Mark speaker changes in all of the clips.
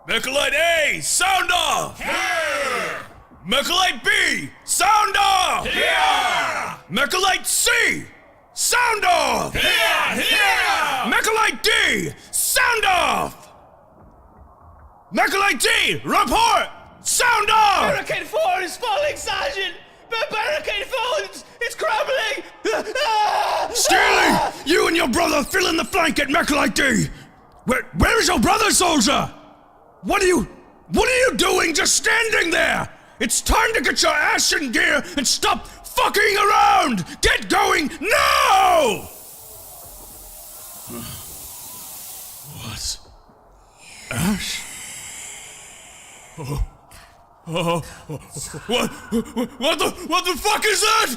Speaker 1: Mechalite A, sound off! Here! Mechalite B, sound off! Here! Mechalite C, sound off! Here! Here! Mechalite D, sound off! Mechalite D, report! Sound off!
Speaker 2: Barricade 4 is falling, Sergeant! Barricade 4, it's crumbling!
Speaker 1: Steely, you and your brother fill in the flank at Mechalite D! Where is your brother, soldier? What are you doing just standing there? It's time to get your ass in gear and stop fucking around! Get going now! What? Ash? What the fuck is that?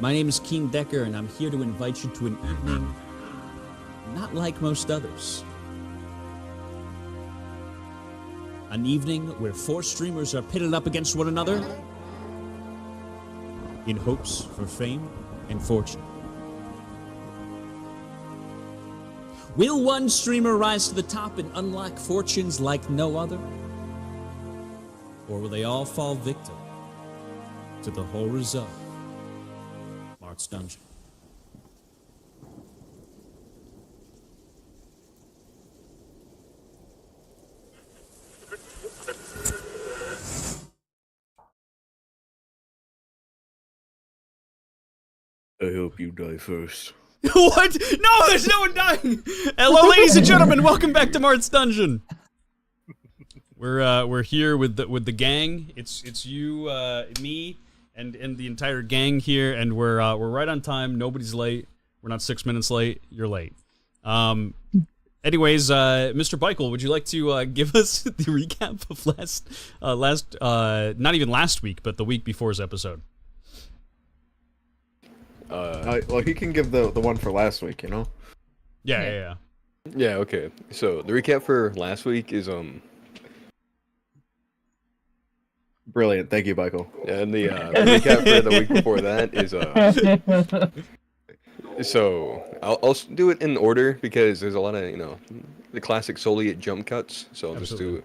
Speaker 3: My name is Keen Decker, and I'm here to invite you to an evening not like most others. An evening where 4 streamers are pitted up against one another in hopes for fame and fortune. Will one streamer rise to the top and unlock fortunes like no other? Or will they all fall victim to the horrors of Marth's Dungeon?
Speaker 1: I hope you die first.
Speaker 3: What? No, there's no one dying! Hello, ladies and gentlemen, welcome back to Marth's Dungeon. We're here with the gang. It's you, me, and the entire gang here, and we're right on time. Nobody's late. We're not 6 minutes late. You're late. Anyways, Mr. Beichel, would you like to give us the recap of not even last week, but the week before's episode?
Speaker 4: Well, he can give the one for last week, you know?
Speaker 3: Yeah.
Speaker 5: Yeah, okay. So, the recap for last week is,
Speaker 4: Brilliant, thank you, Michael.
Speaker 5: and the recap for the week before that is, so, I'll do it in order because there's a lot of, the classic Soliot jump cuts, so I'll just do it.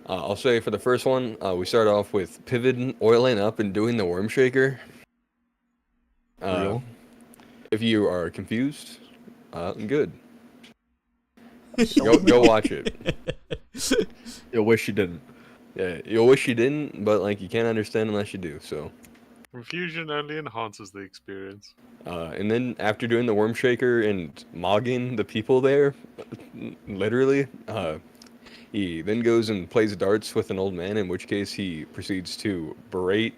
Speaker 5: I'll say for the first one, we start off with pivoting, oiling up, and doing the worm shaker. If you are confused, good. Go watch it.
Speaker 4: You'll wish you didn't.
Speaker 5: Yeah, you'll wish you didn't, but like you can't understand unless you do. So,
Speaker 6: confusion only enhances the experience.
Speaker 5: And then after doing the worm shaker and mogging the people there, literally, he then goes and plays darts with an old man. In which case, he proceeds to berate.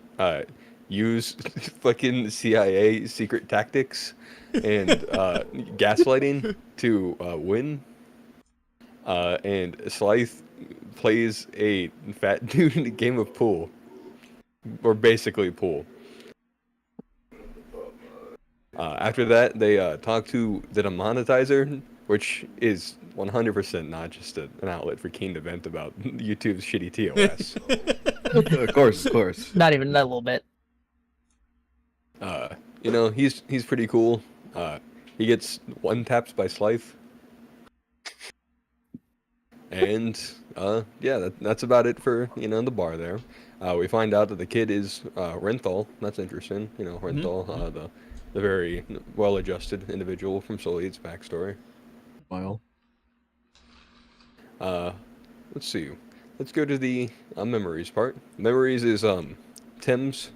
Speaker 5: Use fucking CIA secret tactics and gaslighting to win. And Slythe plays a fat dude in a game of pool. Or basically pool. After that, they talk to the demonetizer, which is 100% not just an outlet for Keen to vent about YouTube's shitty TOS.
Speaker 4: Of course.
Speaker 7: Not even that little bit.
Speaker 5: He's pretty cool. He gets one taps by Slythe. And, that's about it for, the bar there. We find out that the kid is, Renthal. That's interesting. Renthal, the very well-adjusted individual from Soliot's backstory.
Speaker 4: Well.
Speaker 5: Let's see. Let's go to the memories part. Memories is, Tim's,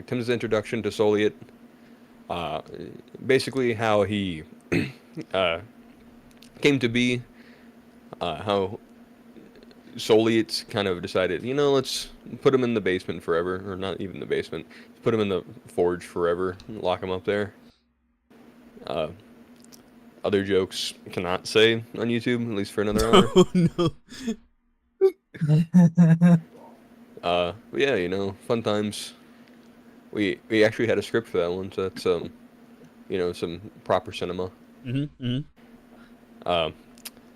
Speaker 5: Tim's introduction to Soliot, basically how he came to be, how Soliot kind of decided, let's put him in the basement forever, or not even the basement, put him in the forge forever, lock him up there. Other jokes cannot say on YouTube, at least for another hour.
Speaker 3: Oh no.
Speaker 5: But yeah, fun times. We actually had a script for that one, so that's some proper cinema.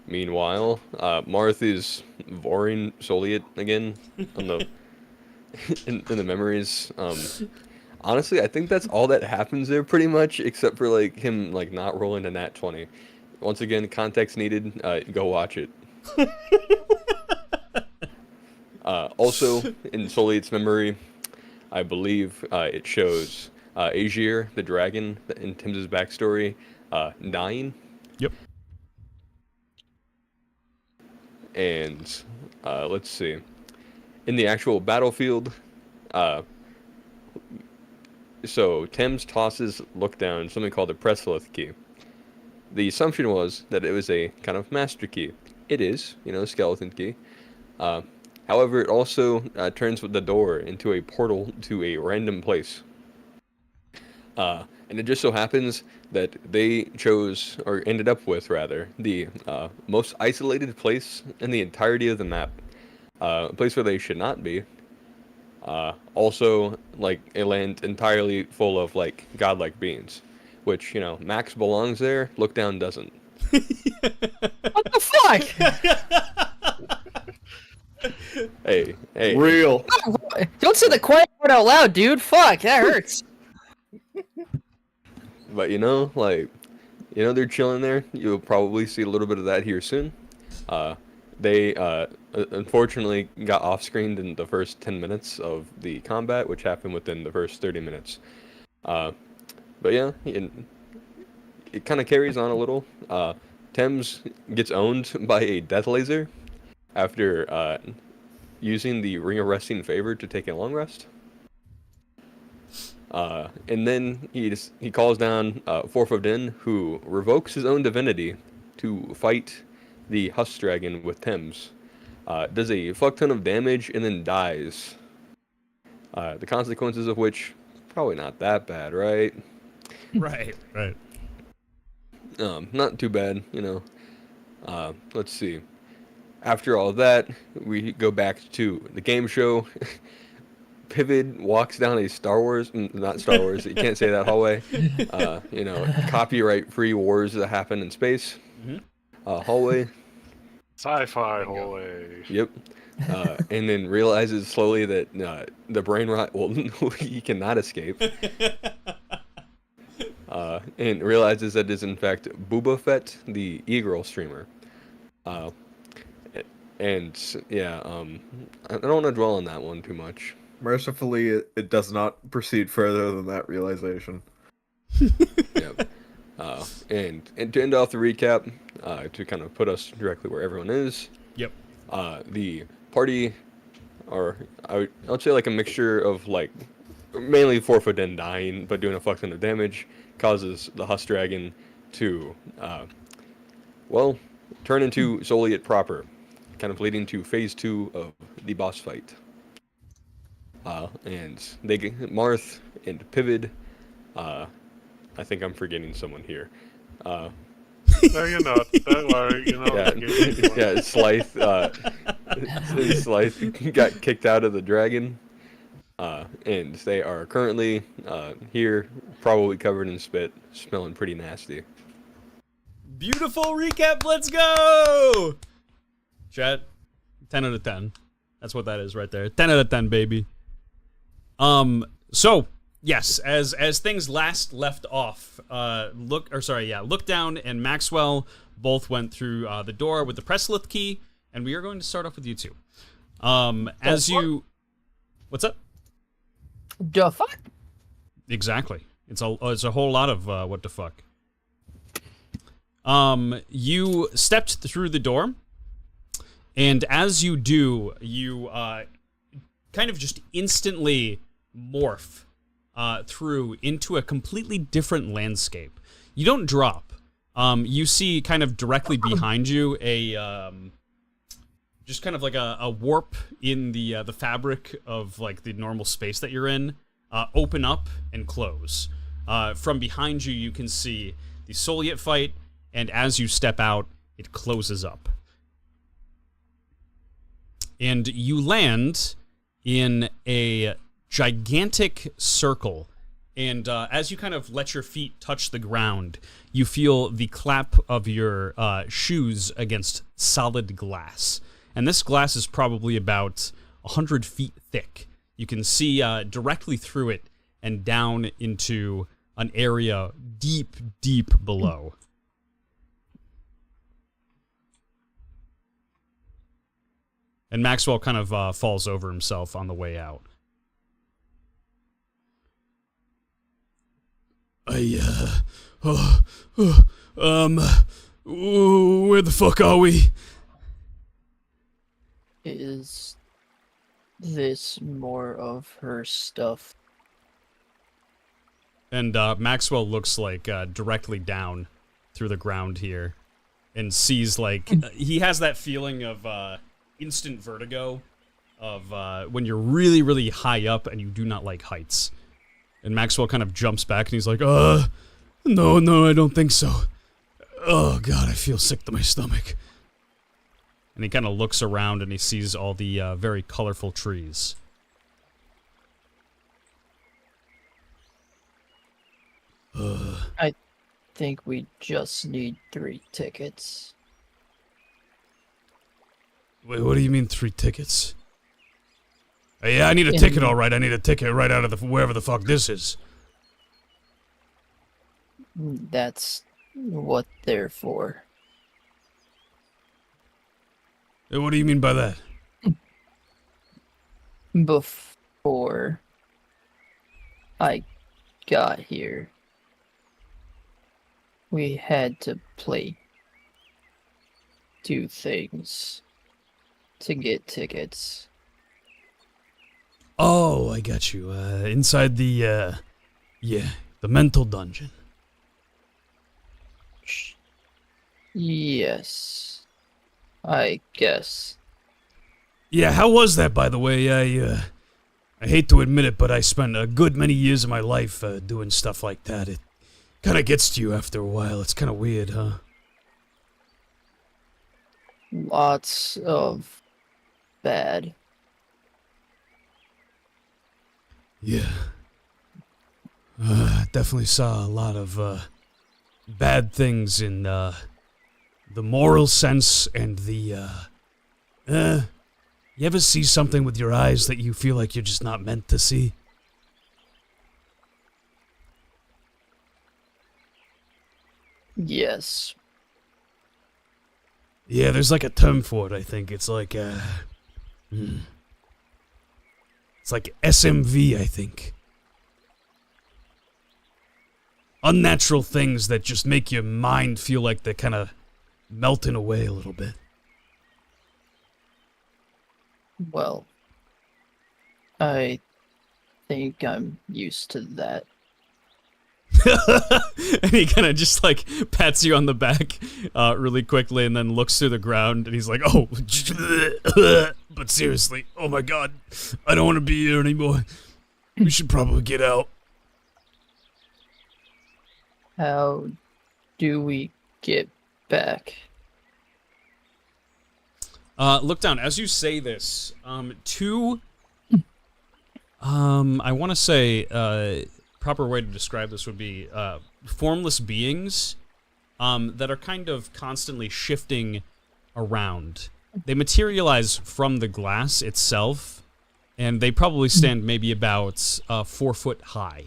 Speaker 5: Meanwhile, Marth is voring Soliot again on the in the memories. Honestly, I think that's all that happens there pretty much, except for like him like not rolling a nat 20. Once again, context needed. Go watch it. Also, in Soleil's memory, I believe it shows Aegir, the dragon, in Tim's backstory, dying.
Speaker 1: Yep.
Speaker 5: And let's see. In the actual battlefield, so Thames tosses look down something called the Preslith key. The assumption was that it was a kind of master key. It is, skeleton key. However, it also turns the door into a portal to a random place. And it just so happens that they chose, or ended up with rather, the most isolated place in the entirety of the map. A place where they should not be. Also, like, a land entirely full of, like, godlike beings. Which, Max belongs there, Look Down doesn't.
Speaker 7: What the fuck?
Speaker 5: Hey.
Speaker 4: Real.
Speaker 7: Don't say the quiet word out loud, dude. Fuck, that hurts.
Speaker 5: But, they're chilling there. You'll probably see a little bit of that here soon. They unfortunately got off-screened in the first 10 minutes of the combat, which happened within the first 30 minutes. But yeah, it kind of carries on a little. Thames gets owned by a death laser after using the Ring of Resting Favor to take a long rest. And then he calls down Forfodin, who revokes his own divinity to fight the Husk Dragon with Thames. Does a fuck ton of damage and then dies. The consequences of which, probably not that bad, right?
Speaker 1: Right.
Speaker 5: Not too bad, Let's see. After all that, we go back to the game show. Pivot walks down a not Star Wars, you can't say that hallway. Copyright-free wars that happen in space. Hallway.
Speaker 6: Sci-fi hallway.
Speaker 5: Yep. And then realizes slowly that the brain rot, he cannot escape. And realizes that it is in fact Boba Fett, the e-girl streamer. I don't want to dwell on that one too much.
Speaker 4: Mercifully, it does not proceed further than that realization.
Speaker 5: Yep. And to end off the recap, to kind of put us directly where everyone is.
Speaker 1: Yep.
Speaker 5: The party, or I would say like a mixture of like mainly Forfodin dying but doing a fuck ton of damage, causes the Husk Dragon to turn into Soliet proper, kind of leading to phase 2 of the boss fight. And they get Marth and Pivot. I think I'm forgetting someone here.
Speaker 6: No, you're not. Don't worry. You're not.
Speaker 5: Yeah, Slythe. Slythe got kicked out of the dragon. And they are currently here, probably covered in spit, smelling pretty nasty.
Speaker 1: Beautiful recap. Let's go. Chat. 10 out of 10. That's what that is right there. 10 out of 10, baby. So yes, as things last left off, Look Down and Maxwell both went through the door with the Preslith key, and we are going to start off with you two. What's up?
Speaker 7: The fuck?
Speaker 1: Exactly. It's a whole lot of what the fuck. You stepped through the door, and as you do, you kind of just instantly morph through into a completely different landscape. You don't drop. You see kind of directly behind you just kind of like a warp in the fabric of like the normal space that you're in, open up and close. From behind you, you can see the Soliet fight, and as you step out, it closes up. And you land in a gigantic circle. And as you kind of let your feet touch the ground, you feel the clap of your shoes against solid glass. And this glass is probably about 100 feet thick. You can see directly through it,
Speaker 8: and down into an area deep, deep below. And Maxwell kind of falls over himself on the way out.
Speaker 1: Where the fuck are we?
Speaker 7: Is this more of her stuff?
Speaker 8: And Maxwell looks like directly down through the ground here and sees like he has that feeling of instant vertigo of when you're really, really high up and you do not like heights. And Maxwell kind of jumps back and he's like, no, I don't think so. Oh god, I feel sick to my stomach. And he kind of looks around and he sees all the very colorful trees.
Speaker 7: I think we just need 3 tickets.
Speaker 1: Wait, what do you mean 3 tickets? Yeah, I need a ticket, all right. I need a ticket right out of the wherever the fuck this is.
Speaker 7: That's what they're for.
Speaker 1: What do you mean by that?
Speaker 7: Before I got here, we had to play 2 things to get tickets.
Speaker 1: Oh, I got you. Inside the, the mental dungeon.
Speaker 7: Yes, I guess.
Speaker 1: Yeah, how was that, by the way? I hate to admit it, but I spent a good many years of my life doing stuff like that. It kind of gets to you after a while. It's kind of weird, huh?
Speaker 7: Lots of bad.
Speaker 1: Yeah. Definitely saw a lot of bad things in the moral sense and the you ever see something with your eyes that you feel like you're just not meant to see?
Speaker 7: Yes.
Speaker 1: Yeah, there's like a term for it, I think. It's like it's like SMV, I think. Unnatural things that just make your mind feel like they're kind of melting away a little bit.
Speaker 7: Well, I think I'm used to that.
Speaker 8: And he kind of just like pats you on the back really quickly and then looks through the ground and he's like, oh, but seriously, oh my god, I don't want to be here anymore. We should probably get out.
Speaker 7: How do we get back?
Speaker 8: Look down. As you say this, 2, I want to say, proper way to describe this would be, formless beings, that are kind of constantly shifting around. They materialize from the glass itself, and they probably stand maybe about, 4 foot high.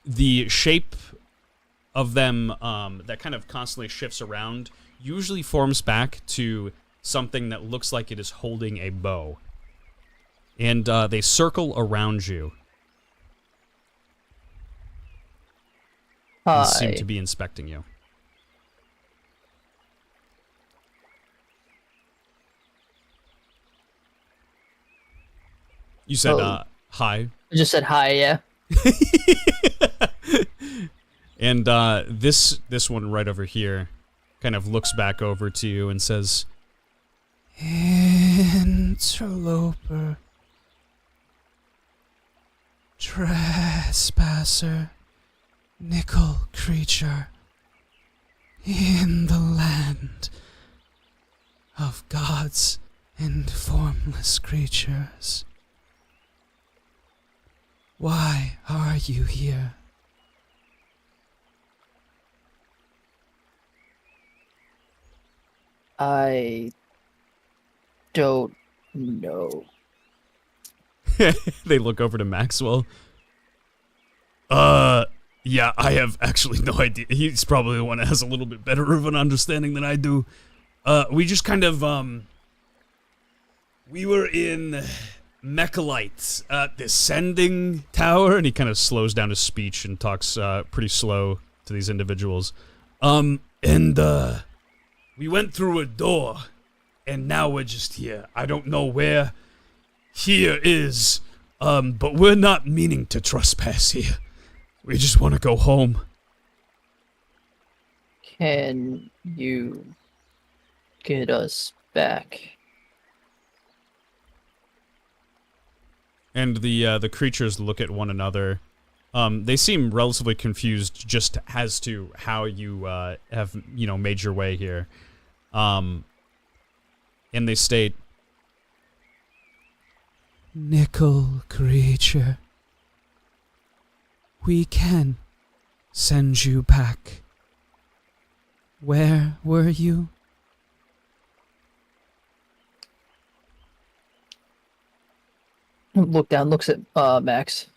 Speaker 8: The shape of them, that kind of constantly shifts around usually forms back to something that looks like it is holding a bow. And they circle around you.
Speaker 7: Hi.
Speaker 8: And seem to be inspecting you. You said, hi.
Speaker 7: I just said hi, yeah.
Speaker 8: And this one right over here kind of looks back over to you and says,
Speaker 1: Interloper, trespasser, nickel creature, in the land of gods and formless creatures. Why are you here?
Speaker 7: I don't know.
Speaker 8: they look over to Maxwell. Yeah, I have actually no idea. He's probably the one that has a little bit better of an understanding than I do. We just kind of, we were in Mechalite, the Sending Tower, and he kind of slows down his speech and talks, pretty slow to these individuals. We went through a door, and now we're just here. I don't know where here is, but we're not meaning to trespass here. We just want to go home.
Speaker 7: Can you get us back?
Speaker 8: And the creatures look at one another. They seem relatively confused just as to how you have, made your way here. And they state, "Nickel creature, we can send you back. Where were you?"
Speaker 7: Look down, looks at Max.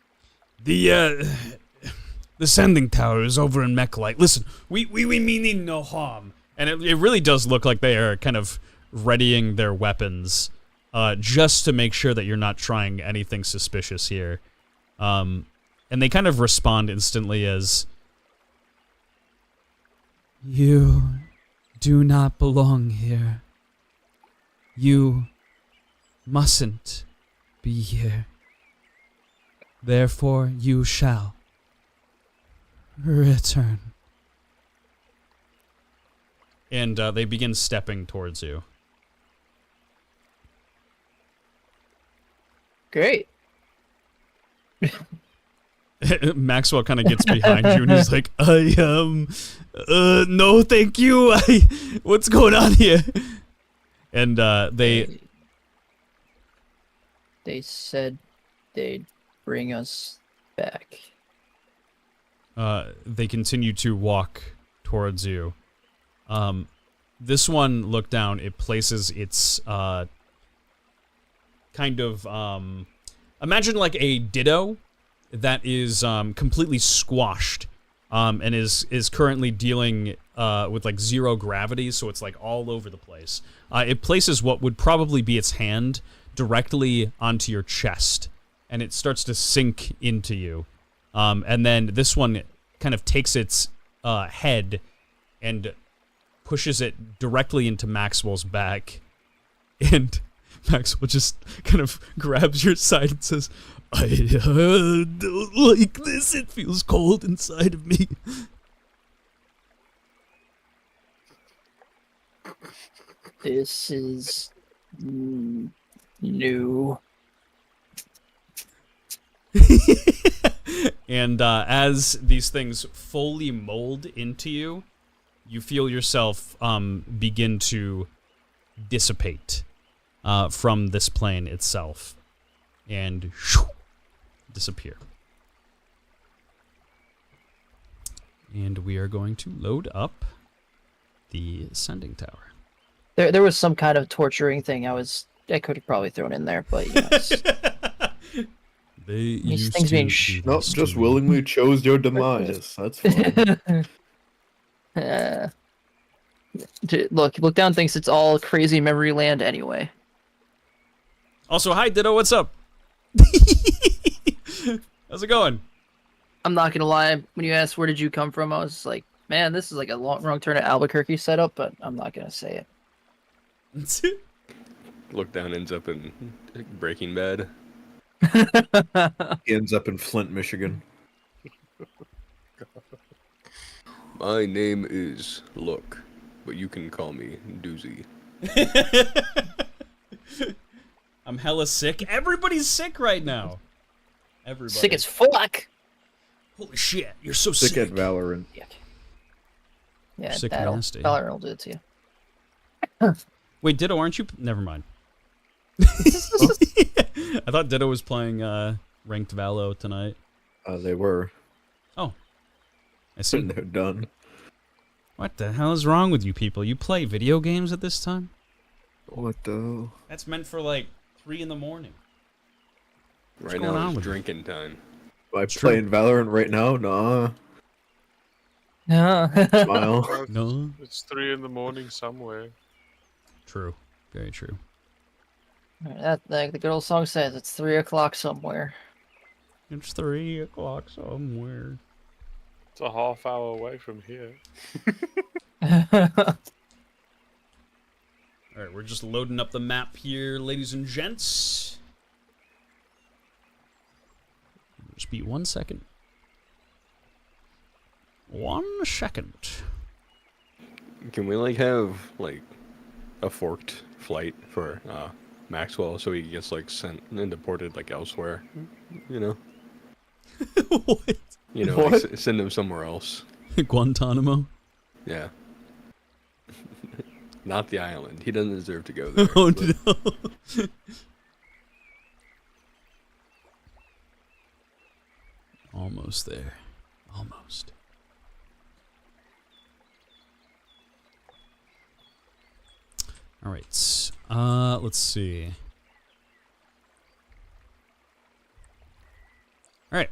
Speaker 8: The Sending Tower is over in Mechalite. Listen, we meaning no harm. And it really does look like they are kind of readying their weapons, just to make sure that you're not trying anything suspicious here. And they kind of respond instantly as, "You do not belong here. You mustn't be here. Therefore you shall return." And they begin stepping towards you.
Speaker 7: Great.
Speaker 8: Maxwell kind of gets behind you and he's like, no, thank you. What's going on here? And they
Speaker 7: said they'd bring us back.
Speaker 8: They continue to walk towards you. This one, look down, it places its, kind of, imagine like a Ditto that is, completely squashed, and is currently dealing, with like 0 gravity, so it's like all over the place. It places what would probably be its hand directly onto your chest, and it starts to sink into you. And then this one kind of takes its, head and pushes it directly into Maxwell's back, and Maxwell just kind of grabs your side and says, "I don't like this. It feels cold inside of me."
Speaker 7: This is new.
Speaker 8: And as these things fully mold into you, you feel yourself begin to dissipate from this plane itself and disappear. And we are going to load up the Sending Tower.
Speaker 7: There was some kind of torturing thing I could have probably thrown in there, but these things being
Speaker 4: Nope, just willingly chose your demise. That's fine.
Speaker 7: Look down thinks it's all crazy memory land anyway.
Speaker 8: Also, hi Ditto, what's up? How's it going?
Speaker 7: I'm not gonna lie, when you asked where did you come from, I was like, man, this is like a wrong turn at Albuquerque setup, but I'm not gonna say it.
Speaker 5: Look down ends up in Breaking Bad.
Speaker 4: He ends up in Flint, Michigan.
Speaker 5: My name is Look, but you can call me Doozy.
Speaker 8: I'm hella sick. Everybody's sick right now. Everybody.
Speaker 7: Sick as fuck.
Speaker 8: Holy shit, you're so
Speaker 4: Sick
Speaker 8: sick.
Speaker 4: at Valorant.
Speaker 7: Yeah,
Speaker 8: Sick
Speaker 7: that'll
Speaker 8: nasty.
Speaker 7: Valorant will do it to you.
Speaker 8: Wait, Ditto, aren't you? Never mind. I thought Ditto was playing ranked Valo tonight.
Speaker 4: They were.
Speaker 8: Oh, I see.
Speaker 4: They're done.
Speaker 8: What the hell is wrong with you people? You play video games at this time?
Speaker 4: What the?
Speaker 8: That's meant for like 3 in the morning.
Speaker 5: Right
Speaker 8: going
Speaker 5: now
Speaker 8: on
Speaker 5: it's
Speaker 8: with you?
Speaker 5: drinking time.
Speaker 4: Am I playing Valorant right now? Nah. Smile.
Speaker 6: Well,
Speaker 8: No.
Speaker 6: it's 3 in the morning somewhere.
Speaker 8: True. Very true.
Speaker 7: That like the good old song says, it's 3 o'clock somewhere.
Speaker 8: It's 3 o'clock somewhere.
Speaker 6: It's a half hour away from here.
Speaker 8: Alright, we're just loading up the map here, ladies and gents. Just be 1 second. 1 second.
Speaker 5: Can we like have like a forked flight for Maxwell so he gets like sent and deported like elsewhere? You know?
Speaker 8: What?
Speaker 5: You know,
Speaker 4: What?
Speaker 5: like, send him somewhere else.
Speaker 8: Guantanamo?
Speaker 5: Yeah. Not the island. He doesn't deserve to go there.
Speaker 8: Oh
Speaker 5: but-
Speaker 8: no. Almost there. Almost. All right. Let's see. All right.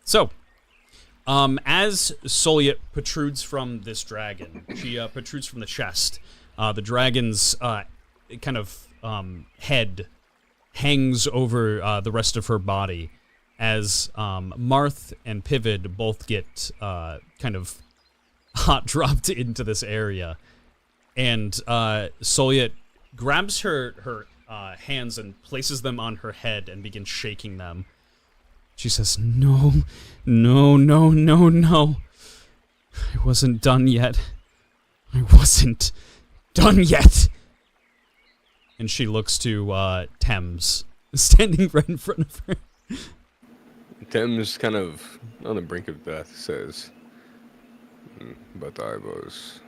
Speaker 8: So, as Soliet protrudes from this dragon, she protrudes from the chest. The dragon's kind of head hangs over the rest of her body as Marth and Pivid both get kind of hot dropped into this area. And Soliet grabs her hands and places them on her head and begins shaking them. She says, "No, no, no, no, no. I wasn't done yet. I wasn't done yet." And she looks to Thames, standing right in front of her.
Speaker 5: Tim's kind of on the brink of death, says, "But I was."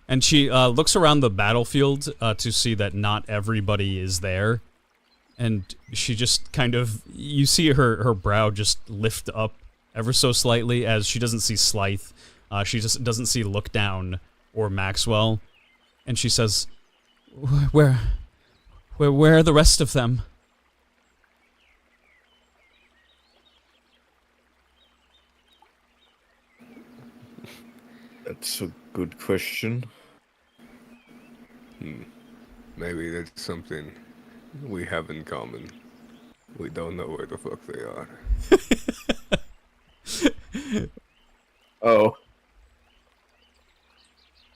Speaker 8: And she looks around the battlefield to see that not everybody is there. And she just kind of, you see her brow just lift up ever so slightly as she doesn't see Slythe. She just doesn't see Lookdown or Maxwell. And she says, Where are the rest of them?"
Speaker 4: That's a good question.
Speaker 5: Maybe that's something we have in common. We don't know where the fuck they are.
Speaker 4: Oh.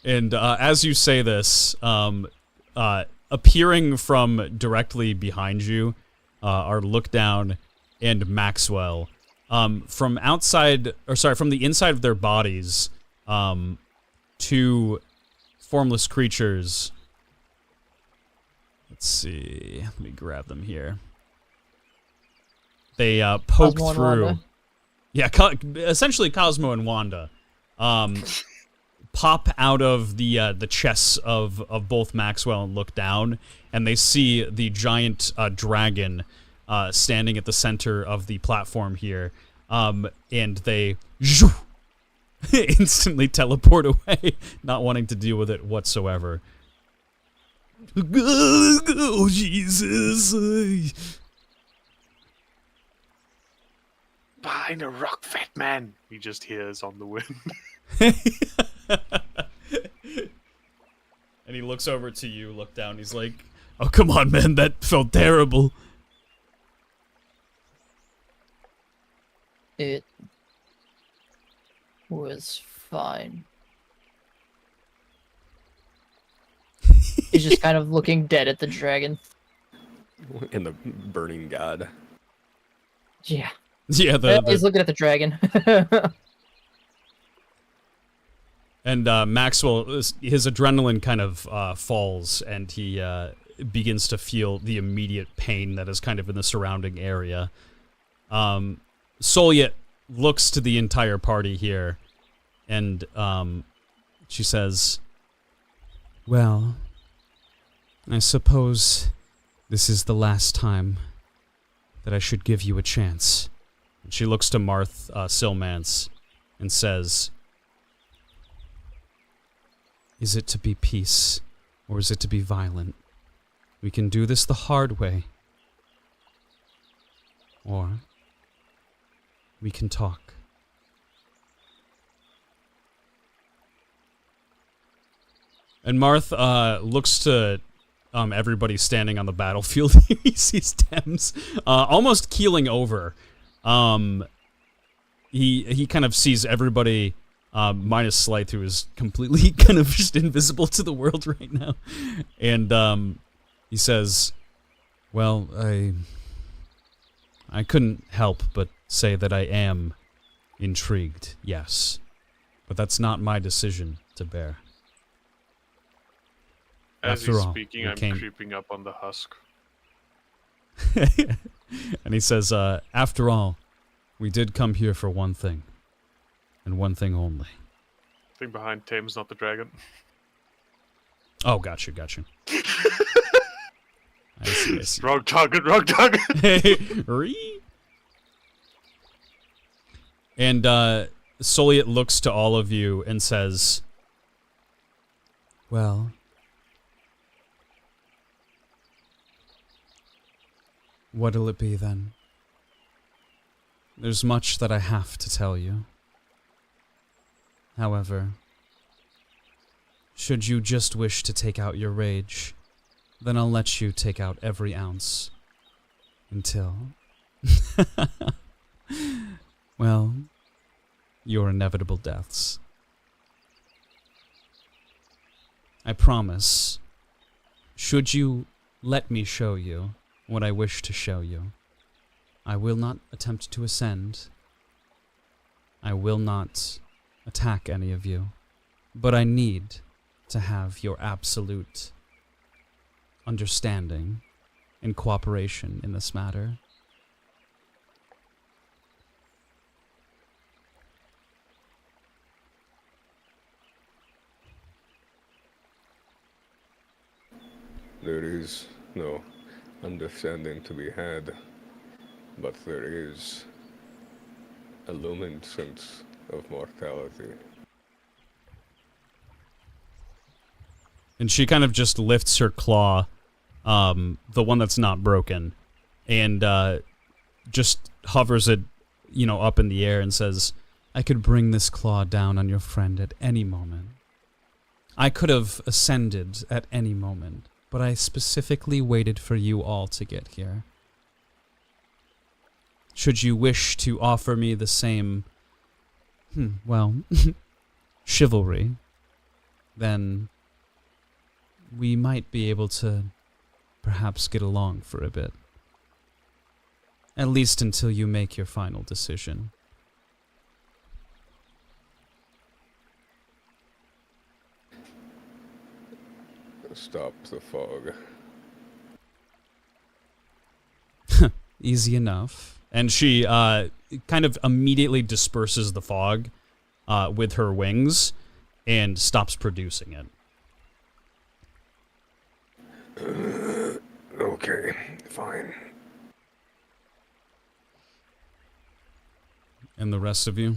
Speaker 8: And as you say this, appearing from directly behind you are Lookdown and Maxwell. From outside, or sorry, from the inside of their bodies, two formless creatures. Let's see. Let me grab them here. They poke
Speaker 7: Cosmo and
Speaker 8: through.
Speaker 7: Wanda?
Speaker 8: Yeah, essentially Cosmo and Wanda. Pop out of the chests of both Maxwell and Lookdown, and they see the giant dragon standing at the center of the platform here, and they instantly teleport away, not wanting to deal with it whatsoever. Oh, Jesus.
Speaker 6: Behind a rock, fat man. He just hears on the wind.
Speaker 8: And he looks over to you, Lookdown. He's like, "Oh, come on, man. That felt terrible."
Speaker 7: It was fine. He's just kind of looking dead at the dragon.
Speaker 5: And the burning god.
Speaker 7: Yeah.
Speaker 8: Yeah,
Speaker 7: He's looking at the dragon.
Speaker 8: And Maxwell, his adrenaline kind of falls, and he begins to feel the immediate pain that is kind of in the surrounding area. Soliet looks to the entire party here, and she says, "Well, I suppose this is the last time that I should give you a chance." And she looks to Marth Silmance and says, "Is it to be peace, or is it to be violent? We can do this the hard way. Or we can talk. And Marth looks to everybody standing on the battlefield. He sees Thames almost keeling over. He kind of sees everybody minus Slight, who is completely kind of just invisible to the world right now. And he says, well, I couldn't help but say that I am intrigued, yes. But that's not my decision to bear.
Speaker 6: As
Speaker 8: After
Speaker 6: he's
Speaker 8: all,
Speaker 6: speaking,
Speaker 8: we
Speaker 6: I'm
Speaker 8: came-
Speaker 6: creeping up on the husk.
Speaker 8: And he says, after all, we did come here for one thing. And one thing only.
Speaker 6: Thing behind Thames, not the dragon.
Speaker 8: Oh, gotcha. I see.
Speaker 6: Wrong target, wrong target!
Speaker 8: Ree. And Soliet looks to all of you and says, well, what'll it be then? There's much that I have to tell you. However, should you just wish to take out your rage, then I'll let you take out every ounce. Until... well, your inevitable deaths. I promise, should you let me show you what I wish to show you, I will not attempt to ascend. I will not attack any of you, but I need to have your absolute understanding and cooperation in this matter.
Speaker 5: There is no understanding to be had, but there is a lumined sense of mortality.
Speaker 8: And she kind of just lifts her claw, the one that's not broken, and just hovers it, up in the air and says, I could bring this claw down on your friend at any moment. I could have ascended at any moment, but I specifically waited for you all to get here. Should you wish to offer me the same, chivalry, then we might be able to perhaps get along for a bit. At least until you make your final decision.
Speaker 5: Stop the fog.
Speaker 8: Easy enough. And she kind of immediately disperses the fog with her wings and stops producing it.
Speaker 5: Okay, fine.
Speaker 8: And the rest of you?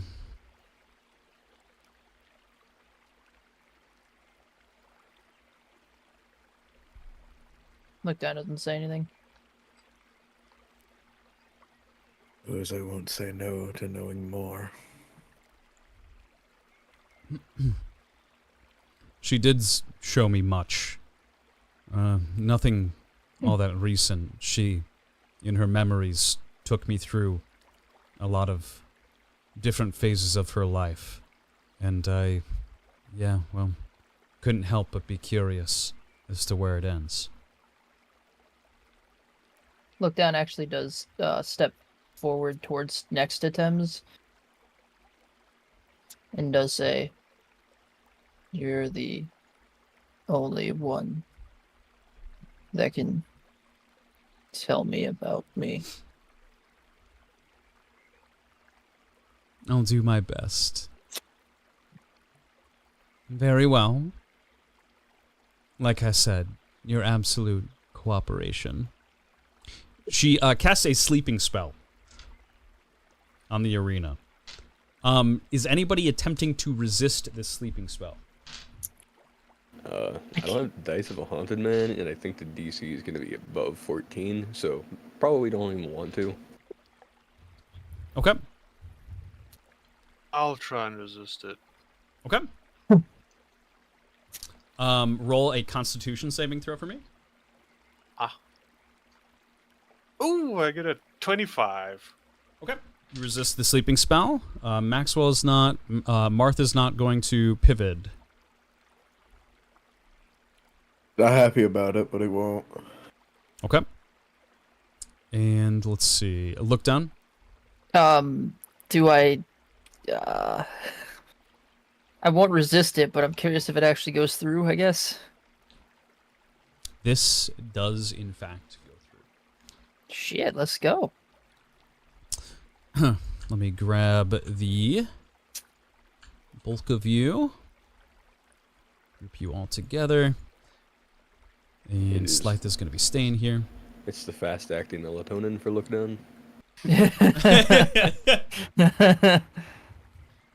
Speaker 7: Look down, doesn't say anything.
Speaker 4: Suppose I won't say no to knowing more.
Speaker 8: She did show me much. Nothing all that recent. She, in her memories, took me through a lot of different phases of her life. And I, couldn't help but be curious as to where it ends.
Speaker 7: Look down actually does step forward towards next to Thames and does say, you're the only one that can tell me about me.
Speaker 8: I'll do my best. Very well. Like I said, your absolute cooperation. She casts a sleeping spell on the arena. Is anybody attempting to resist this sleeping spell?
Speaker 5: I don't have Dice of a Haunted Man, and I think the DC is going to be above 14, so probably don't even want to.
Speaker 8: Okay.
Speaker 6: I'll try and resist it.
Speaker 8: Okay. Roll a Constitution saving throw for me.
Speaker 6: Ooh, I get a 25.
Speaker 8: Okay. You resist the sleeping spell. Maxwell is not. Marth is not going to pivot.
Speaker 4: Not happy about it, but he won't.
Speaker 8: Okay. And let's see. Look down.
Speaker 7: Do I? I won't resist it, but I'm curious if it actually goes through. I guess.
Speaker 8: This does, in fact, go through.
Speaker 7: Shit, let's go.
Speaker 8: Let me grab the bulk of you. Group you all together. And Slythe is going to be staying here.
Speaker 5: It's the fast-acting melatonin for Lookdown.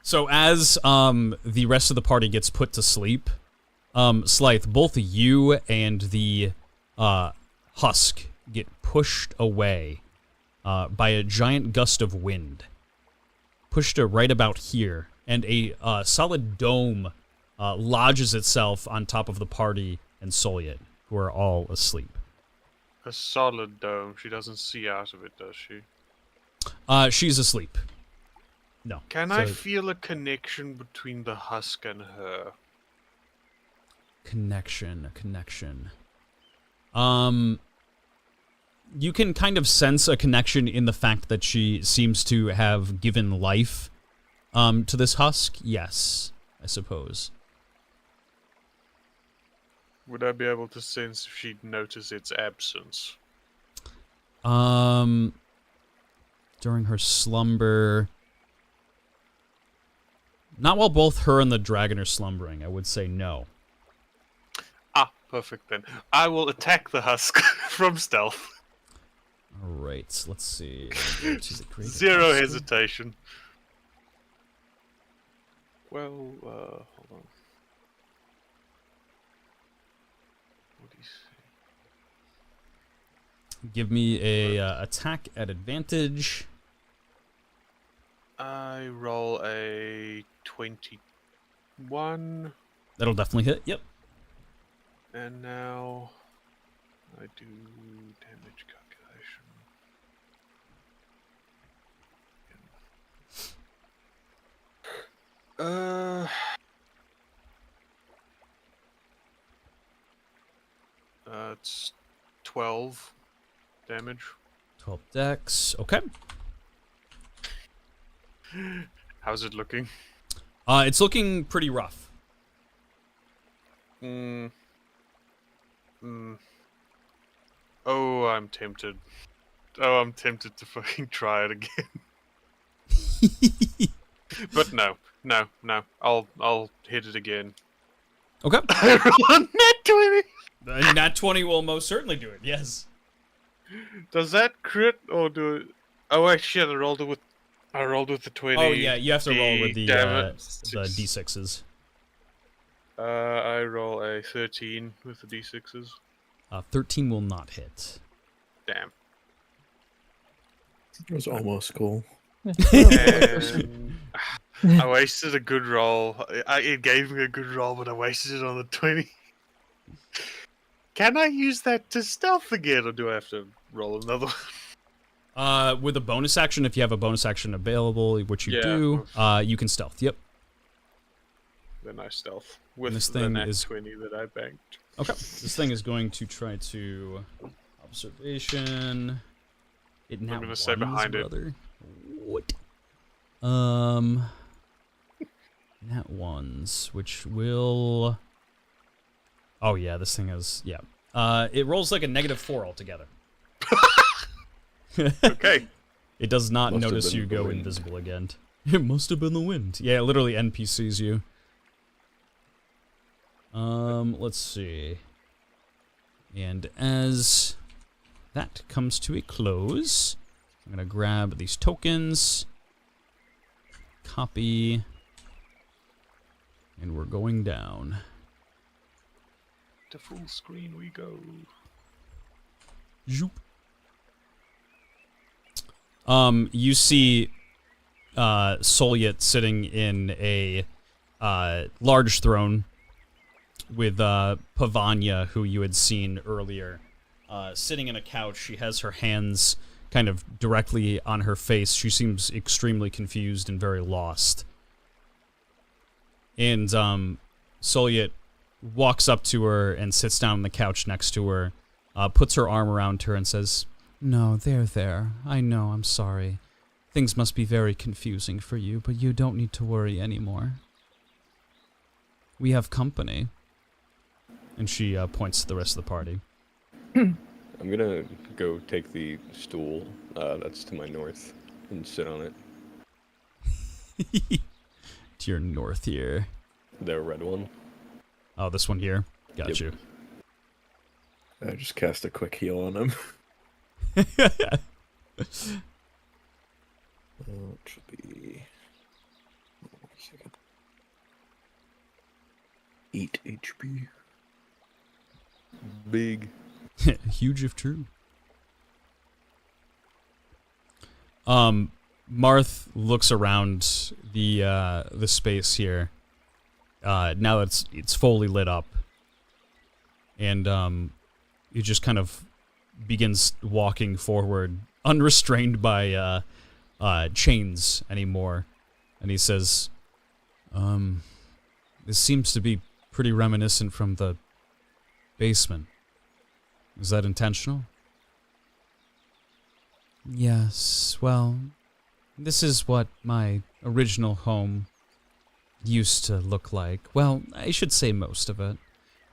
Speaker 8: So as the rest of the party gets put to sleep, Slythe, both you and the husk get pushed away by a giant gust of wind. Pushed to right about here, and a solid dome lodges itself on top of the party and Solyet, who are all asleep.
Speaker 6: A solid dome. She doesn't see out of it, does she?
Speaker 8: She's asleep. No.
Speaker 6: Can I feel a connection between the husk and her?
Speaker 8: Connection. You can kind of sense a connection in the fact that she seems to have given life to this husk. Yes, I suppose.
Speaker 6: Would I be able to sense if she'd notice its absence?
Speaker 8: During her slumber... Not while both her and the dragon are slumbering, I would say no.
Speaker 6: Ah, perfect then. I will attack the husk from stealth.
Speaker 8: Alright, let's see.
Speaker 6: Zero hesitation. Well, hold on. What do you say?
Speaker 8: Give me a attack at advantage.
Speaker 6: I roll a 21.
Speaker 8: That'll definitely hit, yep.
Speaker 6: And now I do damage calculation. It's 12 damage.
Speaker 8: 12 dex, okay.
Speaker 6: How's it looking?
Speaker 8: It's looking pretty rough.
Speaker 6: Oh, I'm tempted. Oh, I'm tempted to fucking try it again. But no. I'll hit it again.
Speaker 8: Okay.
Speaker 6: Nat 20!
Speaker 8: Nat 20 will most certainly do it, yes.
Speaker 6: Does that crit or do it? Oh wait, shit! I rolled with the 20.
Speaker 8: Oh yeah, you have to roll with the d6s.
Speaker 6: I roll a 13 with the d6s.
Speaker 8: 13 will not hit.
Speaker 6: Damn.
Speaker 4: It was almost cool.
Speaker 6: And I wasted a good roll. It gave me a good roll, but I wasted it on the 20. Can I use that to stealth again, or do I have to roll another one?
Speaker 8: With a bonus action, if you have a bonus action available, which you do, you can stealth. Yep.
Speaker 6: Then I stealth with
Speaker 8: this
Speaker 6: the
Speaker 8: thing
Speaker 6: nat
Speaker 8: is
Speaker 6: 20 that I banked.
Speaker 8: Okay. This thing is going to try to observation. It now
Speaker 6: I'm gonna stay behind
Speaker 8: brother. What? Nat ones, which will. Oh yeah, this thing is it rolls like a -4 altogether.
Speaker 6: Okay.
Speaker 8: It does not
Speaker 5: Must have
Speaker 8: notice
Speaker 5: been
Speaker 8: you
Speaker 5: the
Speaker 8: go
Speaker 5: wind.
Speaker 8: invisible again. It must have been the wind. Yeah, it literally NPCs you. Let's see. And as that comes to a close, I'm gonna grab these tokens, copy, and we're going down.
Speaker 6: to full screen we go.
Speaker 8: Zoop. You see Solyet sitting in a large throne with Pavanya, who you had seen earlier, sitting in a couch. She has her hands kind of directly on her face. She seems extremely confused and very lost. And Solyet walks up to her and sits down on the couch next to her, puts her arm around her and says, "No, there. I know, I'm sorry. Things must be very confusing for you, but you don't need to worry anymore. We have company." And she points to the rest of the party.
Speaker 5: I'm gonna go take the stool that's to my north and sit on it.
Speaker 8: To your north here.
Speaker 5: The red one.
Speaker 8: Oh, this one here? Got you.
Speaker 4: I just cast a quick heal on him. It should be 8 HP.
Speaker 5: Big.
Speaker 8: Huge if true. Marth looks around the space here. Now that it's fully lit up, and he just kind of begins walking forward, unrestrained by chains anymore, and he says, "This seems to be pretty reminiscent from the basement. Is that intentional?" "Yes, well, this is what my original home used to look like. Well, I should say most of it."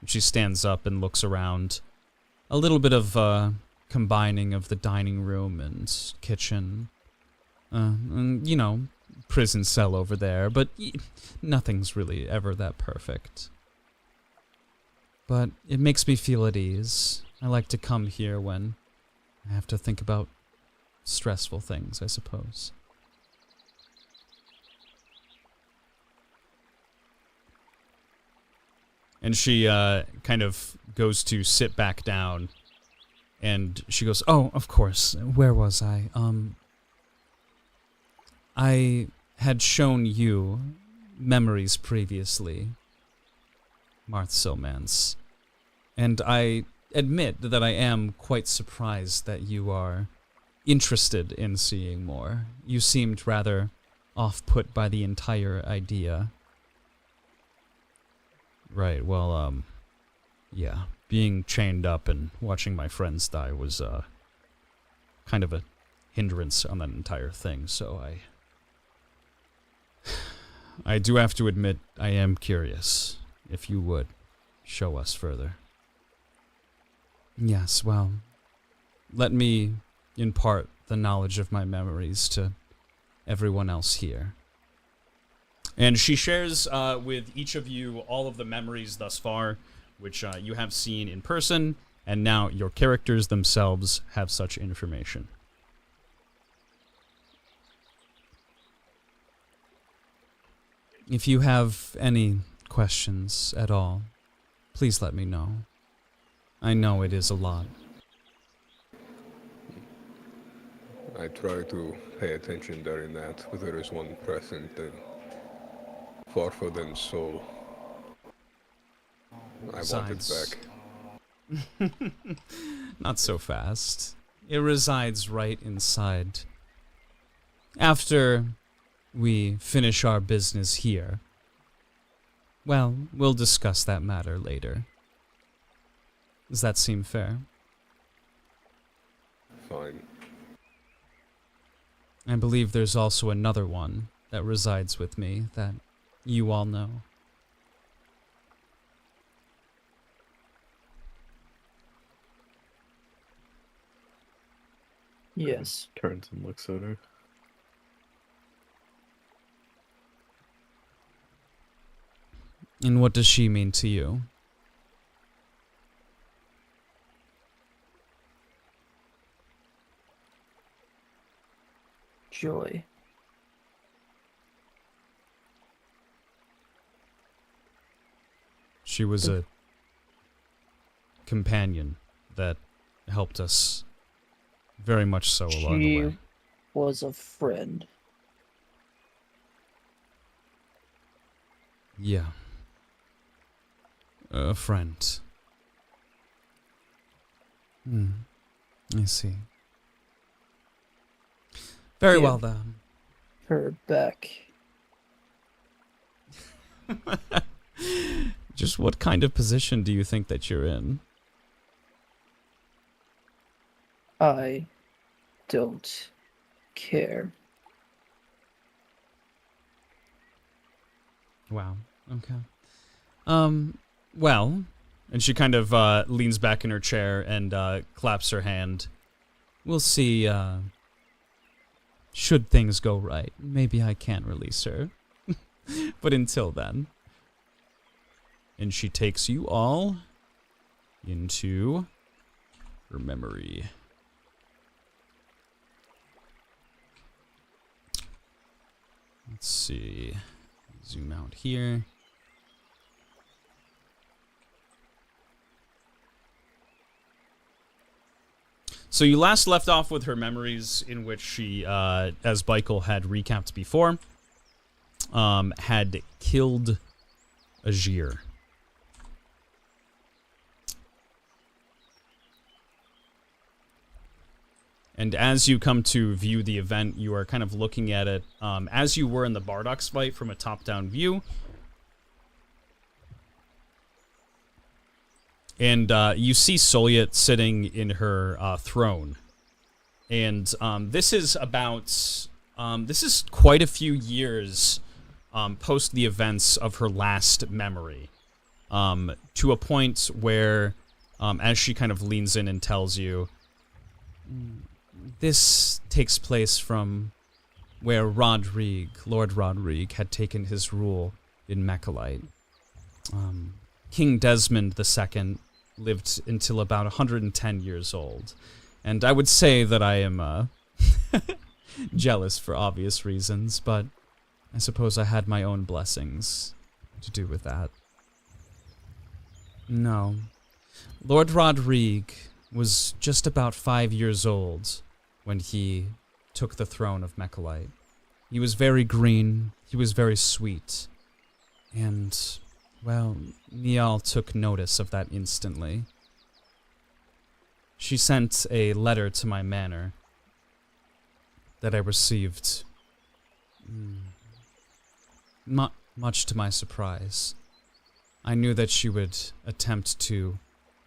Speaker 8: She stands up and looks around. A little bit of combining of the dining room and kitchen. And, you know, prison cell over there, but nothing's really ever that perfect. But it makes me feel at ease. I like to come here when I have to think about stressful things, I suppose. And she kind of goes to sit back down, and she goes, "Oh, of course, where was I? I had shown you memories previously, Marth Silmans, and I admit that I am quite surprised that you are interested in seeing more. You seemed rather off-put by the entire idea." "Right, well, yeah, being chained up and watching my friends die was, kind of a hindrance on that entire thing, so I do have to admit I am curious, if you would show us further." "Yes, well, let me impart the knowledge of my memories to everyone else here." And she shares with each of you all of the memories thus far, which you have seen in person, and now your characters themselves have such information. If you have any questions at all, please let me know. I know it is a lot.
Speaker 5: I try to pay attention during that, but there is one present and far than soul. I want it back.
Speaker 8: Not so fast. It resides right inside. After we finish our business here, well, we'll discuss that matter later. Does that seem fair?
Speaker 5: Fine.
Speaker 8: I believe there's also another one that resides with me that you all know.
Speaker 7: Yes.
Speaker 4: Turns and looks at her.
Speaker 8: And what does she mean to you?
Speaker 7: Joy.
Speaker 8: She was a companion that helped us very much so along the way.
Speaker 7: She was a friend.
Speaker 8: Yeah. A friend. I see. Very well then.
Speaker 7: Her back.
Speaker 8: Just what kind of position do you think that you're in?
Speaker 7: I don't care.
Speaker 8: Wow. Okay. Well, and she kind of leans back in her chair and claps her hand. We'll see, should things go right, maybe I can release her. But until then. And she takes you all into her memory. Let's see. Zoom out here. So you last left off with her memories in which she, as Baikel had recapped before, had killed Ajir. And as you come to view the event, you are kind of looking at it as you were in the Bardock's fight from a top-down view. And you see Solyet sitting in her throne. And this is about... this is quite a few years post the events of her last memory. To a point where, as she kind of leans in and tells you... This takes place from where Lord Rodrigue, had taken his rule in Mechalite. King Desmond II lived until about 110 years old. And I would say that I am jealous for obvious reasons, but I suppose I had my own blessings to do with that. No. Lord Rodrigue was just about 5 years old when he took the throne of Mechalite. He was very green, he was very sweet, and, well, Niall took notice of that instantly. She sent a letter to my manor that I received, much to my surprise. I knew that she would attempt to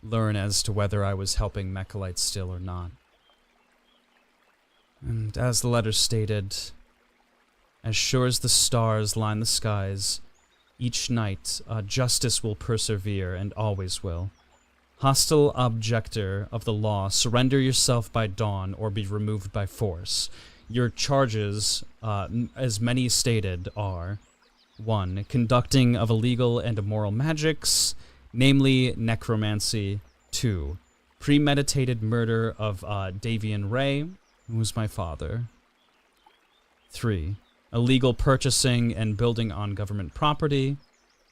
Speaker 8: learn as to whether I was helping Mechalite still or not. And as the letter stated, as sure as the stars line the skies, each night justice will persevere and always will. Hostile objector of the law, surrender yourself by dawn or be removed by force. Your charges, as many stated, are 1. Conducting of illegal and immoral magics, namely necromancy. 2. Premeditated murder of Davian Ray, who was my father. 3. Illegal purchasing and building on government property.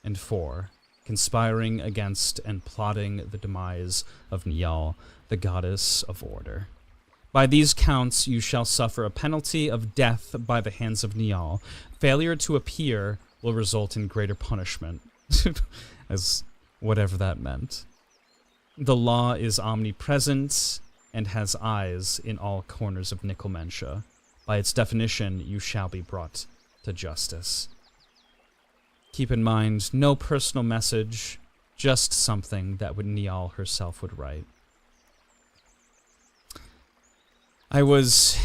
Speaker 8: And 4. Conspiring against and plotting the demise of Niall, the goddess of order. By these counts you shall suffer a penalty of death by the hands of Niall. Failure to appear will result in greater punishment. As whatever that meant. The law is omnipresent and has eyes in all corners of Nickelmantia. By its definition, you shall be brought to justice. Keep in mind, no personal message, just something that Niall herself would write. I was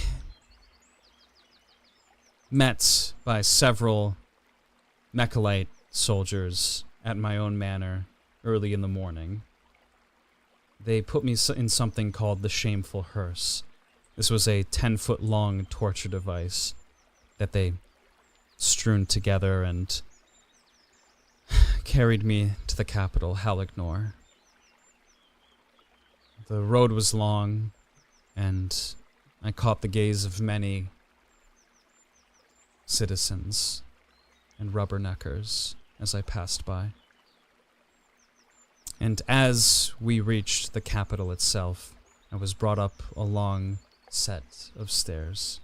Speaker 8: met by several Mechalite soldiers at my own manor early in the morning. They put me in something called the Shameful Hearse. This was a 10-foot-long torture device that they strewn together and carried me to the capital, Halignor. The road was long, and I caught the gaze of many citizens and rubberneckers as I passed by. And as we reached the capital itself, I was brought up a long set of stairs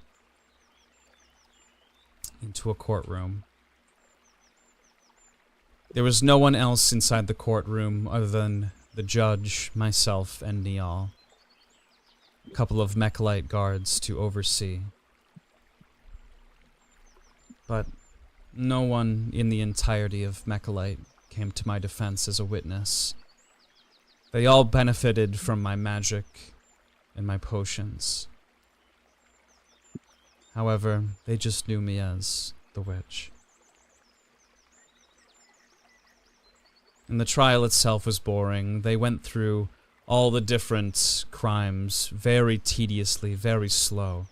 Speaker 8: into a courtroom. There was no one else inside the courtroom other than the judge, myself, and Niall. A couple of Mechalite guards to oversee. But no one in the entirety of Mechalite came to my defense as a witness. They all benefited from my magic and my potions. However, they just knew me as the witch. And the trial itself was boring. They went through all the different crimes very tediously, very slow.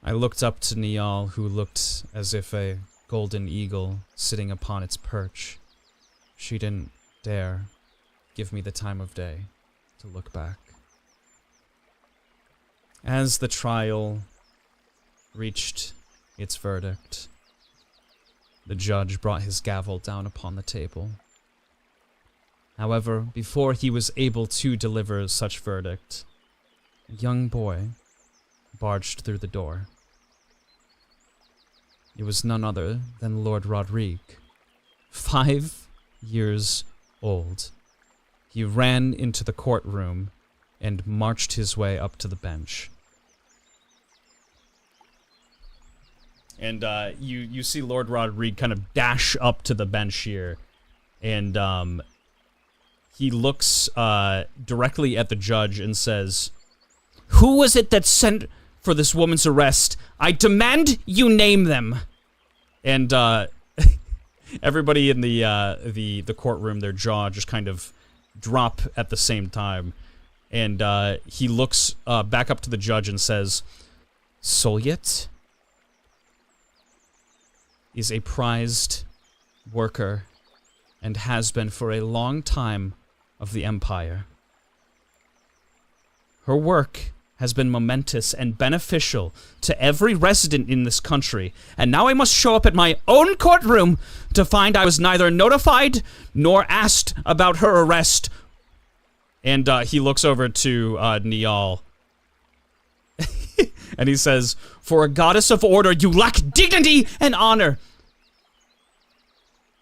Speaker 8: I looked up to Niall, who looked as if a golden eagle sitting upon its perch. She didn't dare give me the time of day to look back. As the trial reached its verdict, the judge brought his gavel down upon the table. However, before he was able to deliver such verdict, a young boy barged through the door. It was none other than Lord Rodrigue, 5 years old. He ran into the courtroom and marched his way up to the bench. And you see Lord Rodrigue kind of dash up to the bench here, and he looks directly at the judge and says, "Who was it that sent for this woman's arrest? I demand you name them." And everybody in the courtroom, their jaw just kind of drop at the same time. And he looks back up to the judge and says, "Solyet is a prized worker and has been for a long time of the Empire. Her work has been momentous and beneficial to every resident in this country, and now I must show up at my own courtroom to find I was neither notified nor asked about her arrest." And he looks over to Niall, and he says, "For a goddess of order, you lack dignity and honor.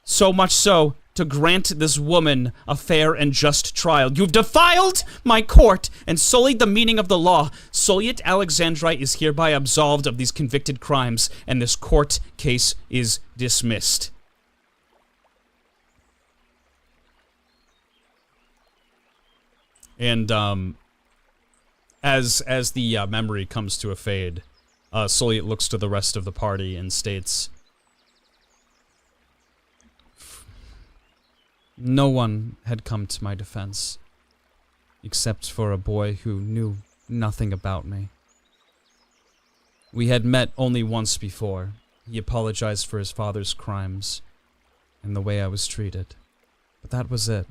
Speaker 8: So much so, to grant this woman a fair and just trial. You've defiled my court and sullied the meaning of the law. Solyet Alexandrite is hereby absolved of these convicted crimes, and this court case is dismissed." And as the memory comes to a fade, Solyet looks to the rest of the party and states, "No one had come to my defense, except for a boy who knew nothing about me. We had met only once before. He apologized for his father's crimes and the way I was treated, but that was it.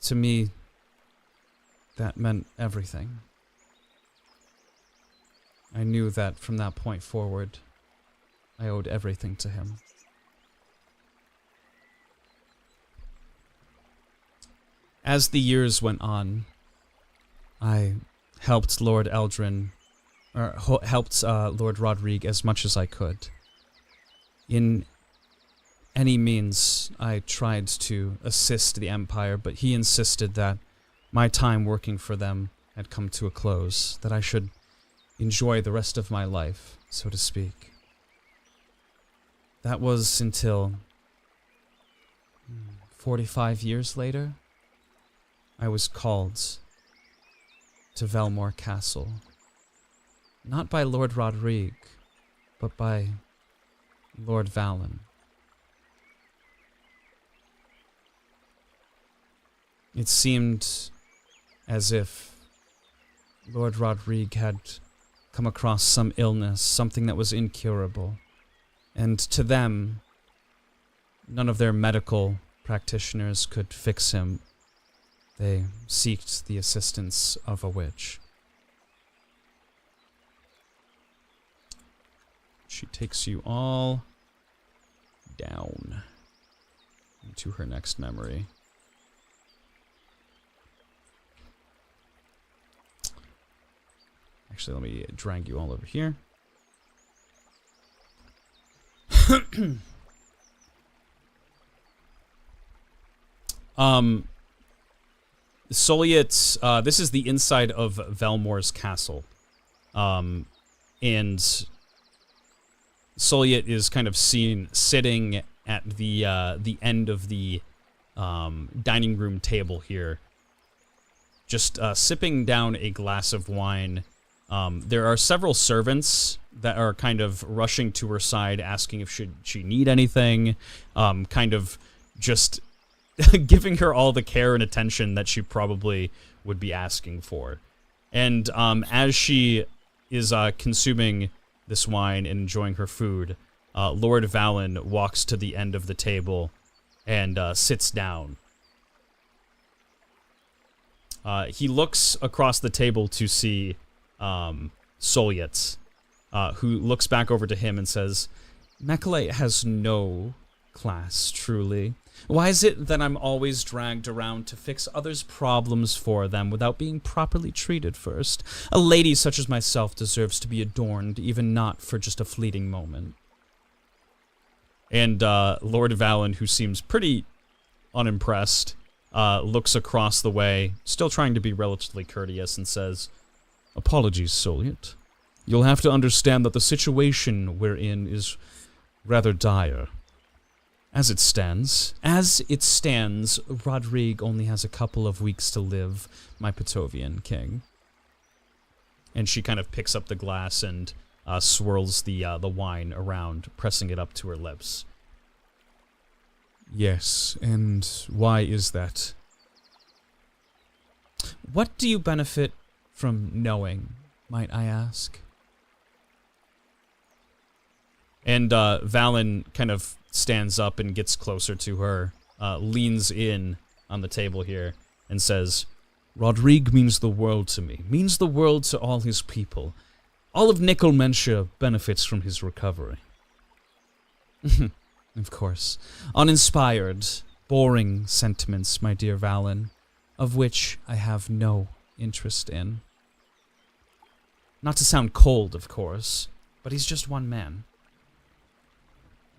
Speaker 8: To me, that meant everything. I knew that from that point forward, I owed everything to him." As the years went on, I helped Lord Eldrin, or helped Lord Rodrigue as much as I could. In any means, I tried to assist the Empire, but he insisted that my time working for them had come to a close, that I should enjoy the rest of my life, so to speak. That was until 45 years later, I was called to Velmore Castle. Not by Lord Rodrigue, but by Lord Valen. It seemed as if Lord Rodrigue had come across some illness, something that was incurable. And to them, none of their medical practitioners could fix him. They sought the assistance of a witch. She takes you all down to her next memory. Actually, let me drag you all over here. Soliet, this is the inside of Valmore's castle. And Soliet is kind of seen sitting at the end of the dining room table here, just sipping down a glass of wine. There are several servants that are kind of rushing to her side, asking if she need anything, kind of just giving her all the care and attention that she probably would be asking for. And as she is consuming this wine and enjoying her food, Lord Valen walks to the end of the table and sits down. He looks across the table to see Soliet, who looks back over to him and says, "Mechalite has no class, truly. Why is it that I'm always dragged around to fix others' problems for them without being properly treated first? A lady such as myself deserves to be adorned, even not for just a fleeting moment." And Lord Valen, who seems pretty unimpressed, looks across the way, still trying to be relatively courteous, and says, "Apologies, Soliet. You'll have to understand that the situation we're in is rather dire. As it stands, Rodrigue only has a couple of weeks to live, my Patovian king." And she kind of picks up the glass and swirls the wine around, pressing it up to her lips. "Yes, and why is that?" "What do you benefit from knowing, might I ask?" And Valen kind of stands up and gets closer to her, leans in on the table here, and says, "Rodrigue means the world to me, means the world to all his people. All of Nickelmentia benefits from his recovery." "Of course. Uninspired, boring sentiments, my dear Valen, of which I have no interest in. Not to sound cold, of course, but he's just one man.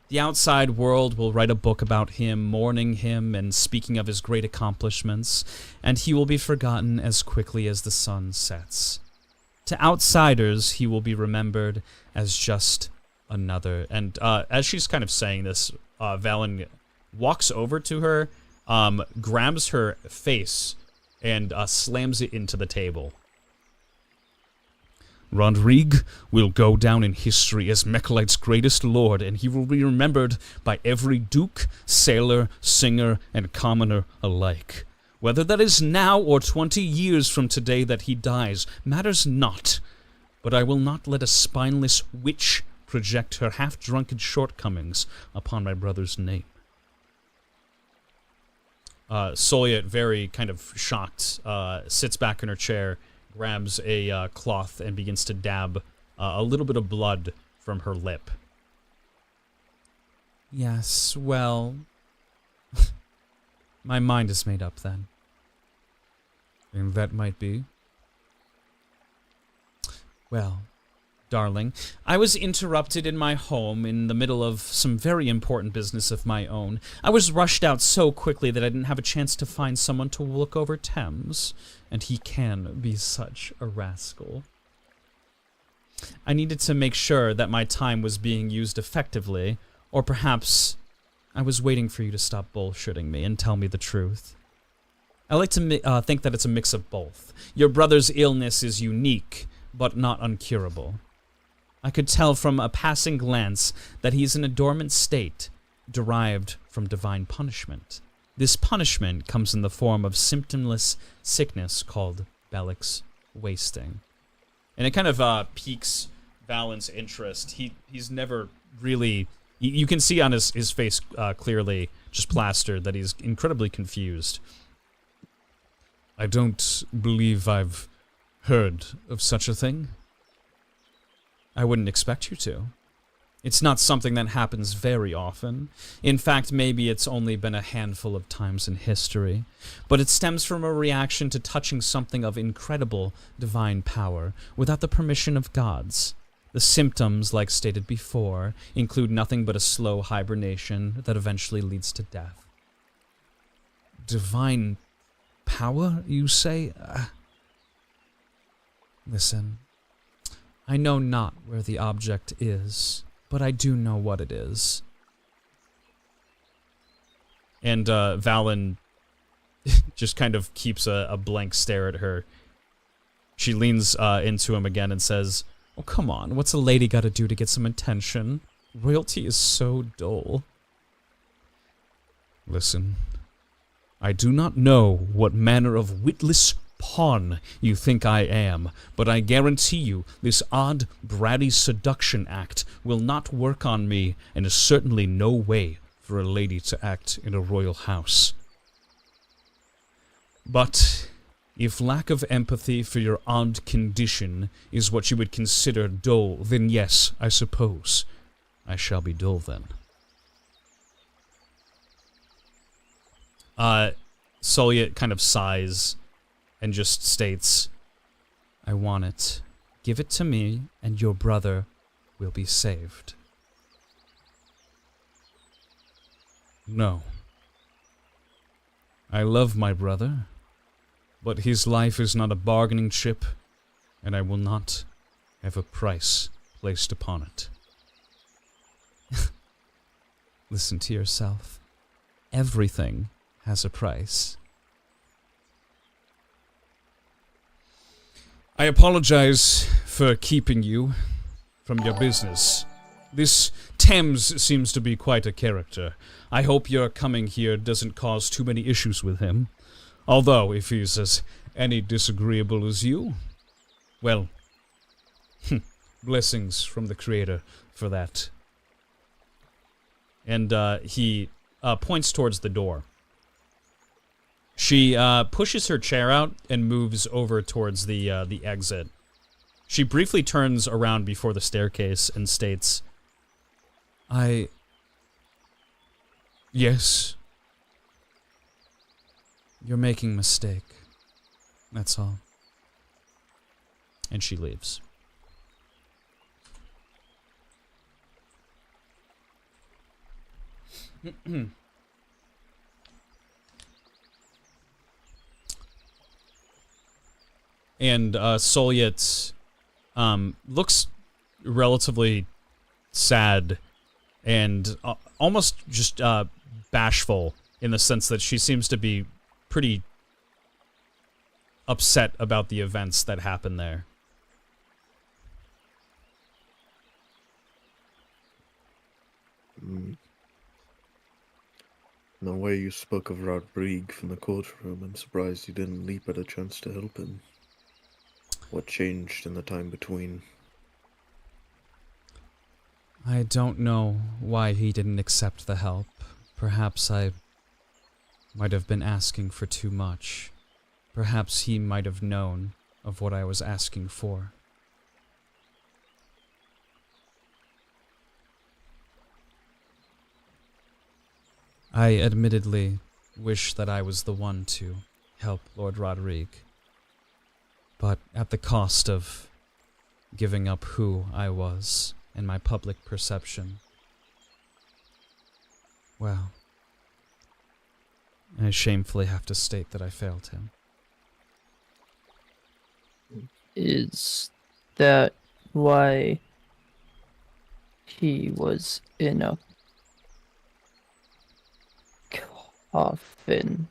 Speaker 8: The outside world will write a book about him, mourning him and speaking of his great accomplishments, and he will be forgotten as quickly as the sun sets. To outsiders, he will be remembered as just another." And as she's kind of saying this, Valen walks over to her, grabs her face, and slams it into the table. "Rodrigue will go down in history as Mechalite's greatest lord, and he will be remembered by every duke, sailor, singer, and commoner alike. Whether that is now or 20 years from today that he dies matters not, but I will not let a spineless witch project her half-drunken shortcomings upon my brother's name." Soliet, very kind of shocked, sits back in her chair, grabs a cloth and begins to dab a little bit of blood from her lip. "Yes, well, my mind is made up then." "And that might be?" "Well, darling, I was interrupted in my home in the middle of some very important business of my own. I was rushed out so quickly that I didn't have a chance to find someone to look over Thames, and he can be such a rascal. I needed to make sure that my time was being used effectively, or perhaps I was waiting for you to stop bullshitting me and tell me the truth. I like to think that it's a mix of both. Your brother's illness is unique, but not uncurable. I could tell from a passing glance that he's in a dormant state, derived from divine punishment. This punishment comes in the form of symptomless sickness called Bellix wasting." And it kind of piques Valen's interest. He's never really... You can see on his face clearly, just plastered, that he's incredibly confused. "I don't believe I've heard of such a thing." "I wouldn't expect you to. It's not something that happens very often. In fact, maybe it's only been a handful of times in history. But it stems from a reaction to touching something of incredible divine power without the permission of gods. The symptoms, like stated before, include nothing but a slow hibernation that eventually leads to death. Divine power, you say? Listen, I know not where the object is, but I do know what it is. And Valen just kind of keeps a blank stare at her. She leans into him again and says, "Oh, come on, what's a lady gotta do to get some attention? Royalty is so dull." Listen, I do not know what manner of witless pawn you think I am, but I guarantee you this odd, bratty seduction act will not work on me, and is certainly no way for a lady to act in a royal house. But if lack of empathy for your odd condition is what you would consider dull, then yes, I suppose I shall be dull then. Sulyat kind of sighs and just states, "I want it. Give it to me, and your brother will be saved." No. I love my brother, but his life is not a bargaining chip, and I will not have a price placed upon it. Listen to yourself. Everything has a price. I apologize for keeping you from your business. This Thames seems to be quite a character. I hope your coming here doesn't cause too many issues with him. Although, if he's as any disagreeable as you, well, blessings from the Creator for that. And he points towards the door. She pushes her chair out and moves over towards the exit. She briefly turns around before the staircase and states, Yes. You're making a mistake. That's all. And she leaves. And Sulyat looks relatively sad and almost just bashful, in the sense that she seems to be pretty upset about the events that happened there.
Speaker 4: The way you spoke of Rodrigue from the courtroom, I'm surprised you didn't leap at a chance to help him. What changed in the time between?
Speaker 8: I don't know why he didn't accept the help. Perhaps I might have been asking for too much. Perhaps he might have known of what I was asking for. I admittedly wish that I was the one to help Lord Rodrigue, but at the cost of giving up who I was and my public perception. Well, I shamefully have to state that I failed him.
Speaker 7: Is that why he was in a coffin?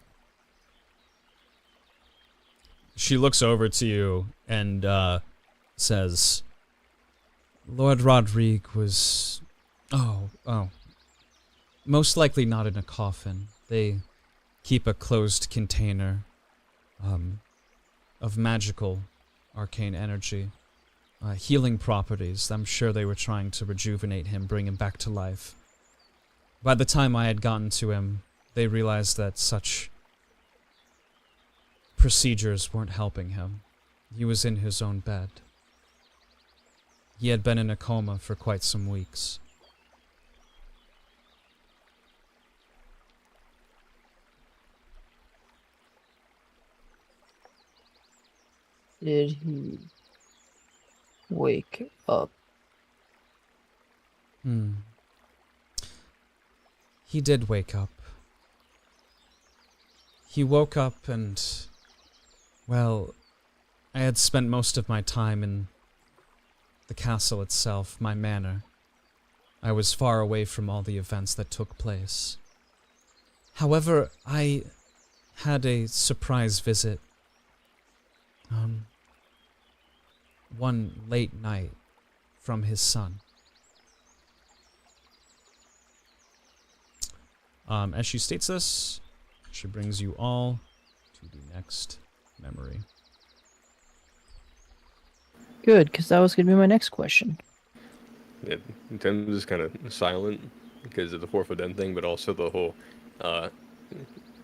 Speaker 8: She looks over to you and says, Lord Rodrigue was... Oh. Most likely not in a coffin. They keep a closed container of magical arcane energy. Healing properties. I'm sure they were trying to rejuvenate him, bring him back to life. By the time I had gotten to him, they realized that such procedures weren't helping him. He was in his own bed. He had been in a coma for quite some weeks.
Speaker 7: did he wake up?
Speaker 9: He did wake up. He woke up and, well, I had spent most of my time in the castle itself, my manor. I was far away from all the events that took place. However, I had a surprise visit. One late night from his son. As she states this, she brings you all to the next memory.
Speaker 7: Good, because that was going to be my next question.
Speaker 5: Yeah, Tim's is kind of silent because of the 4 for them thing, but also the whole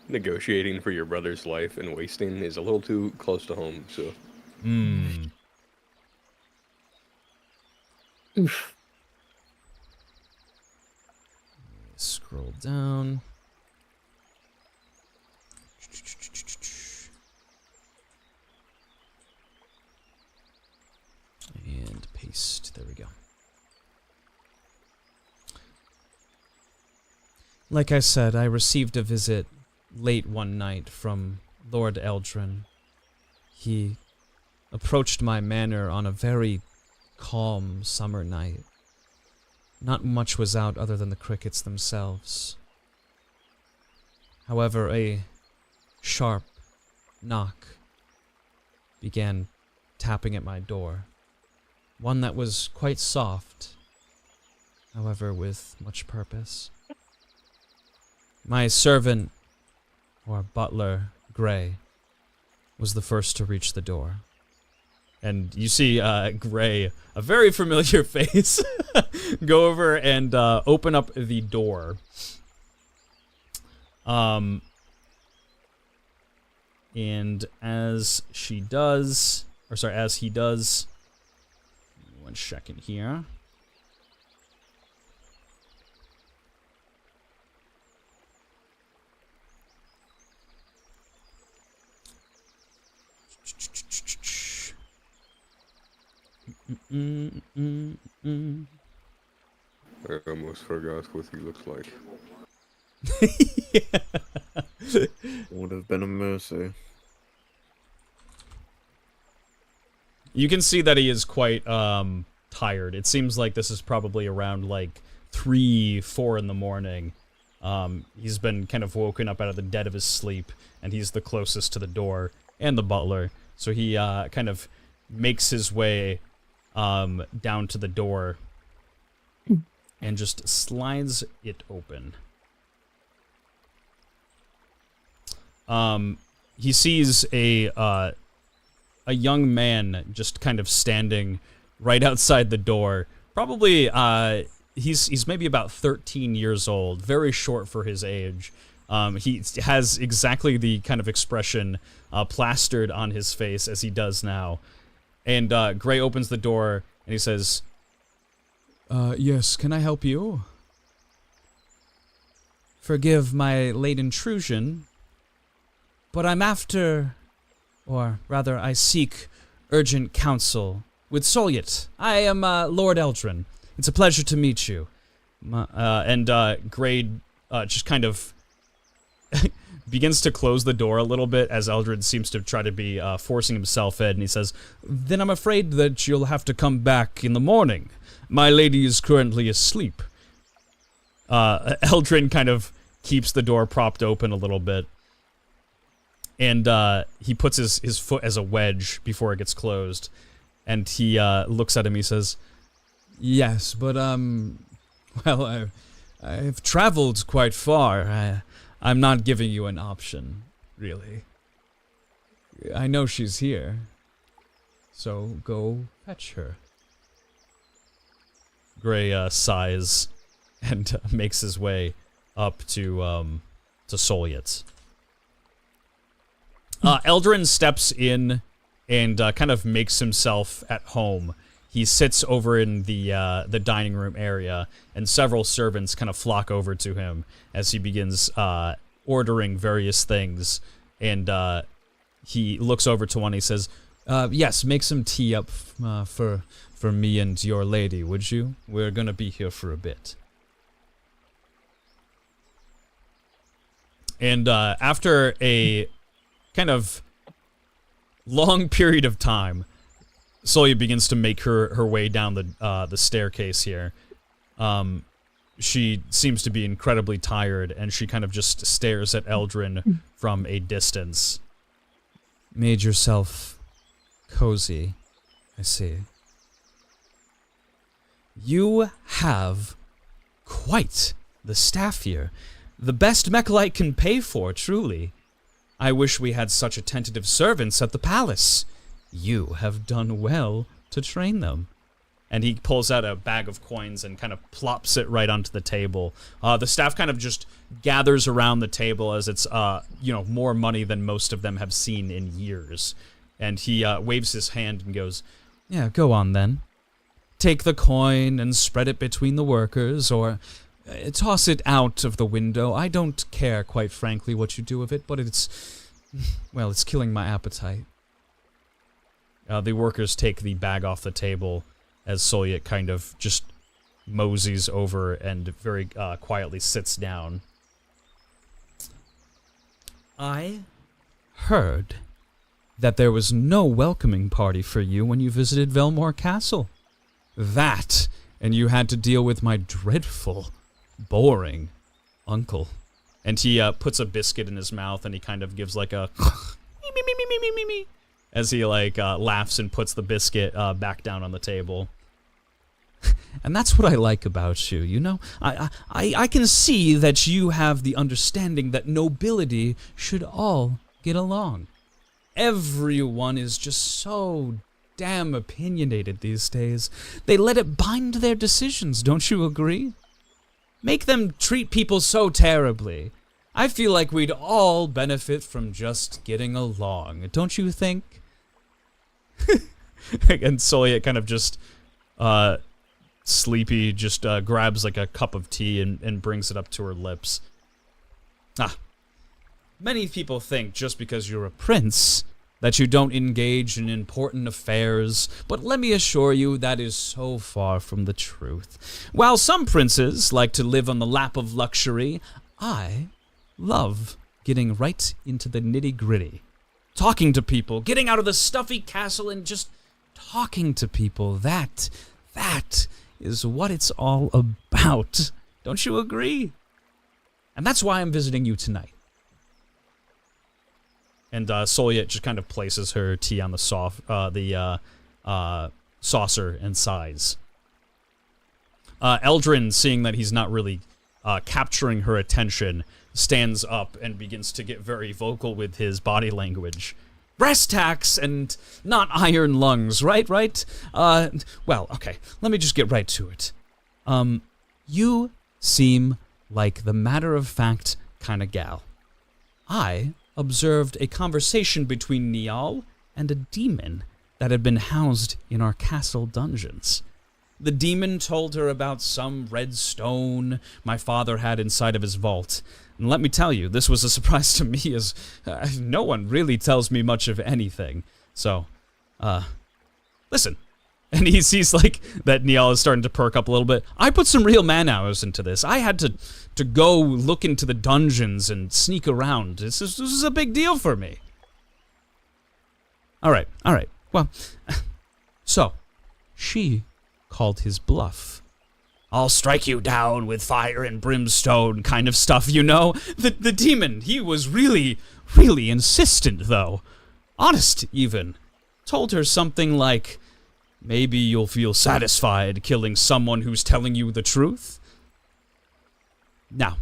Speaker 5: negotiating for your brother's life and wasting is a little too close to home, so...
Speaker 7: Oof.
Speaker 9: Scroll down. And paste. There we go. Like I said, I received a visit late one night from Lord Eldrin. He approached my manor on a very calm summer night. Not much was out other than the crickets themselves. However, a sharp knock began tapping at my door. One that was quite soft, however with much purpose. My servant, or butler, Gray, was the first to reach the door.
Speaker 8: And you see Gray, a very familiar face, go over and open up the door. And as she does, as he does, 1 second here.
Speaker 5: I almost forgot what he looks like.
Speaker 4: Would have been a mercy.
Speaker 8: You can see that he is quite tired. It seems like this is probably around like 3, 4 in the morning. He's been kind of woken up out of the dead of his sleep, and he's the closest to the door and the butler. So he kind of makes his way down to the door and just slides it open. He sees a young man just kind of standing right outside the door. Probably, he's maybe about 13 years old, very short for his age. He has exactly the kind of expression plastered on his face as he does now. And Gray opens the door and he says,
Speaker 9: Yes, can I help you? Forgive my late intrusion, but I'm after, or rather I seek urgent counsel with Solyet. I am Lord Eldrin. It's a pleasure to meet you.
Speaker 8: Gray just kind of begins to close the door a little bit as Eldred seems to try to be forcing himself in, and he says, "Then I'm afraid that you'll have to come back in the morning. My lady is currently asleep." Eldrin kind of keeps the door propped open a little bit, and he puts his foot as a wedge before it gets closed, and he looks at him. He says,
Speaker 9: Yes, but well, I've traveled quite far. I'm not giving you an option, really. I know she's here, so go fetch her.
Speaker 8: Gray sighs and makes his way up to Solyet. Eldrin steps in and kind of makes himself at home. He sits over in the dining room area, and several servants kind of flock over to him as he begins ordering various things. And he looks over to one. He says,
Speaker 9: Yes, make some tea up for me and your lady, would you? We're gonna be here for a bit. And after a kind of long period of time, Solia begins to make her way down the staircase here. She seems to be incredibly tired, and she kind of just stares at Eldrin from a distance. Made yourself cozy, I see. You have quite the staff here. The best Mechalite can pay for, truly. I wish we had such attentive servants at the palace. You have done well to train them. And he pulls out a bag of coins and kind of plops it right onto the table. The staff kind of just gathers around the table as it's, more money than most of them have seen in years. And he waves his hand and goes, yeah, go on then. Take the coin and spread it between the workers, or toss it out of the window. I don't care, quite frankly, what you do with it, but it's killing my appetite. The workers take the bag off the table as Solia kind of just moseys over and very quietly sits down. I heard that there was no welcoming party for you when you visited Velmore Castle. That, and you had to deal with my dreadful, boring uncle. And he puts a biscuit in his mouth and he kind of gives like a me as he laughs and puts the biscuit back down on the table. And that's what I like about you, you know? I can see that you have the understanding that nobility should all get along. Everyone is just so damn opinionated these days. They let it bind their decisions, don't you agree? Make them treat people so terribly. I feel like we'd all benefit from just getting along, don't you think? And Solia kind of just, sleepy, just grabs like a cup of tea and brings it up to her lips. Many people think just because you're a prince that you don't engage in important affairs, but let me assure you that is so far from the truth. While some princes like to live on the lap of luxury, I love getting right into the nitty-gritty. Talking to people, getting out of the stuffy castle and just talking to people. That is what it's all about. Don't you agree? And that's why I'm visiting you tonight. And Solia just kind of places her tea on the saucer and sighs. Eldrin, seeing that he's not really capturing her attention, stands up and begins to get very vocal with his body language. Brass tacks and not iron lungs, right? Well, okay, let me just get right to it. You seem like the matter-of-fact kind of gal. I observed a conversation between Niall and a demon that had been housed in our castle dungeons. The demon told her about some red stone my father had inside of his vault. And let me tell you, this was a surprise to me, as no one really tells me much of anything. So, listen. And he sees, that Niall is starting to perk up a little bit. I put some real man-hours into this. I had to go look into the dungeons and sneak around. This is a big deal for me. All right. Well, so, she called his bluff. I'll strike you down with fire and brimstone kind of stuff, you know? The demon, he was really, really insistent, though. Honest, even. Told her something like, maybe you'll feel satisfied killing someone who's telling you the truth? Now,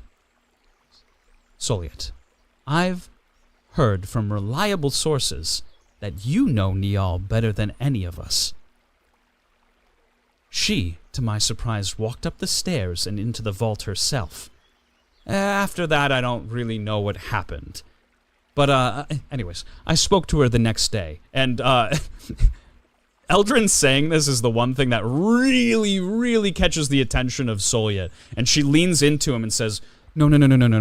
Speaker 9: Soliet, I've heard from reliable sources that you know Niall better than any of us. She, to my surprise, walked up the stairs and into the vault herself. After that, I don't really know what happened. But, anyways, I spoke to her the next day, and, Eldrin saying this is the one thing that really, really catches the attention of Solia, and she leans into him and says, No,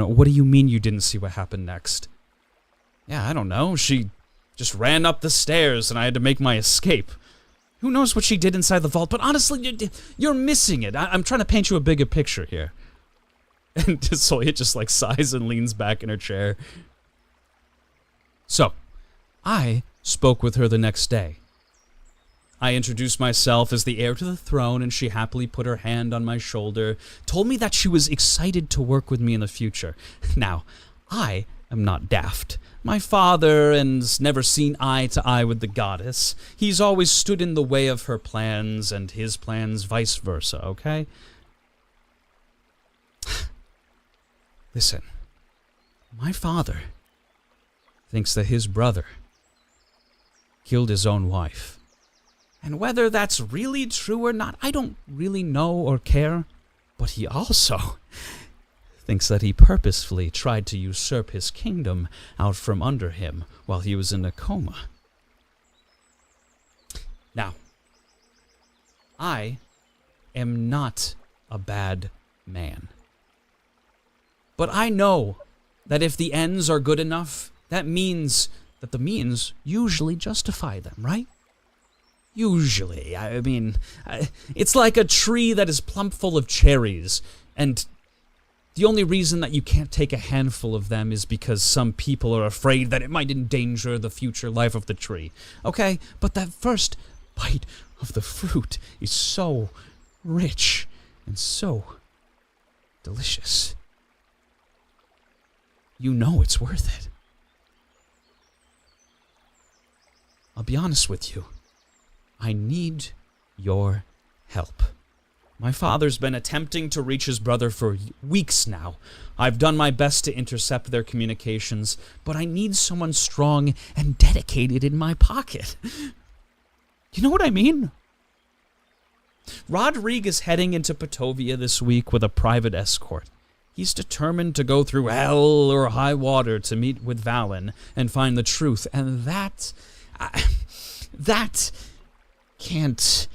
Speaker 9: what do you mean you didn't see what happened next? Yeah, I don't know, she
Speaker 8: just ran up the stairs and I had to make my escape. Who knows what she did inside the vault, but honestly, you're missing it. I'm trying to paint you a bigger picture here. And Soya just like sighs and leans back in her chair. So, I spoke with her the next day. I introduced myself as the heir to the throne, and she happily put her hand on my shoulder, told me that she was excited to work with me in the future. Now, I am not daft. My father has never seen eye to eye with the goddess. He's always stood in the way of her plans and his plans vice versa, okay? Listen, my father thinks that his brother killed his own wife. And whether that's really true or not, I don't really know or care. But he also thinks that he purposefully tried to usurp his kingdom out from under him while he was in a coma. Now, I am not a bad man. But I know that if the ends are good enough, that means that the means usually justify them, right? Usually. I mean, it's like a tree that is plump full of cherries, and the only reason that you can't take a handful of them is because some people are afraid that it might endanger the future life of the tree. Okay? But that first bite of the fruit is so rich and so delicious. You know it's worth it. I'll be honest with you. I need your help. My father's been attempting to reach his brother for weeks now. I've done my best to intercept their communications, but I need someone strong and dedicated in my pocket. You know what I mean? Rodrigue is heading into Patovia this week with a private escort. He's determined to go through hell or high water to meet with Valen and find the truth, and that can't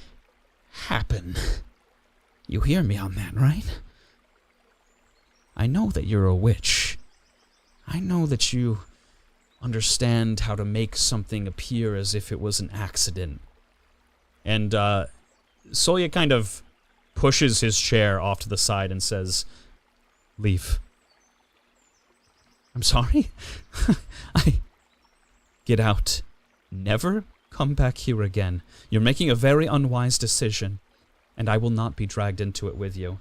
Speaker 8: happen. You hear me on that, right? I know that you're a witch. I know that you understand how to make something appear as if it was an accident. And Soya kind of pushes his chair off to the side and says, "Leave." I'm sorry? Get out. Never come back here again. You're making a very unwise decision, and I will not be dragged into it with you.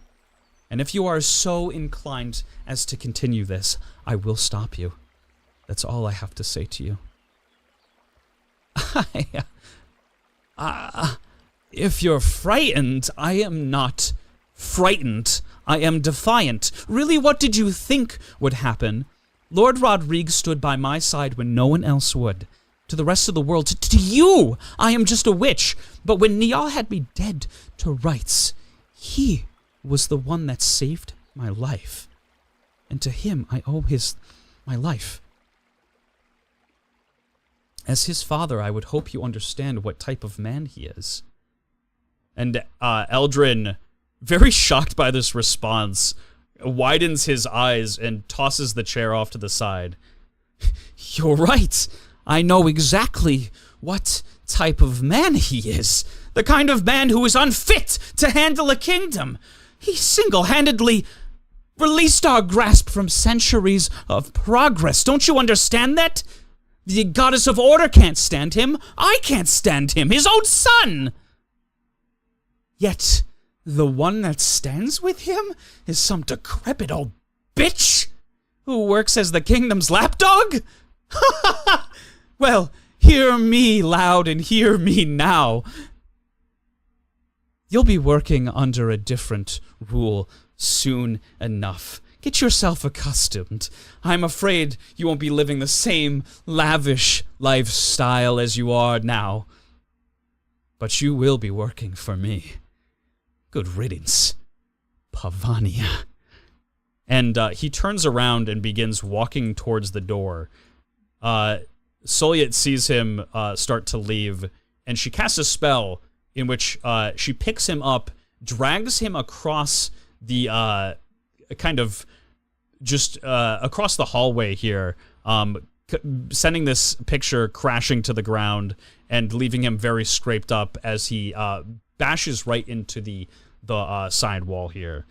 Speaker 8: And if you are so inclined as to continue this, I will stop you. That's all I have to say to you. If you're frightened, I am not frightened. I am defiant. Really, what did you think would happen? Lord Rodrigue stood by my side when no one else would. To the rest of the world, to you, I am just a witch. But when Niall had me dead to rights, he was the one that saved my life. And to him, I owe my life. As his father, I would hope you understand what type of man he is. And Eldrin, very shocked by this response, widens his eyes and tosses the chair off to the side. You're right. I know exactly what type of man he is. The kind of man who is unfit to handle a kingdom. He single-handedly released our grasp from centuries of progress. Don't you understand that? The goddess of order can't stand him. I can't stand him, his own son. Yet, the one that stands with him is some decrepit old bitch who works as the kingdom's lapdog? Well, hear me loud and hear me now. You'll be working under a different rule soon enough. Get yourself accustomed. I'm afraid you won't be living the same lavish lifestyle as you are now. But you will be working for me. Good riddance, Pavania. And he turns around and begins walking towards the door. Solyet sees him start to leave, and she casts a spell in which she picks him up, drags him across the kind of just across the hallway here, sending this picture crashing to the ground and leaving him very scraped up as he bashes right into the side wall here.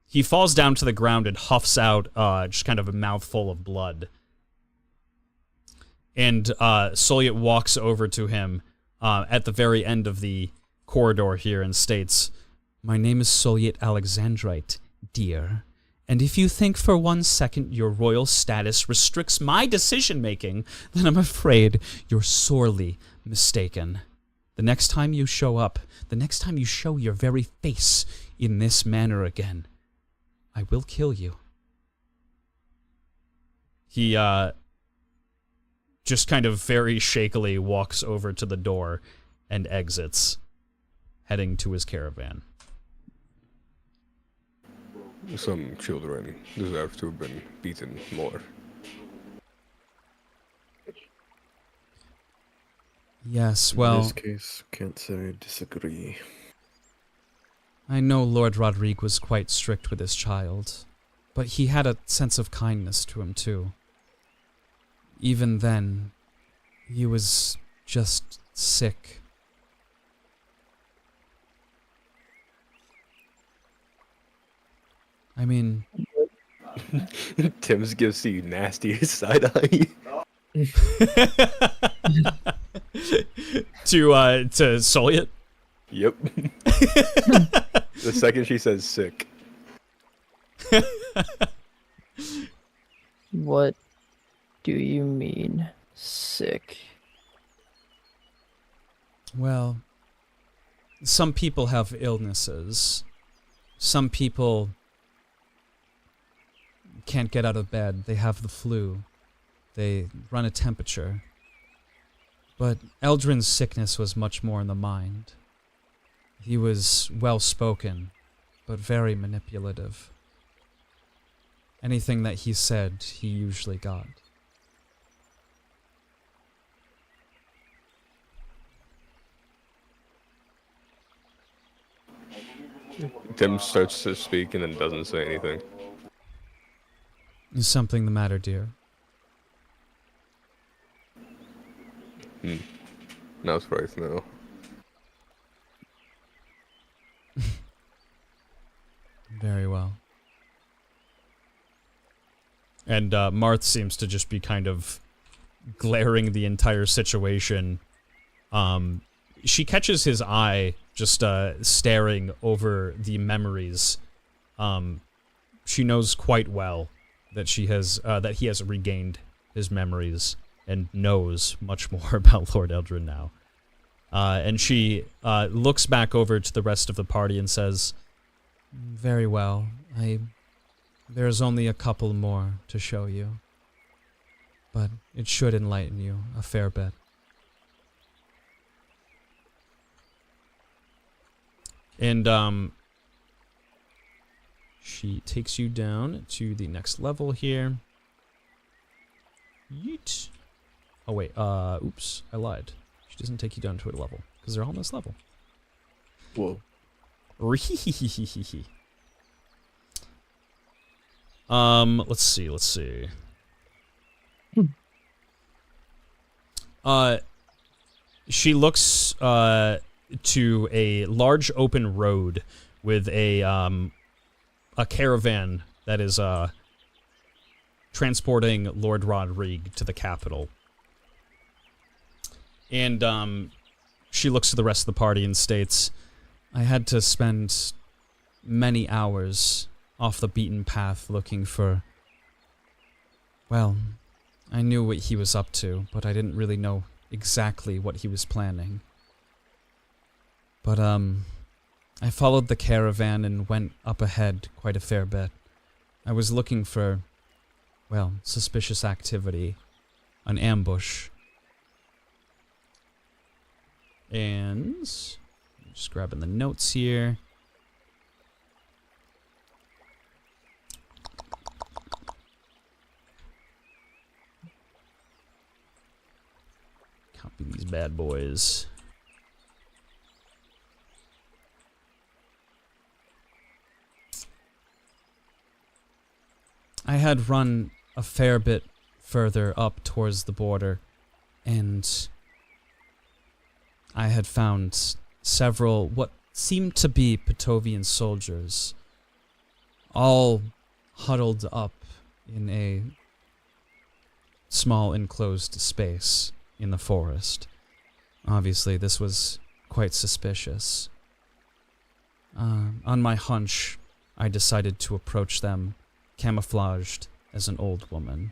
Speaker 8: He falls down to the ground and huffs out just kind of a mouthful of blood. And Solyet walks over to him at the very end of the corridor here and states, "My name is Solyet Alexandrite, dear. And if you think for 1 second your royal status restricts my decision-making, then I'm afraid you're sorely mistaken. The next time you show up, the next time you show your very face in this manner again, I will kill you." He, just kind of very shakily walks over to the door and exits, heading to his caravan.
Speaker 5: Some children deserve to have been beaten more.
Speaker 9: Yes, well,
Speaker 4: In this case, can't say I disagree.
Speaker 9: I know Lord Rodrigue was quite strict with his child, but he had a sense of kindness to him too. Even then, he was just sick. I mean...
Speaker 5: Tim's gives you nasty side eye.
Speaker 8: To Solyet?
Speaker 5: Yep. The second she says sick.
Speaker 7: What do you mean, sick?
Speaker 9: Well, some people have illnesses. Some people can't get out of bed. They have the flu. They run a temperature. But Eldrin's sickness was much more in the mind. He was well-spoken, but very manipulative. Anything that he said, he usually got.
Speaker 5: Tim starts to speak and then doesn't say anything.
Speaker 9: Is something the matter, dear?
Speaker 5: No surprise, no.
Speaker 9: Very well.
Speaker 8: And Marth seems to just be kind of glaring the entire situation. She catches his eye just staring over the memories. She knows quite well that he has regained his memories and knows much more about Lord Eldrin now. And she looks back over to the rest of the party and says, "Very well. There's only a couple more to show you. But it should enlighten you a fair bit." And, she takes you down to the next level here. Yeet. Oh, wait, oops, I lied. She doesn't take you down to a level, because they're all on this level.
Speaker 4: Whoa.
Speaker 8: Let's see. She looks, to a large open road with a caravan that is, transporting Lord Rodrigue to the capital. And, she looks to the rest of the party and states, "I had to spend many hours off the beaten path looking for... Well, I knew what he was up to, but I didn't really know exactly what he was planning. But, I followed the caravan and went up ahead quite a fair bit. I was looking for, well, suspicious activity, an ambush. And just grabbing the notes here. Copy these bad boys. I had run a fair bit
Speaker 9: further up towards the border, and I had found several what seemed to be Patovian soldiers, all huddled up in a small enclosed space in the forest. Obviously, this was quite suspicious. On my hunch, I decided to approach them camouflaged as an old woman.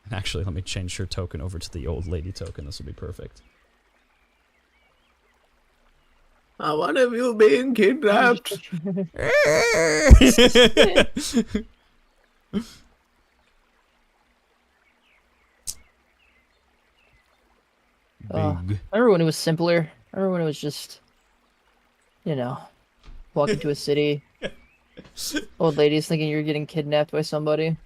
Speaker 9: And actually, let me change her token over to the old lady token. This will be perfect.
Speaker 4: One of you being kidnapped.
Speaker 7: Remember when it was simpler? Remember when it was just, you know, walk into a city, old ladies thinking you're getting kidnapped by somebody.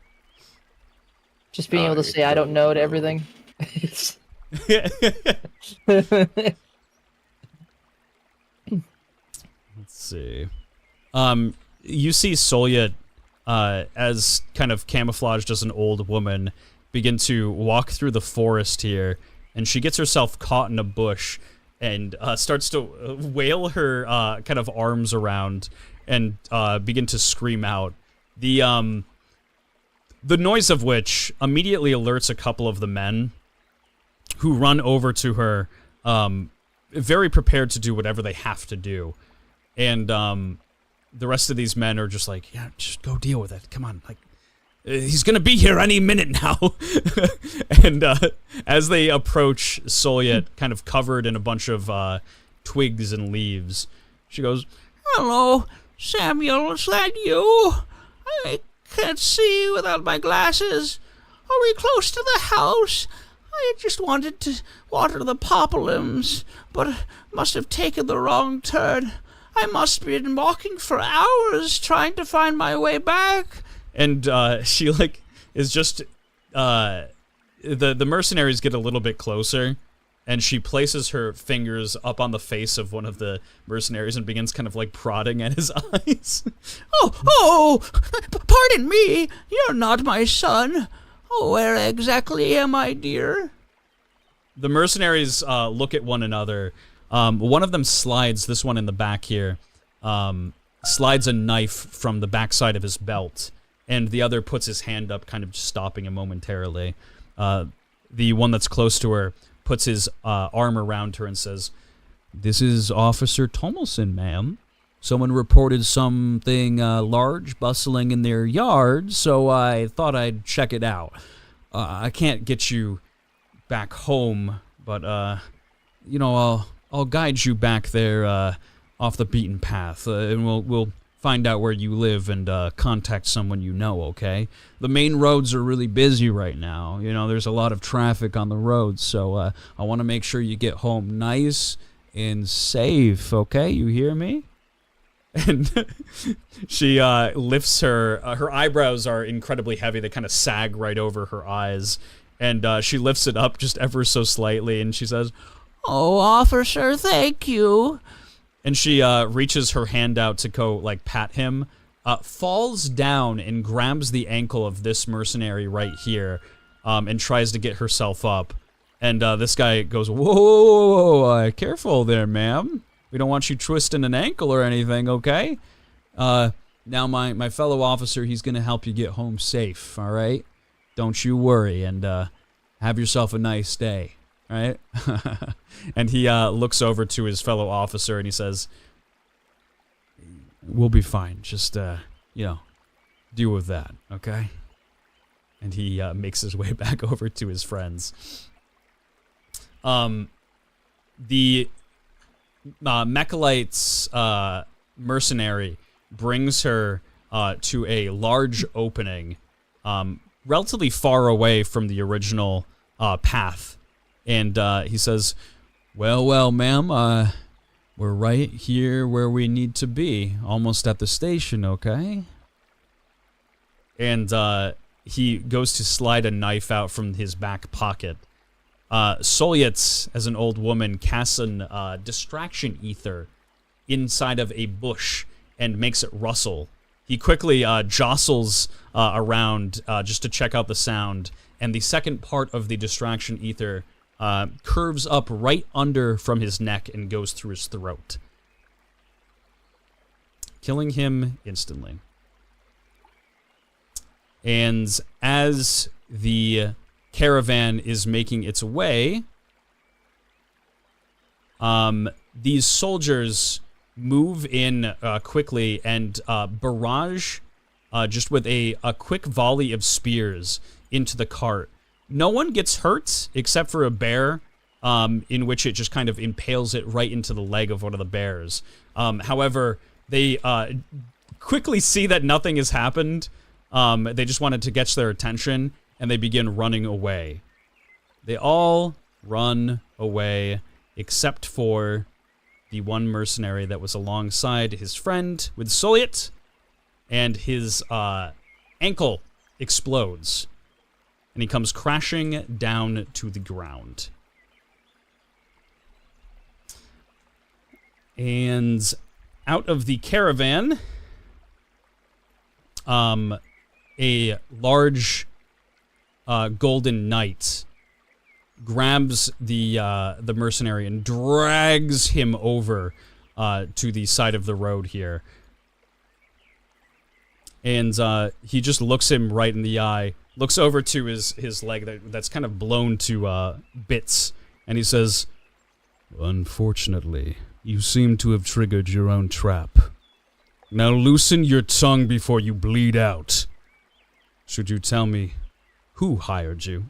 Speaker 7: Just being able to say, I don't know to everything.
Speaker 8: Let's see. You see Solya, as kind of camouflaged as an old woman, begin to walk through the forest here, and she gets herself caught in a bush and starts to wail her kind of arms around and begin to scream out. The noise of which immediately alerts a couple of the men who run over to her, very prepared to do whatever they have to do. And the rest of these men are just like, yeah, just go deal with it. Come on, like, he's gonna be here any minute now. And as they approach Solyet, kind of covered in a bunch of twigs and leaves, she goes,
Speaker 10: "Hello, Samuel, is that you? I can't see without my glasses. Are we close to the house? I just wanted to water the populums, but must have taken the wrong turn. I must have been walking for hours trying to find my way back." And she, like, is just, the mercenaries get a little bit closer, and she places her fingers up on the face of one of the mercenaries and begins kind of, like, prodding at his eyes. Pardon me, you're not my son. Oh, where exactly am I, dear?
Speaker 8: The mercenaries look at one another. One of them slides, this one in the back here, slides a knife from the backside of his belt, and the other puts his hand up, kind of just stopping him momentarily. The one that's close to her puts his arm around her and says, "This is Officer Tomlinson, ma'am. Someone reported something large bustling in their yard, so I thought I'd check it out. I can't get you back home, but, you know, I'll guide you back there off the beaten path, and we'll find out where you live and contact someone you know, okay? The main roads are really busy right now. You know, there's a lot of traffic on the roads, so I want to make sure you get home nice and safe, okay? You hear me?" And she lifts her eyebrows are incredibly heavy. They kind of sag right over her eyes. And she lifts it up just ever so slightly, and she says,
Speaker 10: "Oh, officer, thank you."
Speaker 8: And she reaches her hand out to go, like, pat him, falls down and grabs the ankle of this mercenary right here, and tries to get herself up. And this guy goes, whoa, careful there, ma'am. We don't want you twisting an ankle or anything, okay? Now my fellow officer, he's going to help you get home safe, all right? Don't you worry, and have yourself a nice day. Right? And he looks over to his fellow officer and he says, "We'll be fine. Just, you know, deal with that, okay?" And he makes his way back over to his friends. The Mechalite's mercenary brings her to a large opening, relatively far away from the original path. And he says, well, ma'am, we're right here where we need to be, almost at the station, okay?" And he goes to slide a knife out from his back pocket. Solyets, as an old woman, casts an distraction ether inside of a bush and makes it rustle. he quickly jostles around just to check out the sound, and the second part of the distraction ether curves up right under from his neck and goes through his throat, killing him instantly. And as the caravan is making its way, these soldiers move in quickly and barrage just with a quick volley of spears into the cart. No one gets hurt except for a bear, in which it just kind of impales it right into the leg of one of the bears. However, they quickly see that nothing has happened. They just wanted to catch their attention, and they begin running away. They all run away, except for the one mercenary that was alongside his friend with Solyet, and his ankle explodes, and he comes crashing down to the ground. And out of the caravan, a large golden knight grabs the mercenary and drags him over to the side of the road here. And he just looks him right in the eye, looks over to his leg that's kind of blown to bits, and he says, "Unfortunately, you seem to have triggered your own trap. Now loosen your tongue before you bleed out. Should you tell me who hired you,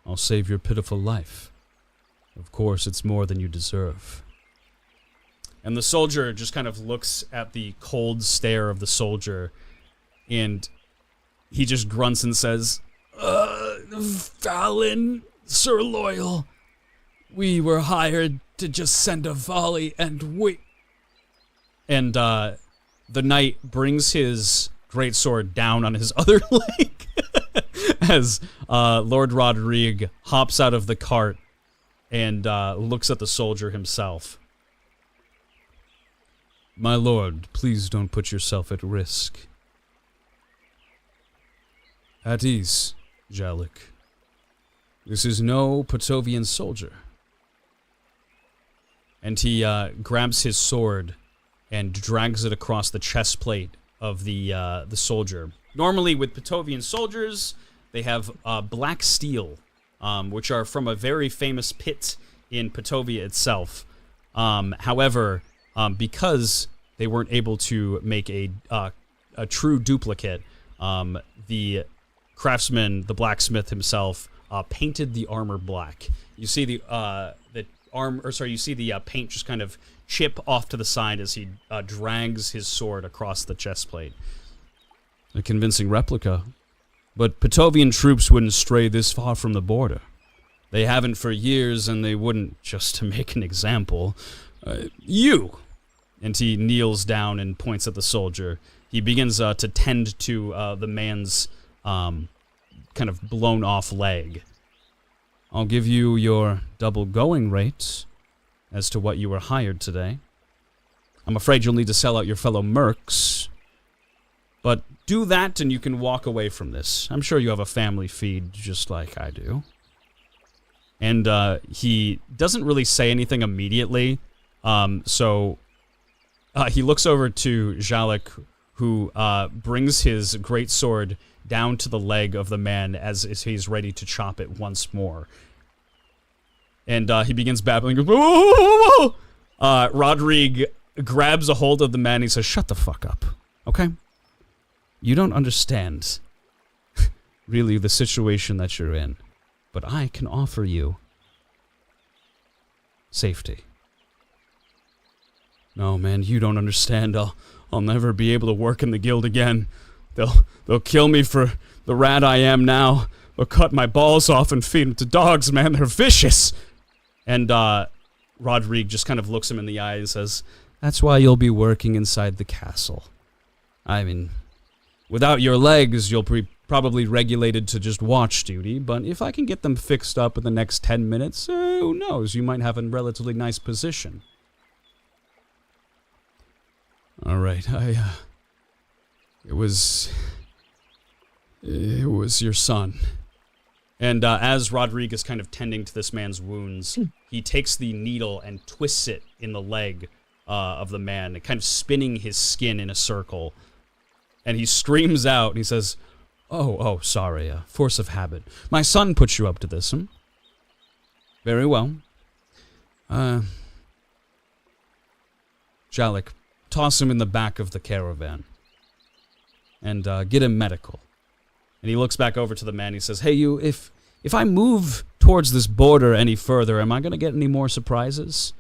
Speaker 8: I'll save your pitiful life. Of course, it's more than you deserve." And the soldier just kind of looks at the cold stare of the soldier, and he just grunts and says, "Fallon, Sir Loyal, we were hired to just send a volley and we..." And the knight brings his greatsword down on his other leg as Lord Rodrigue hops out of the cart and looks at the soldier himself. "My lord, please don't put yourself at risk." "At ease, Jalik. This is no Patovian soldier." And he grabs his sword and drags it across the chest plate of the soldier. Normally, with Patovian soldiers, they have black steel, which are from a very famous pit in Patovia itself. However, because they weren't able to make a true duplicate, the craftsman, the blacksmith himself, painted the armor black. You see the paint just kind of chip off to the side as he drags his sword across the chest plate. "A convincing replica, but Patovian troops wouldn't stray this far from the border. They haven't for years, and they wouldn't just to make an example. You!" And he kneels down and points at the soldier. He begins to tend to the man's kind of blown off leg. "I'll give you your double going rate as to what you were hired today. I'm afraid you'll need to sell out your fellow mercs, but do that and you can walk away from this. I'm sure you have a family feed just like I do." And he doesn't really say anything immediately, so he looks over to Jalik, who brings his greatsword down to the leg of the man as he's ready to chop it once more. And he begins babbling. Whoa, whoa, whoa, whoa. Rodrigue grabs a hold of the man and he says, "Shut the fuck up, okay? You don't understand really the situation that you're in, but I can offer you safety." "No, man, you don't understand. I'll never be able to work in the guild again. They'll kill me for the rat I am now. They'll cut my balls off and feed them to dogs, man. They're vicious." And Rodrigue just kind of looks him in the eye and says, "That's why you'll be working inside the castle. I mean, without your legs, you'll be probably regulated to just watch duty, but if I can get them fixed up in the next 10 minutes, who knows, you might have a relatively nice position." "All right, It was your son. And as Rodriguez kind of tending to this man's wounds, he takes the needle and twists it in the leg of the man, kind of spinning his skin in a circle. And he screams out, and he says, Oh, sorry, force of habit. My son put you up to this, Very well. Jalik, toss him in the back of the caravan. And get him medical. And he looks back over to the man. He says, Hey, you, if I move towards this border any further, am I going to get any more surprises?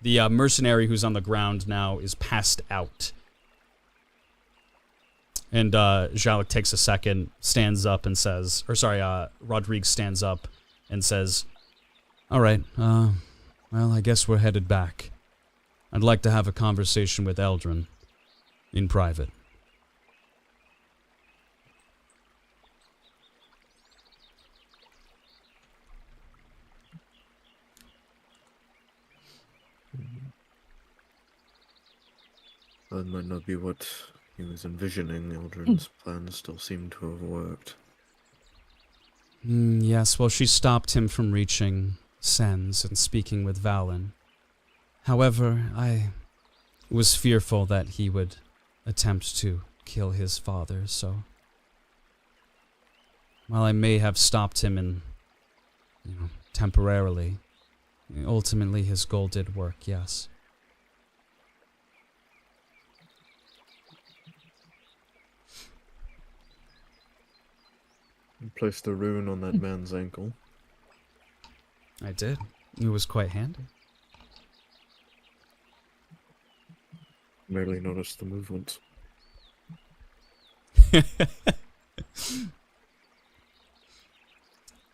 Speaker 8: The mercenary who's on the ground now is passed out. And Jalik takes a second, stands up and says, Rodriguez stands up and says, All right, well, I guess we're headed back. I'd like to have a conversation with Eldrin in private.
Speaker 4: That might not be what he was envisioning. Eldrin's plans still seem to have worked.
Speaker 8: Yes, well, she stopped him from reaching Sens and speaking with Valen. However, I was fearful that he would attempt to kill his father, so while I may have stopped him in, temporarily, ultimately his goal did work, yes.
Speaker 4: You placed the rune on that man's ankle.
Speaker 8: I did. It was quite handy.
Speaker 4: Merely noticed the movement.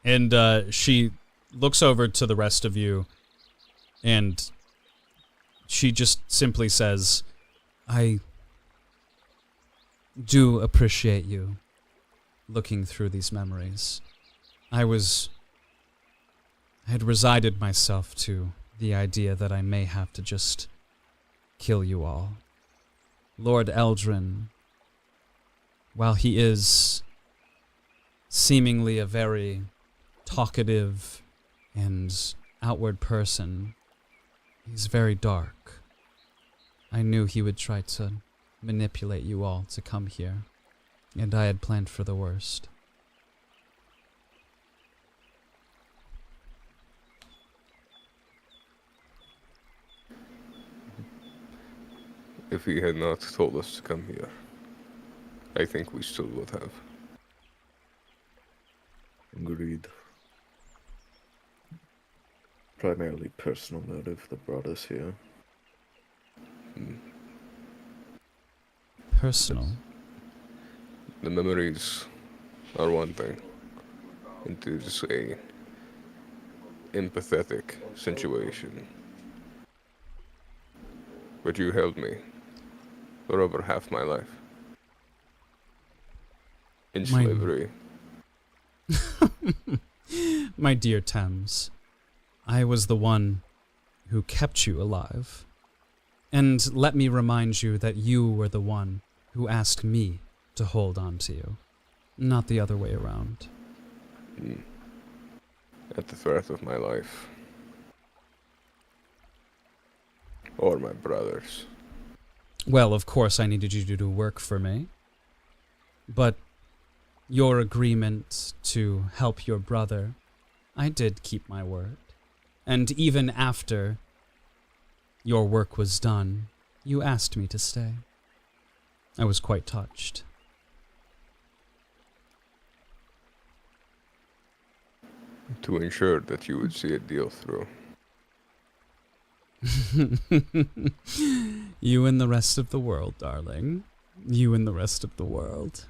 Speaker 8: And she looks over to the rest of you, and she just simply says, I do appreciate you looking through these memories. I had resigned myself to the idea that I may have to just kill you all. Lord Eldrin, while he is seemingly a very talkative and outward person, he's very dark. I knew he would try to manipulate you all to come here, and I had planned for the worst.
Speaker 5: If he had not told us to come here, I think we still would have.
Speaker 4: Agreed. Primarily personal motive that brought us here.
Speaker 8: Personal?
Speaker 5: The memories are one thing. It is a empathetic situation. But you held me for over half my life. In slavery.
Speaker 8: My dear Thames, I was the one who kept you alive. And let me remind you that you were the one who asked me to hold on to you, not the other way around.
Speaker 5: At the threat of my life. Or my brother's.
Speaker 8: Well, of course I needed you to do work for me. But your agreement to help your brother, I did keep my word. And even after your work was done, you asked me to stay. I was quite touched.
Speaker 5: To ensure that you would see a deal through.
Speaker 8: You and the rest of the world, darling. You and the rest of the world.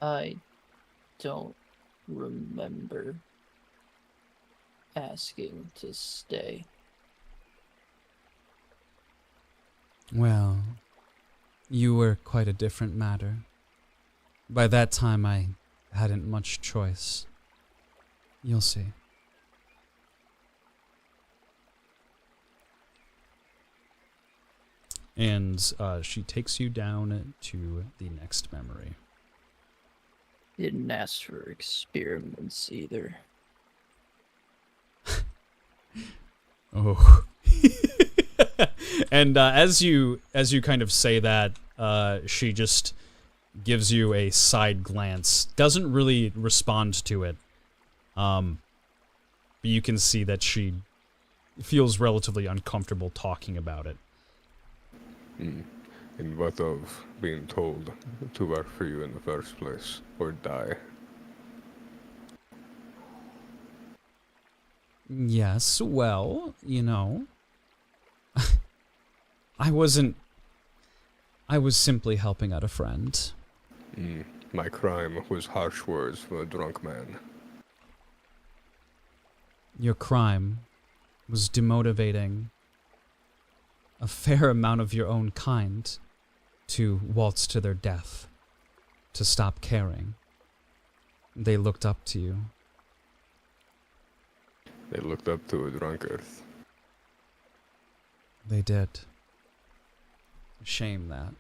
Speaker 7: I don't remember asking to stay.
Speaker 8: Well, you were quite a different matter. By that time, I hadn't much choice. You'll see. And she takes you down to the next memory.
Speaker 7: Didn't ask for experiments either.
Speaker 8: Oh. And as you kind of say that, she just gives you a side glance. Doesn't really respond to it. But you can see that she feels relatively uncomfortable talking about it.
Speaker 5: And what of being told to work for you in the first place, or die?
Speaker 9: Yes, well, you know, I was simply helping out a friend.
Speaker 5: My crime was harsh words from a drunk man.
Speaker 9: Your crime was demotivating a fair amount of your own kind to waltz to their death, to stop caring. They looked up to you.
Speaker 5: They looked up to a drunkard.
Speaker 9: They did. Shame that.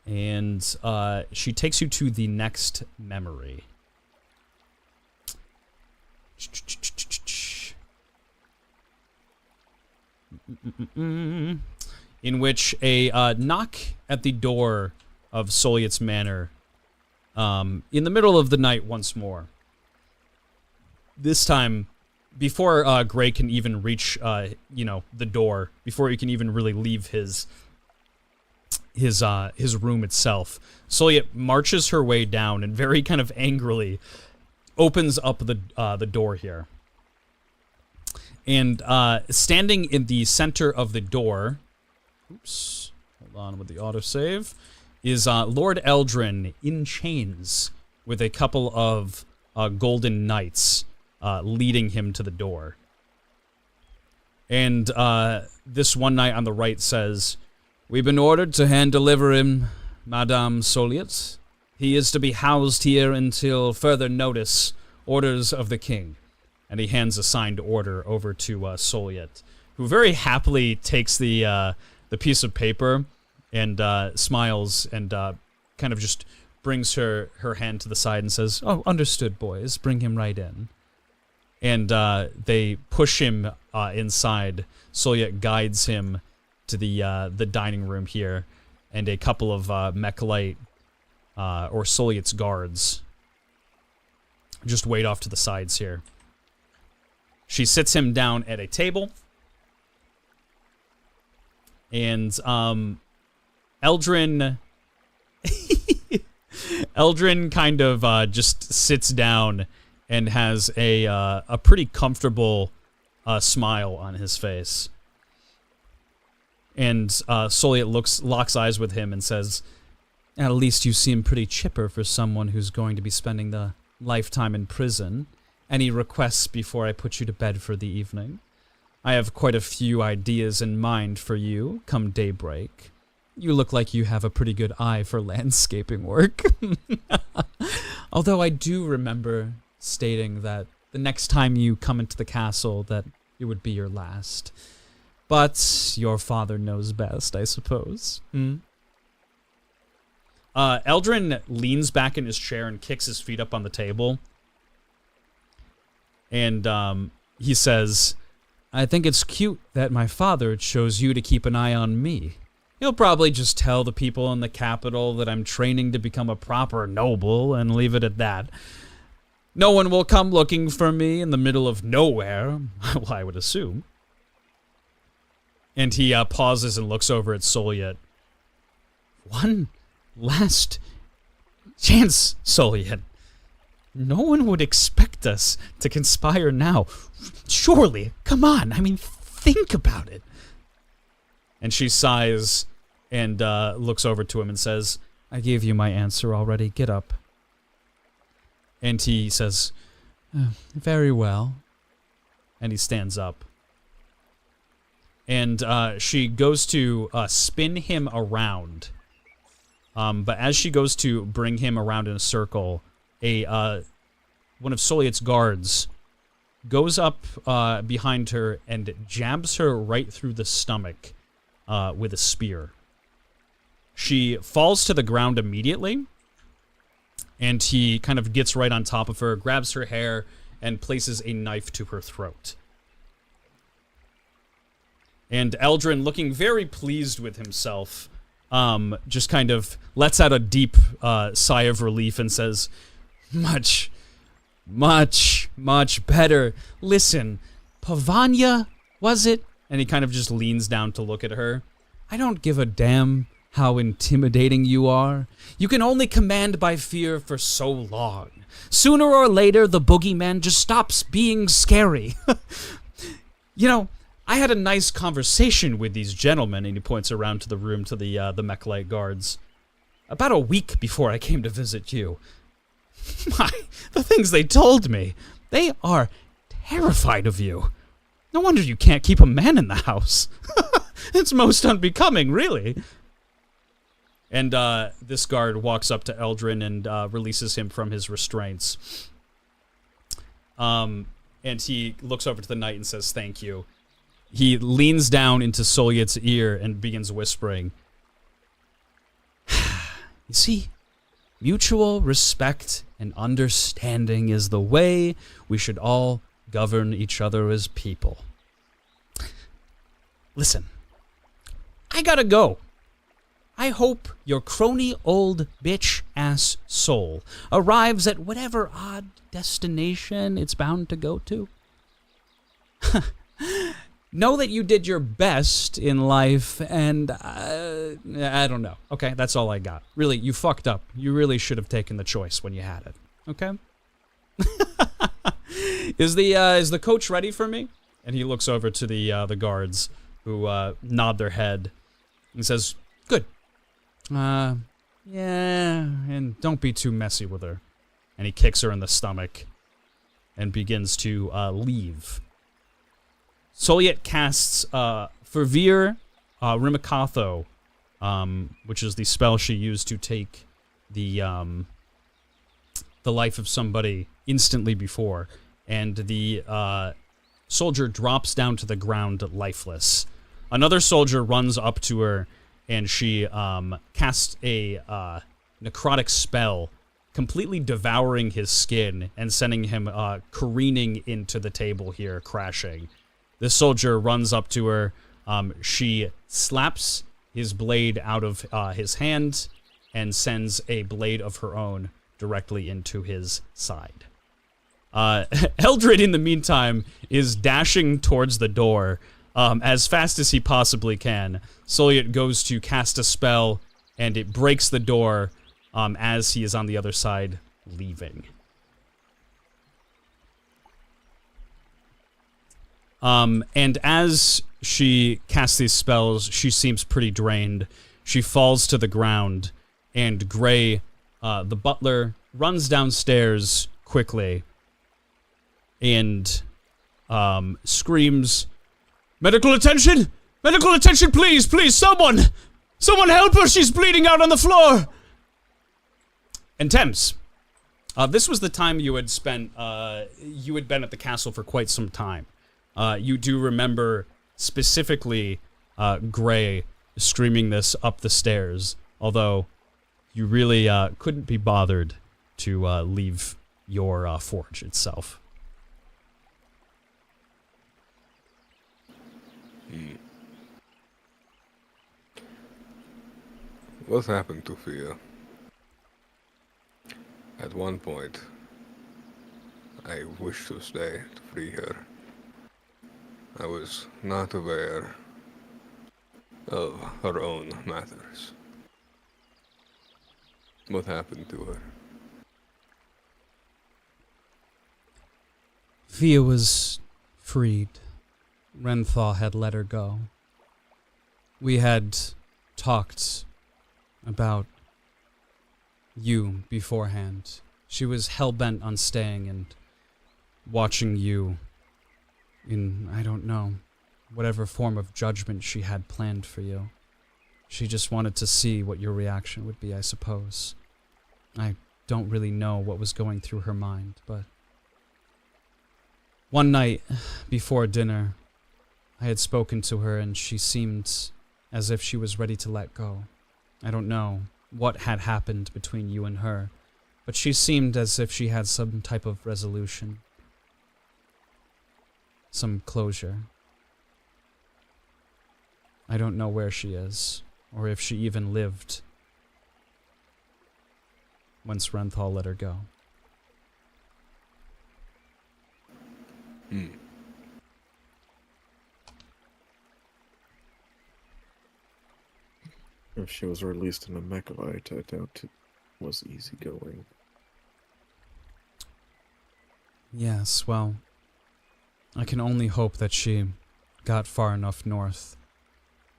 Speaker 8: And she takes you to the next memory. In which a knock at the door of Soliet's Manor in the middle of the night once more. This time, before Gray can even reach, the door, before he can even really leave his room itself, Soliet marches her way down and very kind of angrily opens up the door here. And standing in the center of the door, oops, hold on with the autosave, is Lord Eldrin in chains with a couple of golden knights leading him to the door. And this one knight on the right says, "We've been ordered to hand deliver him, Madame Soliet. He is to be housed here until further notice, orders of the king." And he hands a signed order over to Soliet, who very happily takes the piece of paper and smiles and kind of just brings her hand to the side and says, "Oh, understood, boys. Bring him right in." And they push him inside. Soliet guides him to the dining room here, and a couple of Mechalite or Soliet's guards just wait off to the sides here. She sits him down at a table, and Eldrin kind of just sits down and has a pretty comfortable smile on his face. And Soliet locks eyes with him and says, "At least you seem pretty chipper for someone who's going to be spending the lifetime in prison. Any requests before I put you to bed for the evening? I have quite a few ideas in mind for you come daybreak. You look like you have a pretty good eye for landscaping work." Although I do remember stating that the next time you come into the castle that it would be your last. But your father knows best, I suppose. Eldrin leans back in his chair and kicks his feet up on the table. And he says, "I think it's cute that my father chose you to keep an eye on me. He'll probably just tell the people in the capital that I'm training to become a proper noble and leave it at that. No one will come looking for me in the middle of nowhere, well, I would assume." And he pauses and looks over at Soliet. "One last chance, Soliet. No one would expect us to conspire now. Surely, come on, I mean, think about it." And she sighs and looks over to him and says, "I gave you my answer already, get up." And he says, "Very well." And he stands up. And she goes to spin him around. But as she goes to bring him around in a circle, a one of Soliet's guards goes up behind her and jabs her right through the stomach with a spear. She falls to the ground immediately, and he kind of gets right on top of her, grabs her hair, and places a knife to her throat. And Eldrin, looking very pleased with himself, just kind of lets out a deep sigh of relief and says, much better. Listen, Pavanya, was it? And he kind of just leans down to look at her. I don't give a damn how intimidating you are. You can only command by fear for so long. Sooner or later, the boogeyman just stops being scary. You know, I had a nice conversation with these gentlemen, and he points around to the room to the Mechlite guards, about a week before I came to visit you. The things they told me, they are terrified of you. No wonder you can't keep a man in the house. It's most unbecoming, really. And this guard walks up to Eldrin and releases him from his restraints. And he looks over to the knight and says, thank you. He leans down into Soliet's ear and begins whispering. You see, mutual respect and understanding is the way we should all govern each other as people. Listen, I gotta go. I hope your crony old bitch-ass soul arrives at whatever odd destination it's bound to go to. Know that you did your best in life, and I don't know. Okay, that's all I got. Really, you fucked up. You really should have taken the choice when you had it. Okay? Is the coach ready for me? And he looks over to the guards, who nod their head and says, good. Yeah, and don't be too messy with her. And he kicks her in the stomach and begins to leave. Soliet casts Fervir Rimikatho, which is the spell she used to take the life of somebody instantly before, and the soldier drops down to the ground lifeless. Another soldier runs up to her, and she casts a necrotic spell, completely devouring his skin and sending him careening into the table here, crashing. The soldier runs up to her. She slaps his blade out of his hand and sends a blade of her own directly into his side. Eldred, in the meantime, is dashing towards the door as fast as he possibly can. Soliet goes to cast a spell, and it breaks the door as he is on the other side, leaving. And as she casts these spells, she seems pretty drained. She falls to the ground, and Gray, the butler, runs downstairs quickly and screams, Medical attention! Medical attention, please! Please, someone! Someone help her! She's bleeding out on the floor! And Thames, this was the time you had spent, you had been at the castle for quite some time. You do remember specifically Gray screaming this up the stairs, although you really couldn't be bothered to leave your forge itself.
Speaker 5: What happened to Fia? At one point, I wished to stay to free her. I was not aware of her own matters. What happened to her?
Speaker 9: Fia was freed. Renthal had let her go. We had talked about you beforehand. She was hell-bent on staying and watching you in, I don't know, whatever form of judgment she had planned for you. She just wanted to see what your reaction would be, I suppose. I don't really know what was going through her mind, but One night, before dinner, I had spoken to her and she seemed as if she was ready to let go. I don't know what had happened between you and her, but she seemed as if she had some type of resolution. Some closure. I don't know where she is, or if she even lived once Renthal let her go.
Speaker 4: If she was released in a mechalite, I doubt it was easygoing.
Speaker 9: Yes, well, I can only hope that she got far enough north,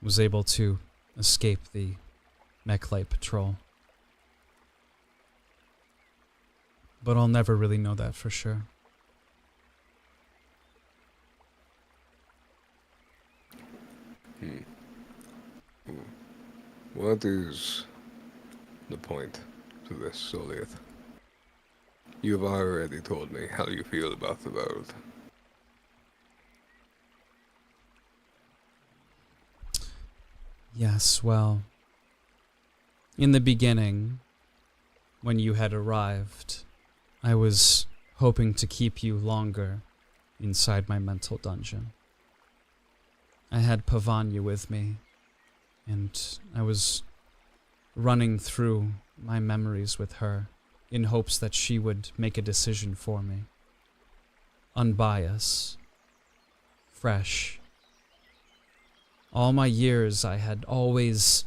Speaker 9: was able to escape the mechlite patrol. But I'll never really know that for sure.
Speaker 5: What is the point to this, Solieth? You've already told me how you feel about the world.
Speaker 9: Yes, well, in the beginning, when you had arrived, I was hoping to keep you longer inside my mental dungeon. I had Pavanya with me, and I was running through my memories with her in hopes that she would make a decision for me. Unbiased. Fresh. All my years I had always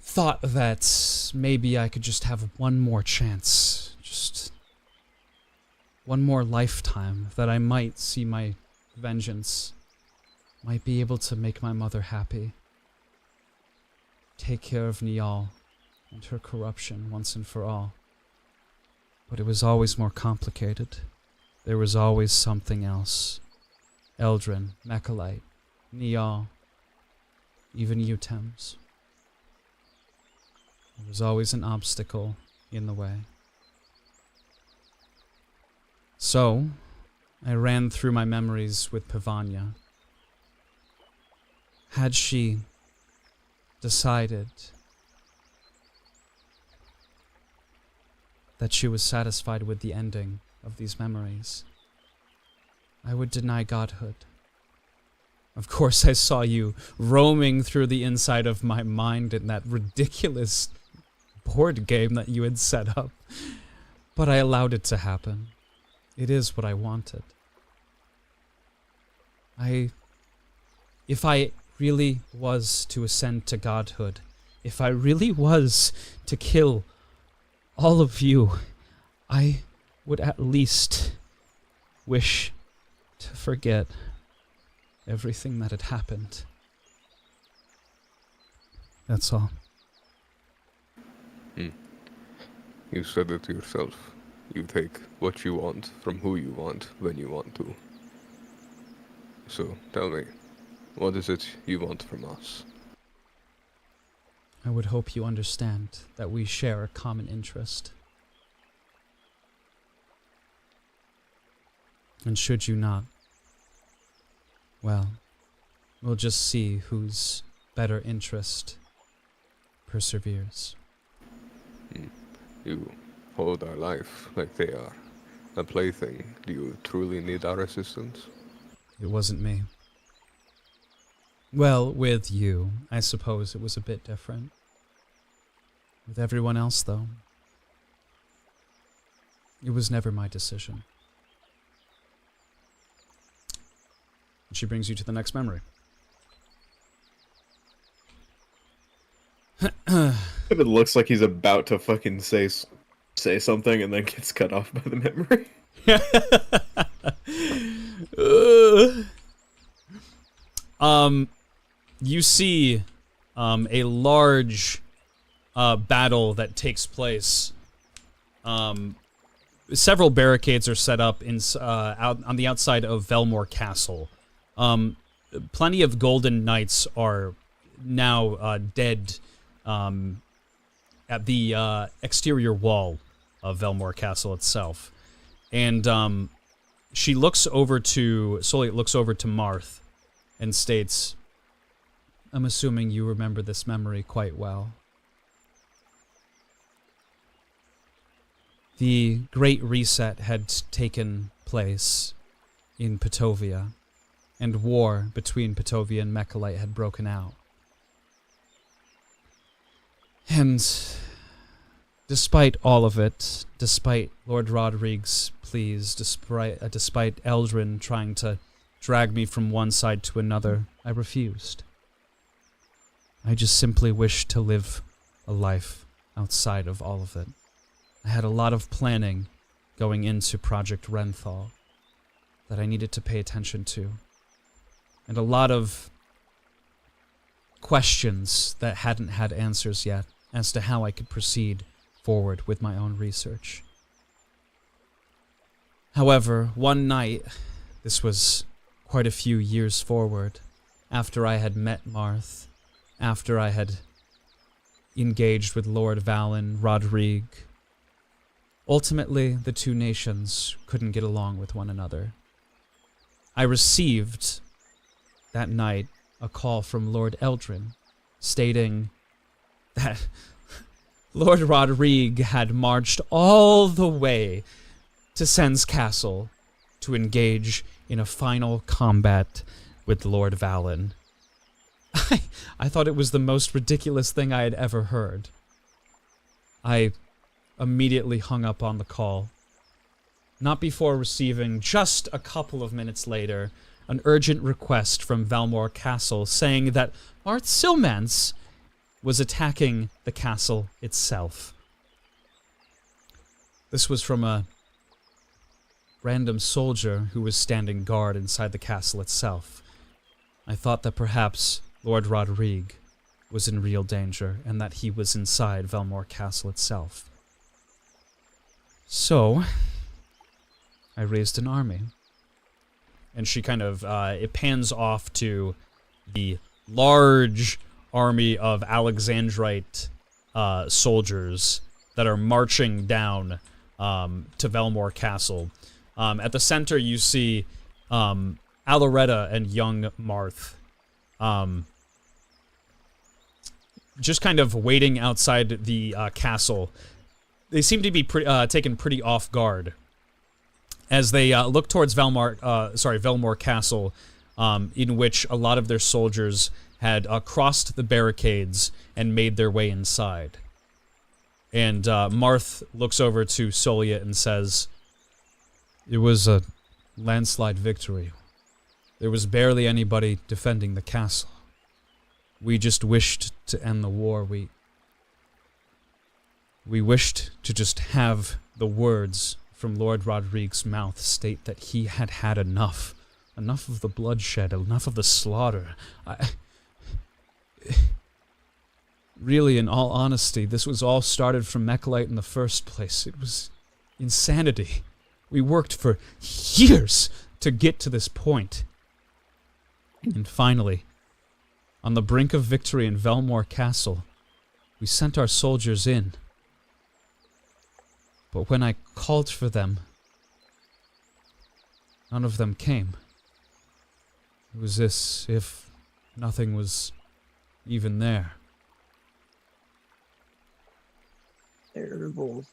Speaker 9: thought that maybe I could just have one more chance. Just one more lifetime that I might see my vengeance. Might be able to make my mother happy. Take care of Niall and her corruption once and for all. But it was always more complicated. There was always something else. Eldrin, Mechalite, Niall, even you, Thames. There was always an obstacle in the way. So, I ran through my memories with Pavanya. Had she decided that she was satisfied with the ending of these memories, I would deny godhood. Of course, I saw you roaming through the inside of my mind in that ridiculous board game that you had set up, but I allowed it to happen. It is what I wanted. If I really was to ascend to godhood, if I really was to kill all of you, I would at least wish to forget everything that had happened. That's all.
Speaker 5: You said it yourself. You take what you want from who you want when you want to. So, tell me, what is it you want from us?
Speaker 9: I would hope you understand that we share a common interest. And should you not, well, we'll just see whose better interest perseveres.
Speaker 5: You hold our life like they are a plaything. Do you truly need our assistance?
Speaker 9: It wasn't me. Well, with you, I suppose it was a bit different. With everyone else, though, it was never my decision. And she brings you to the next memory.
Speaker 4: It looks like he's about to fucking say something and then gets cut off by the memory.
Speaker 9: You see a large battle that takes place. Several barricades are set up out on the outside of Velmore Castle. Plenty of golden knights are now dead at the exterior wall of Velmore Castle itself. And
Speaker 8: She looks over to Soliet looks over to Marth and states, "I'm assuming you remember this memory quite well." The Great Reset had taken place in Petovia, and war between Petovia and Mechalite had broken out. And despite all of it, despite Lord Rodrigue's pleas, despite Eldrin trying to drag me from one side to another, I refused. I just simply wished to live a life outside of all of it. I had a lot of planning going into Project Renthal that I needed to pay attention to, and a lot of questions that hadn't had answers yet as to how I could proceed forward with my own research. However, one night, this was quite a few years forward, after I had met Marth, after I had engaged with Lord Valen, Rodrigue, ultimately the two nations couldn't get along with one another. I received, that night, a call from Lord Eldrin, stating that Lord Rodrigue had marched all the way to Sen's castle to engage in a final combat with Lord Valen. I thought it was the most ridiculous thing I had ever heard. I immediately hung up on the call, not before receiving, just a couple of minutes later, an urgent request from Valmore Castle saying that Marth Silmans was attacking the castle itself. This was from a random soldier who was standing guard inside the castle itself. I thought that perhaps Lord Rodrigue was in real danger and that he was inside Valmore Castle itself. So, I raised an army. And she kind of, it pans off to the large army of Alexandrite soldiers that are marching down to Velmore Castle. At the center, you see Aloretta and young Marth just kind of waiting outside the castle. They seem to be taken pretty off guard as they look towards Velmore Castle, in which a lot of their soldiers had crossed the barricades and made their way inside. And Marth looks over to Soliet and says, "It was a landslide victory. There was barely anybody defending the castle. We just wished to end the war. We wished to just have the words from Lord Rodrigue's mouth state that he had had enough. Enough of the bloodshed, enough of the slaughter. Really, in all honesty, this was all started from Mechalite in the first place. It was insanity. We worked for years to get to this point. And finally, on the brink of victory in Velmore Castle, we sent our soldiers in. But when I called for them, none of them came. It was as if nothing was even there."
Speaker 7: Terrible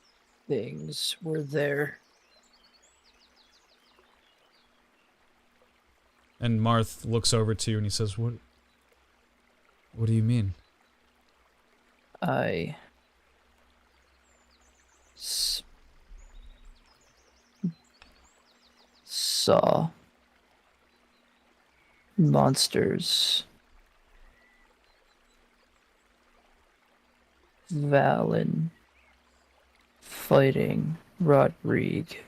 Speaker 7: things were there.
Speaker 8: And Marth looks over to you and he says, What do you mean?"
Speaker 7: I saw monsters. Valen fighting Rodrigue.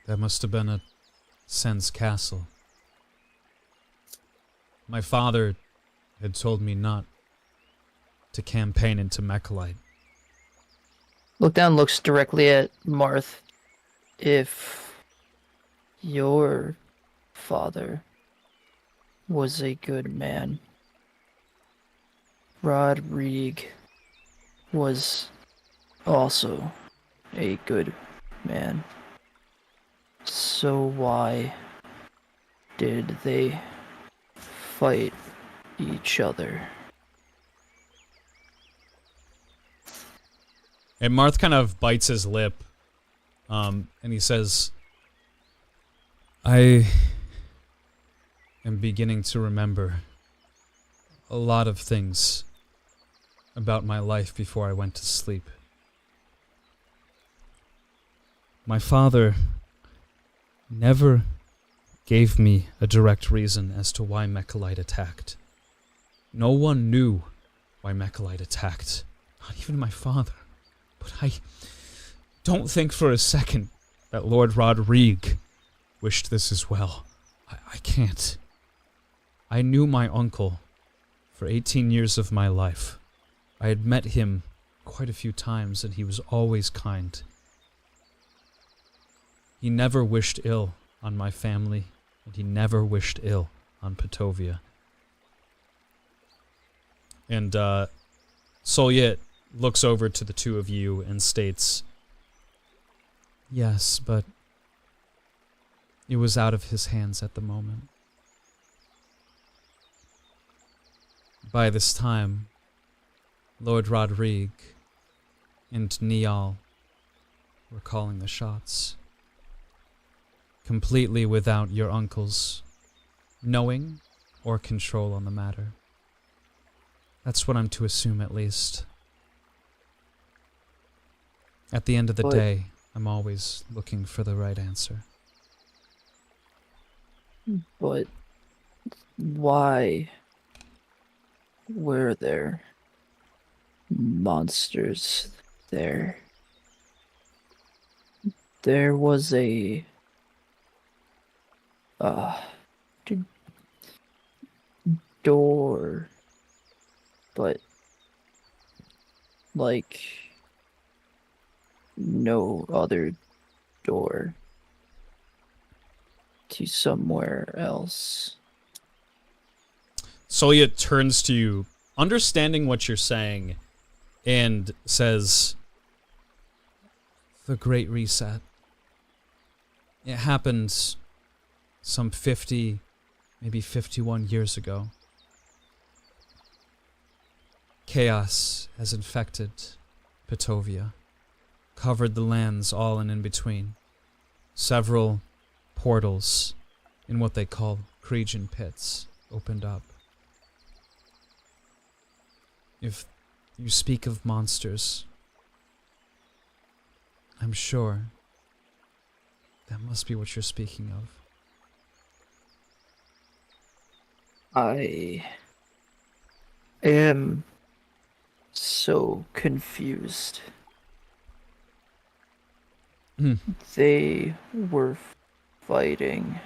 Speaker 8: That must have been at Sen's castle. My father had told me not to campaign into Mechalite.
Speaker 7: Lookdown looks directly at Marth. If your father was a good man, Rodrigue was also a good man. So why did they fight each other?
Speaker 8: And Marth kind of bites his lip, and he says, I am beginning to remember a lot of things about my life before I went to sleep. My father never gave me a direct reason as to why Mechalite attacked. No one knew why Mechalite attacked, not even my father. But I don't think for a second that Lord Rodrigue wished this as well. I can't. I knew my uncle for 18 years of my life. I had met him quite a few times, and he was always kind. He never wished ill on my family, and he never wished ill on Petovia. And Solyet looks over to the two of you and states, yes, but it was out of his hands at the moment. By this time, Lord Rodrigue and Niall were calling the shots, completely without your uncle's knowing or control on the matter. That's what I'm to assume, at least. At the end of the day, I'm always looking for the right answer.
Speaker 7: But why were there monsters there? There was a door, but like no other door to somewhere else.
Speaker 8: Solia turns to you, understanding what you're saying, and says, the Great Reset. It happened some 50, maybe 51 years ago. Chaos has infected Petovia, covered the lands all and in between. Several portals in what they call Cregan pits opened up. If you speak of monsters, I'm sure that must be what you're speaking of.
Speaker 7: I am so confused. They were fighting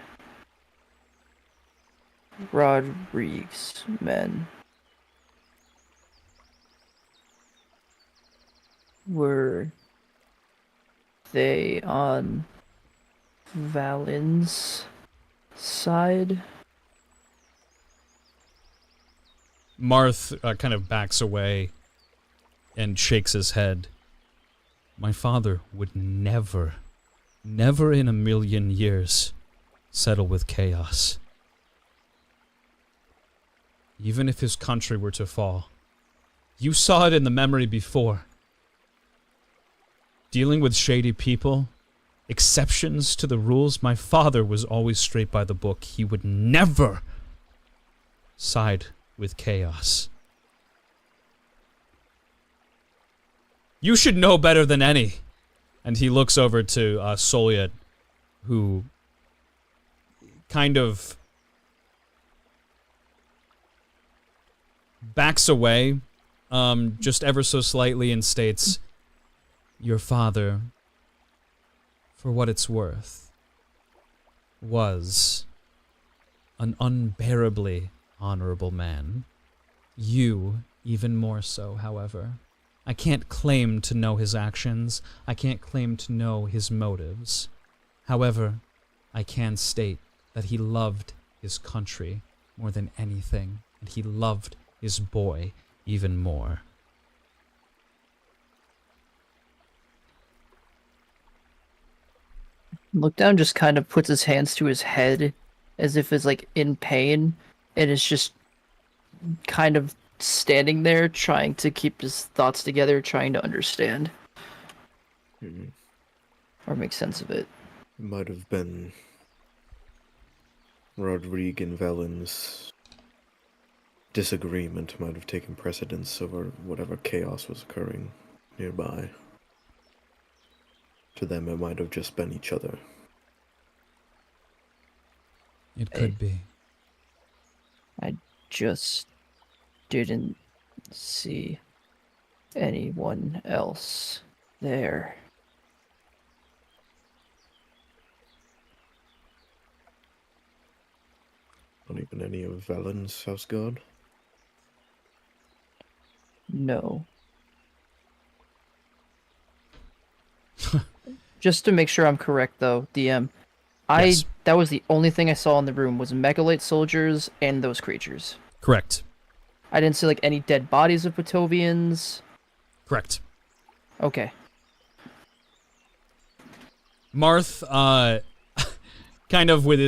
Speaker 7: Rodrigue's men. Were they on Valen's side?
Speaker 8: Marth kind of backs away and shakes his head. My father would never in a million years settle with chaos. Even if his country were to fall. You saw it in the memory before. Dealing with shady people, exceptions to the rules, my father was always straight by the book. He would never side with chaos. You should know better than any. And he looks over to Solyet, who kind of backs away, just ever so slightly, and states, your father, for what it's worth, was an unbearably honorable man. You, even more so, however. I can't claim to know his actions. I can't claim to know his motives. However, I can state that he loved his country more than anything, and he loved his boy even more.
Speaker 7: Look down just kind of puts his hands to his head as if it's like in pain and is just kind of standing there trying to keep his thoughts together, trying to understand. Or make sense of it.
Speaker 4: It might have been Rodrigue and Valen's disagreement might have taken precedence over whatever chaos was occurring nearby. To them, it might have just been each other.
Speaker 9: It could be.
Speaker 7: I just didn't see anyone else there.
Speaker 4: Not even any of Valen's house guard?
Speaker 7: No. Just to make sure I'm correct, though, DM,
Speaker 8: Yes.
Speaker 7: that was the only thing I saw in the room was Megalite soldiers and those creatures.
Speaker 8: Correct.
Speaker 7: I didn't see like any dead bodies of Patovians.
Speaker 8: Correct.
Speaker 7: Okay.
Speaker 8: Marth, kind of with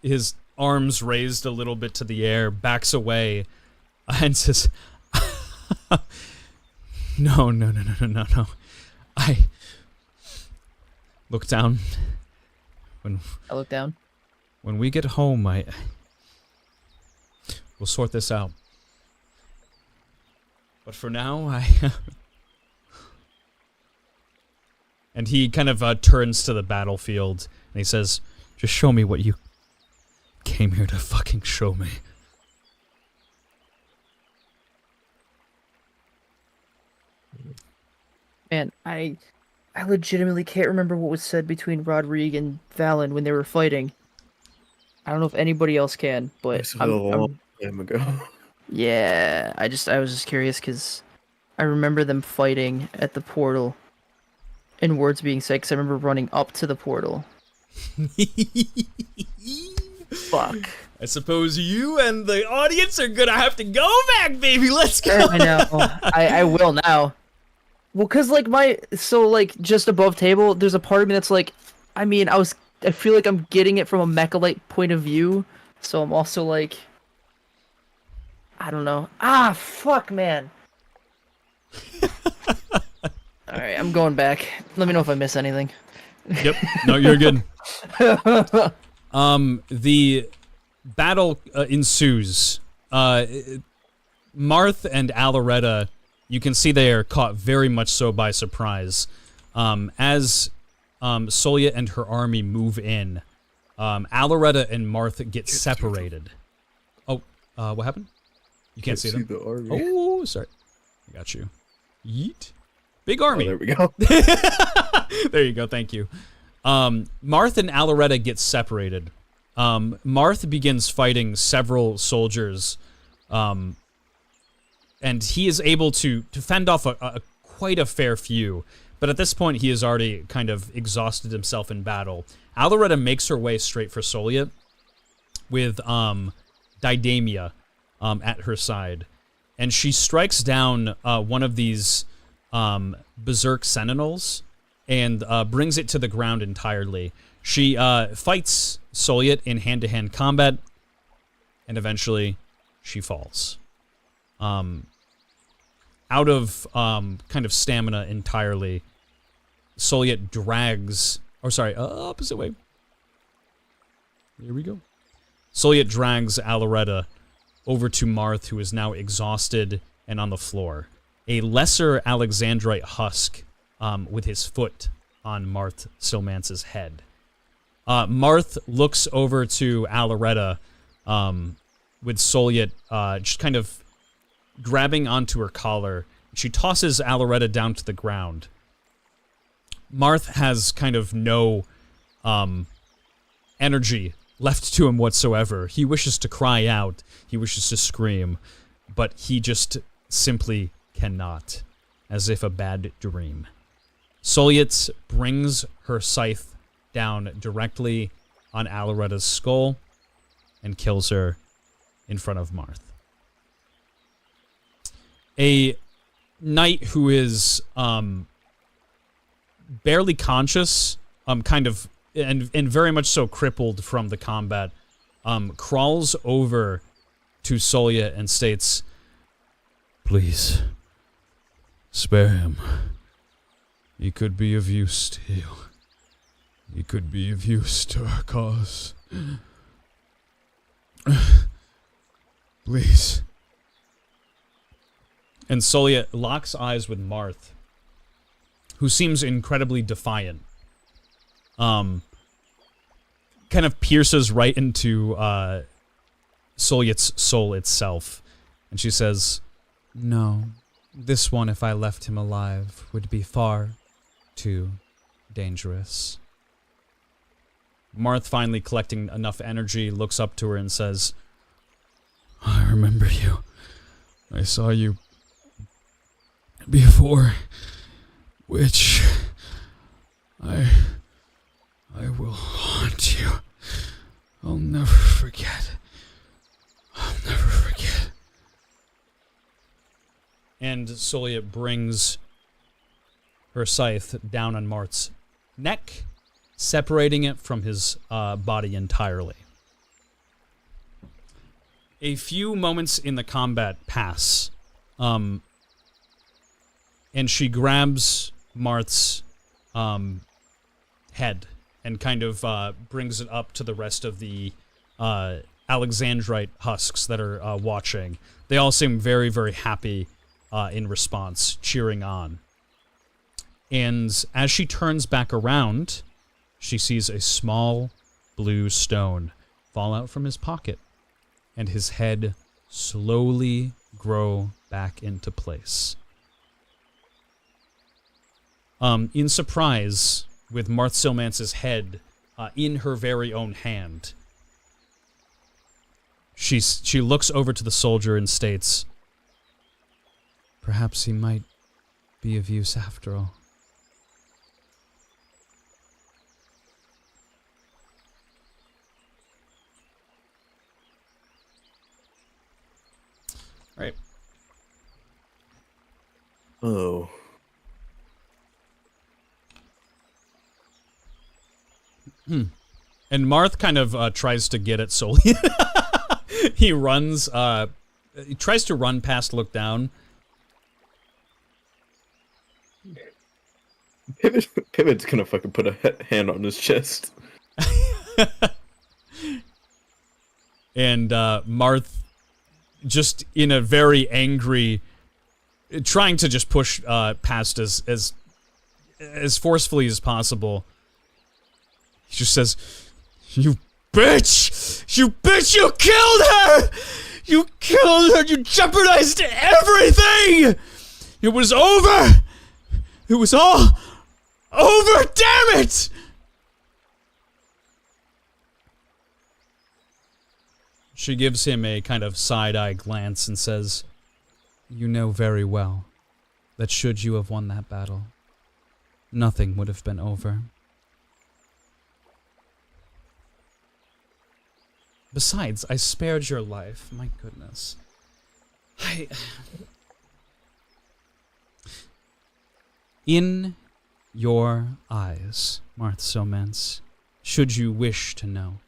Speaker 8: his arms raised a little bit to the air, backs away and says, No. I look down.
Speaker 7: I look down.
Speaker 8: When we get home, we'll sort this out. But for now, and he kind of turns to the battlefield and he says, "Just show me what you came here to fucking show me."
Speaker 7: Man, I legitimately can't remember what was said between Rodrigue and Valen when they were fighting. I don't know if anybody else can, but
Speaker 4: This was a long time ago.
Speaker 7: Yeah, I was just curious because I remember them fighting at the portal and words being said because I remember running up to the portal. Fuck.
Speaker 8: I suppose you and the audience are gonna have to go back, baby. Let's go.
Speaker 7: I know. I will now. Well, cause like just above table, there's a part of me that's like, I mean, I feel like I'm getting it from a Mechalite point of view, so I'm also like, I don't know. Ah, fuck, man. All right, I'm going back. Let me know if I miss anything.
Speaker 8: Yep. No, you're good. The battle ensues. Marth and Aloretta, you can see they are caught very much so by surprise. As Solia and her army move in, Aloretta and Marth get separated. Oh, what happened? You can't see them?
Speaker 4: the army.
Speaker 8: Oh, sorry. I got you. Yeet. Big army.
Speaker 4: Oh, there we go.
Speaker 8: There you go. Thank you. Marth and Aloretta get separated. Marth begins fighting several soldiers, and he is able to fend off quite a fair few. But at this point, he has already kind of exhausted himself in battle. Aloretta makes her way straight for Solia, with Didamia at her side, and she strikes down one of these berserk sentinels and brings it to the ground entirely. She fights Soliet in hand-to-hand combat, and eventually she falls. Out of kind of stamina entirely, Soliet drags... Or sorry, opposite way. Here we go. Soliet drags Aloretta over to Marth, who is now exhausted and on the floor. A lesser Alexandrite husk with his foot on Marth Silmance's head. Marth looks over to Aloretta with Soliet just kind of grabbing onto her collar. She tosses Aloretta down to the ground. Marth has kind of no energy left to him whatsoever. He wishes to cry out. He wishes to scream. But he just simply cannot, as if a bad dream. Soliet brings her scythe down directly on Aloretta's skull and kills her in front of Marth. A knight who is barely conscious, kind of and very much so crippled from the combat, crawls over to Solya and states, "Please, spare him. He could be of use to you. He could be of use to our cause. Please." And Solya locks eyes with Marth, who seems incredibly defiant. Kind of pierces right into Solya's soul itself. And she says,
Speaker 9: No, this one, if I left him alive, would be far too dangerous.
Speaker 8: Marth, finally collecting enough energy, looks up to her and says, "I remember you. I saw you before, which I will haunt you. I'll never forget. I'll never forget." And Solya brings her scythe down on Marth's neck, separating it from his body entirely. A few moments in the combat pass, and she grabs Marth's head and kind of brings it up to the rest of the Alexandrite husks that are watching. They all seem very, very happy in response, cheering on. And as she turns back around, she sees a small blue stone fall out from his pocket, and his head slowly grow back into place. In surprise, with Marth Silmance's head in her very own hand, she looks over to the soldier and states,
Speaker 9: Perhaps he might be of use after all.
Speaker 8: Right.
Speaker 4: Oh.
Speaker 8: And Marth kind of tries to get at Solya. He runs, he tries to run past Look Down.
Speaker 4: Pivot's gonna fucking put a hand on his chest.
Speaker 8: And Marth, just in a very angry, trying to just push past as forcefully as possible, he just says, "You bitch! You bitch! You killed her! You killed her! You jeopardized everything! It was over! It was all over! Damn it!" She gives him a kind of side-eye glance and says,
Speaker 9: You know very well that should you have won that battle, nothing would have been over.
Speaker 8: Besides, I spared your life. My goodness.
Speaker 9: In your eyes, Marth Silmance, should you wish to know,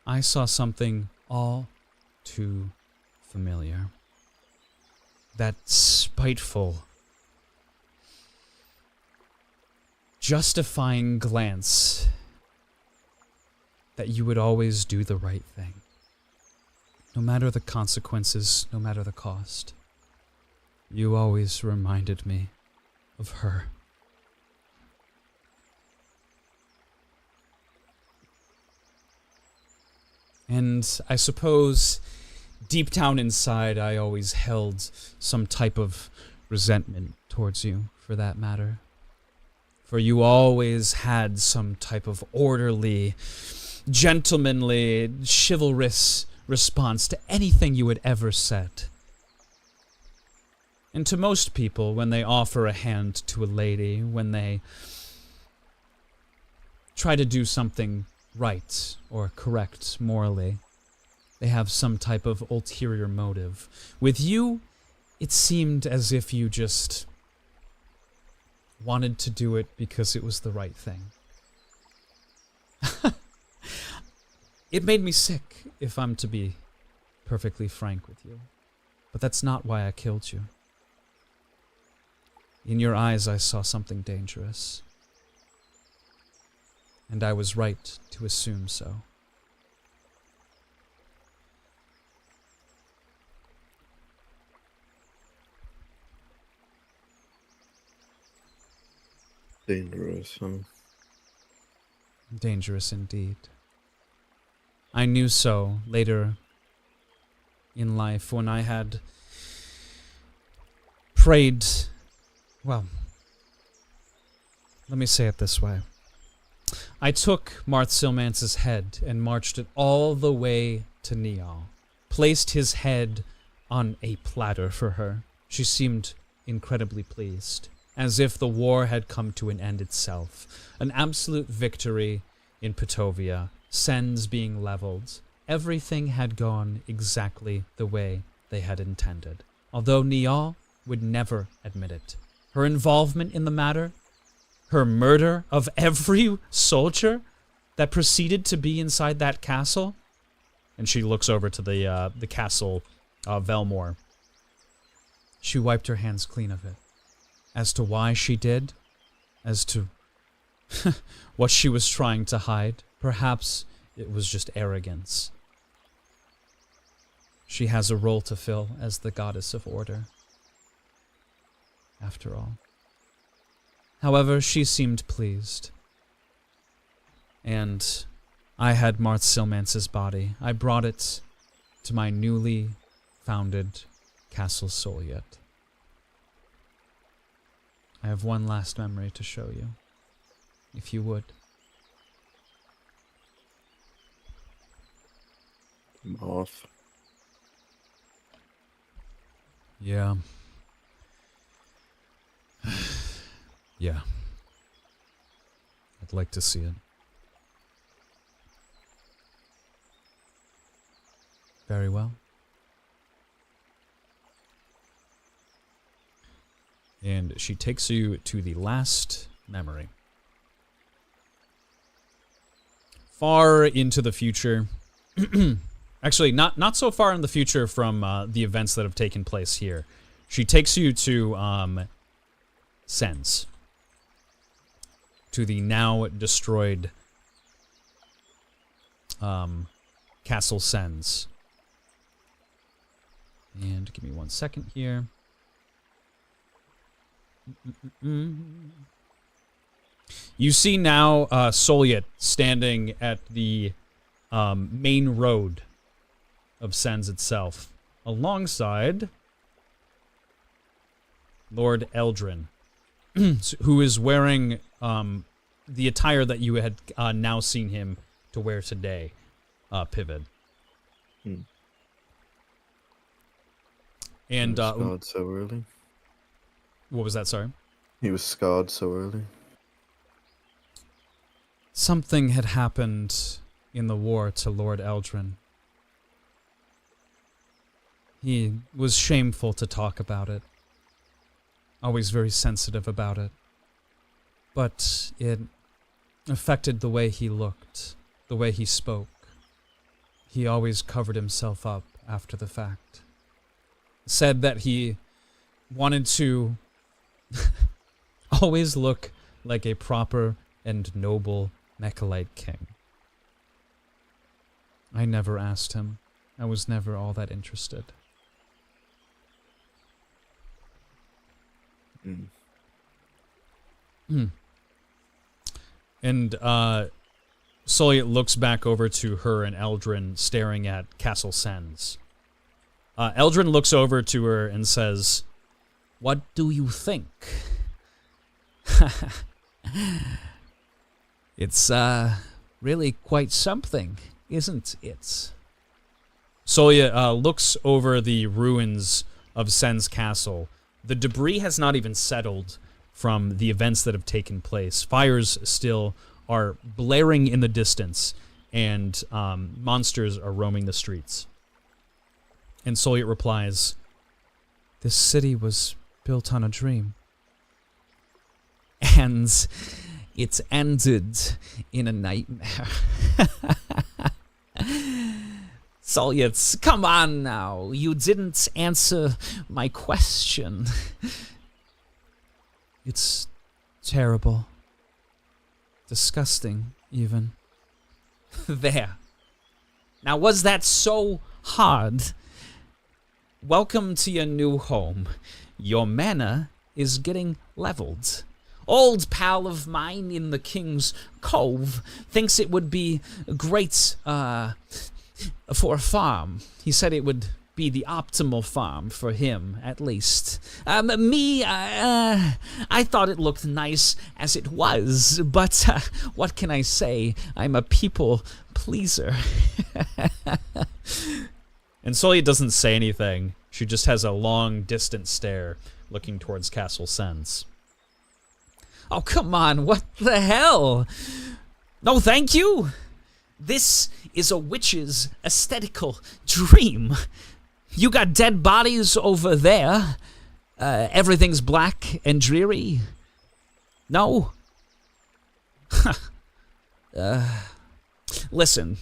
Speaker 9: I saw something all too familiar. That spiteful, justifying glance that you would always do the right thing, no matter the consequences, no matter the cost. You always reminded me of her. And I suppose deep down inside I always held some type of resentment towards you, for that matter. For you always had some type of orderly, gentlemanly, chivalrous response to anything you had ever said. And to most people, when they offer a hand to a lady, when they try to do something right or correct morally, they have some type of ulterior motive. With you, it seemed as if you just wanted to do it because it was the right thing. It made me sick, if I'm to be perfectly frank with you. But that's not why I killed you. In your eyes, I saw something dangerous. And I was right to assume so.
Speaker 4: Dangerous, huh?
Speaker 9: Dangerous indeed. I knew so later in life when I had prayed. Well, let me say it this way. I took Marth Silmance's head and marched it all the way to Niall, placed his head on a platter for her. She seemed incredibly pleased, as if the war had come to an end itself. An absolute victory in Petovia, Sens being leveled. Everything had gone exactly the way they had intended, although Niall would never admit it. Her involvement in the matter, her murder of every soldier that proceeded to be inside that castle, and she looks over to the castle of Velmore. She wiped her hands clean of it. As to why she did, as to what she was trying to hide, perhaps it was just arrogance. She has a role to fill as the goddess of order, after all. However, she seemed pleased. And I had Marth Silmance's body. I brought it to my newly founded Castle Soliet. I have one last memory to show you, if you would.
Speaker 4: Marth.
Speaker 9: Yeah. Yeah. I'd like to see it. Very well. And she takes you to the last memory. Far into the future. Actually, not so far in the future from the events that have taken place here. She takes you to Sens. To the now destroyed Castle Sens. And give me 1 second here. You see now Soliet standing at the main road of Sens itself, alongside Lord Eldrin, who is wearing the attire that you had now seen him to wear today, Pivot. And
Speaker 4: scarred so early.
Speaker 9: What was that, sorry?
Speaker 4: He was scarred so early.
Speaker 9: Something had happened in the war to Lord Eldrin. He was shameful to talk about it. Always very sensitive about it. But it affected the way he looked, the way he spoke. He always covered himself up after the fact. Said that he wanted to always look like a proper and noble Mechalite king. I never asked him. I was never all that interested. And Soliet looks back over to her and Eldrin staring at Castle Sens. Eldrin looks over to her and says, "What do you think?" It's really quite something, isn't it? Soliet looks over the ruins of Sens Castle. The debris has not even settled from the events that have taken place. Fires still are blaring in the distance, and monsters are roaming the streets. And Soliet replies, "This city was built on a dream. And it ended in a nightmare. Solyets, come on now. You didn't answer my question. It's terrible. Disgusting, even. There. Now, was that so hard? Welcome to your new home. Your manor is getting leveled. Old pal of mine in the King's Cove thinks it would be great, for a farm. He said it would be the optimal farm for him, at least. I thought it looked nice as it was, but what can I say? I'm a people pleaser.
Speaker 8: And Solia doesn't say anything. She just has a long, distant stare looking towards Castle Sens.
Speaker 9: Oh, come on, what the hell? No, thank you. This is a witch's aesthetical dream. You got dead bodies over there. Everything's black and dreary. No? Listen,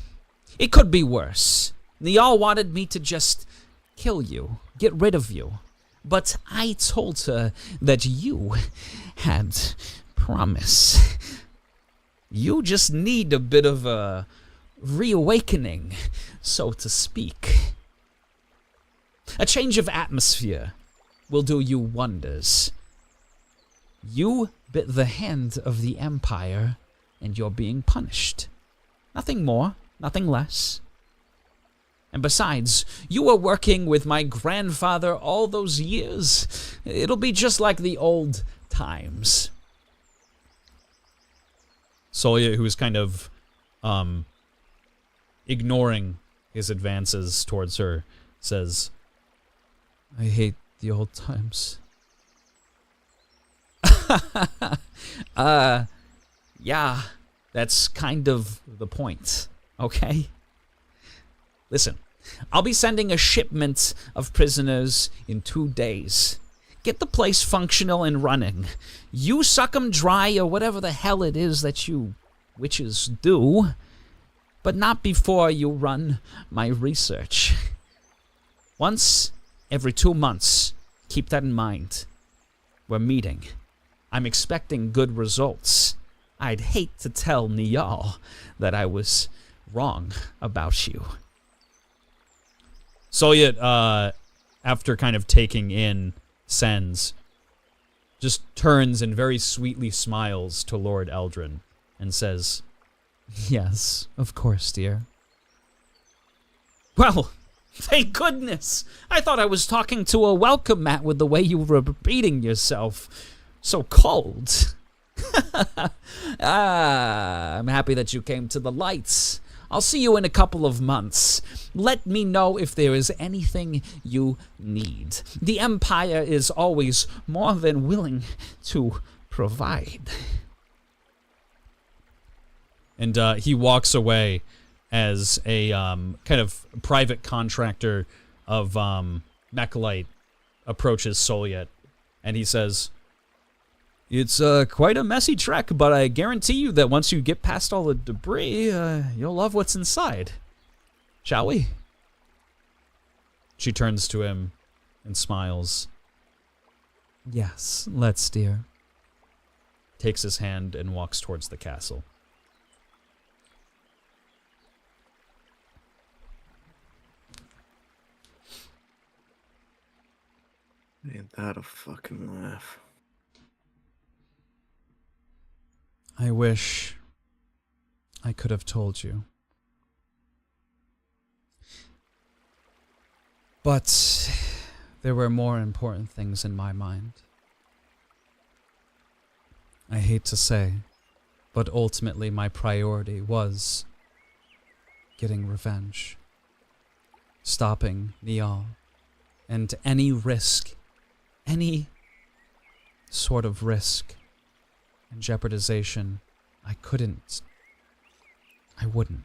Speaker 9: it could be worse. Niall wanted me to just kill you, get rid of you. But I told her that you had promise. You just need a bit of a reawakening, so to speak. A change of atmosphere will do you wonders. You bit the hand of the Empire, and you're being punished. Nothing more, nothing less. And besides, you were working with my grandfather all those years. It'll be just like the old times.
Speaker 8: Solia, who is kind of ignoring his advances towards her, says,
Speaker 9: I hate the old times. Yeah, that's kind of the point, okay? Listen, I'll be sending a shipment of prisoners in 2 days. Get the place functional and running. You suck 'em dry or whatever the hell it is that you witches do, but not before you run my research. Once every 2 months, keep that in mind. We're meeting. I'm expecting good results. I'd hate to tell Niall that I was wrong about you.
Speaker 8: Solia, after kind of taking in Sens, just turns and very sweetly smiles to Lord Eldrin and says,
Speaker 9: Yes, of course, dear.
Speaker 8: Well, thank goodness! I thought I was talking to a welcome mat with the way you were repeating yourself. So cold.
Speaker 9: I'm happy that you came to the lights. I'll see you in a couple of months. Let me know if there is anything you need. The Empire is always more than willing to provide.
Speaker 8: And he walks away as a kind of private contractor of Mechalite approaches Solia, and he says, It's quite a messy trek, but I guarantee you that once you get past all the debris, you'll love what's inside. Shall we? She turns to him and smiles.
Speaker 9: Yes, let's, dear.
Speaker 8: Takes his hand and walks towards the castle.
Speaker 4: Ain't that a fucking laugh?
Speaker 9: I wish I could have told you. But there were more important things in my mind. I hate to say, but ultimately my priority was getting revenge. Stopping Niall. And any risk, any sort of risk and jeopardization, I wouldn't.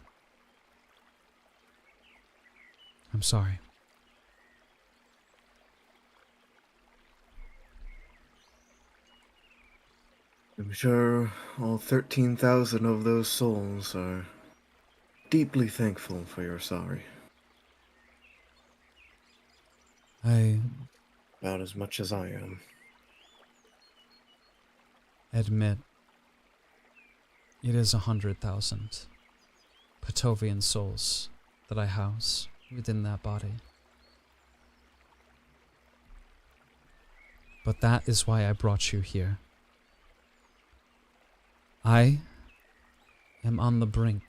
Speaker 9: I'm sorry.
Speaker 4: I'm sure all 13,000 of those souls are deeply thankful for your sorry.
Speaker 9: I
Speaker 4: About as much as I am.
Speaker 9: admit it is 100,000 Patovian souls that I house within that body. But that is why I brought you here. I am on the brink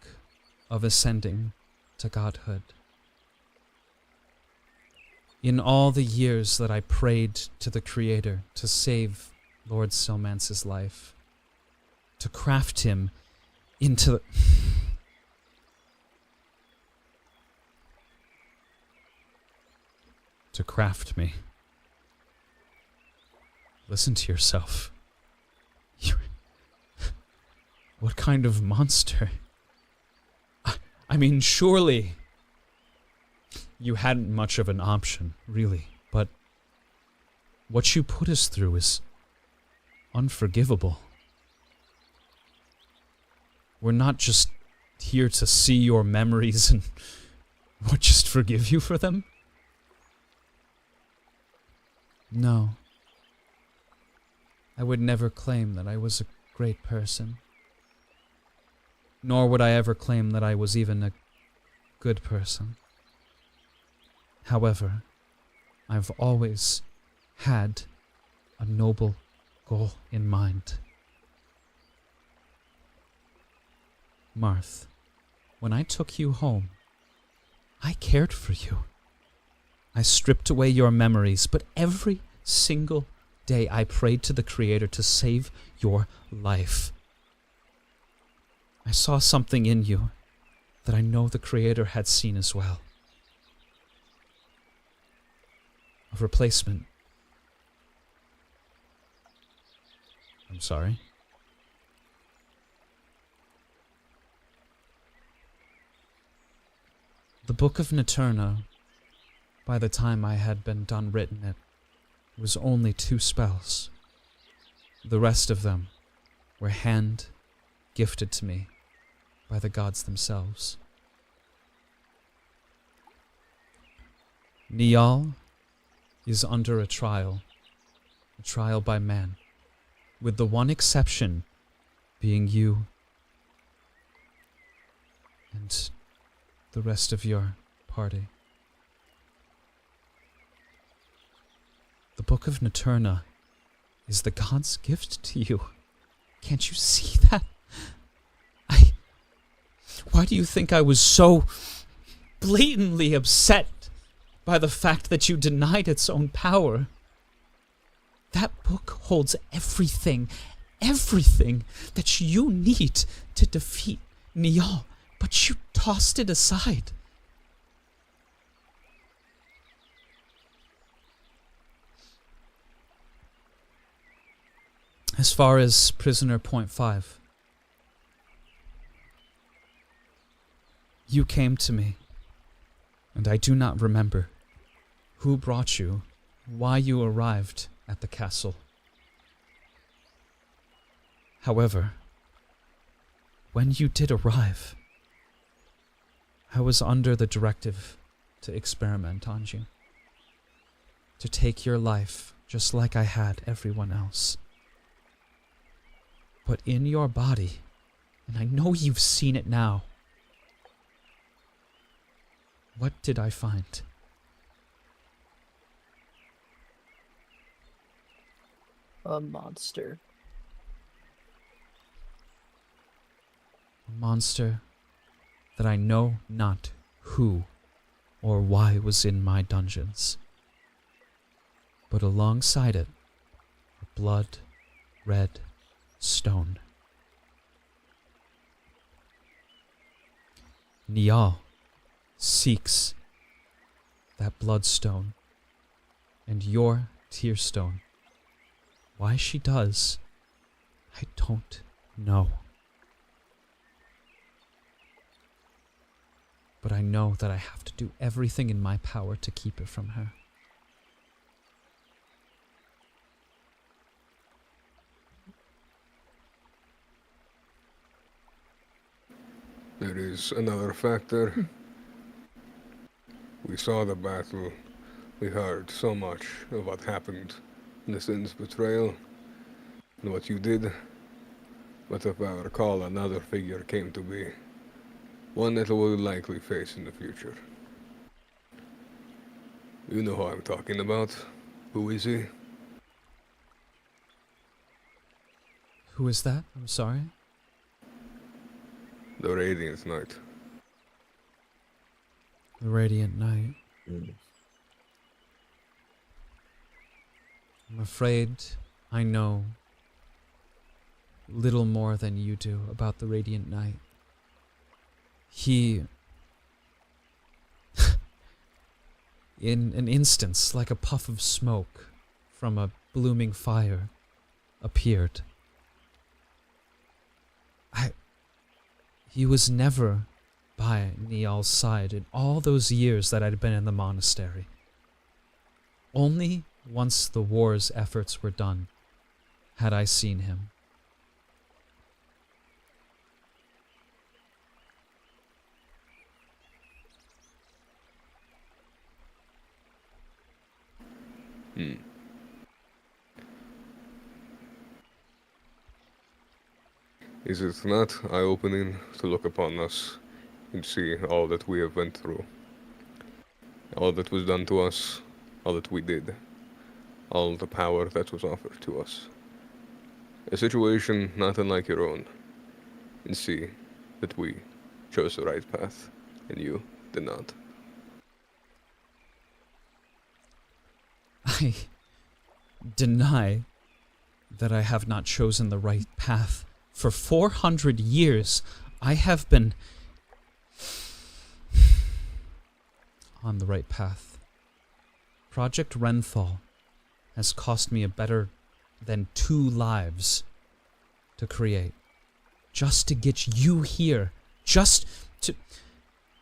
Speaker 9: of ascending to godhood. In all the years that I prayed to the Creator to save Lord Silmance's life, to craft him into to craft me. Listen to yourself. What kind of monster? I mean, surely you hadn't much of an option, really, but what you put us through is unforgivable. We're not just here to see your memories and what, just forgive you for them? No. I would never claim that I was a great person. Nor would I ever claim that I was even a good person. However, I've always had a noble goal in mind. Marth, when I took you home, I cared for you. I stripped away your memories, but every single day I prayed to the Creator to save your life. I saw something in you that I know the Creator had seen as well. A replacement. I'm sorry. The Book of Naterna, by the time I had been done written it, was only 2 spells. The rest of them were hand-gifted to me by the gods themselves. Niall is under a trial by man, with the one exception being you and the rest of your party. The Book of Naterna is the gods' gift to you. Can't you see that? Why do you think I was so blatantly upset by the fact that you denied its own power? That book holds everything that you need to defeat Niall, but you tossed it aside. As far as Prisoner Point 5, you came to me, and I do not remember who brought you, why you arrived at the castle. However, when you did arrive, I was under the directive to experiment on you, to take your life just like I had everyone else. But in your body, and I know you've seen it now, what did I find?
Speaker 7: A monster.
Speaker 9: A monster that I know not who or why was in my dungeons. But alongside it, a blood-red stone. Niall seeks that bloodstone and your tearstone. Why she does, I don't know. But I know that I have to do everything in my power to keep it from her.
Speaker 5: There is another factor. We saw the battle. We heard so much of what happened in the Sin's betrayal and what you did. But if I recall, another figure came to be. One that we'll likely face in the future. You know who I'm talking about. Who is he?
Speaker 9: Who is that? I'm sorry.
Speaker 5: The Radiant Knight.
Speaker 9: The Radiant Knight. I'm afraid I know little more than you do about the Radiant Knight. He, in an instance, like a puff of smoke from a blooming fire, appeared. He was never by Nial's side in all those years that I'd been in the monastery. Only once the war's efforts were done had I seen him.
Speaker 5: Is it not eye-opening to look upon us and see all that we have went through? All that was done to us, all that we did, all the power that was offered to us. A situation not unlike your own, and see that we chose the right path, and you did not.
Speaker 9: I deny that I have not chosen the right path. For 400 years, I have been on the right path. Project Renthal has cost me a better than 2 lives to create. Just to get you here. Just to...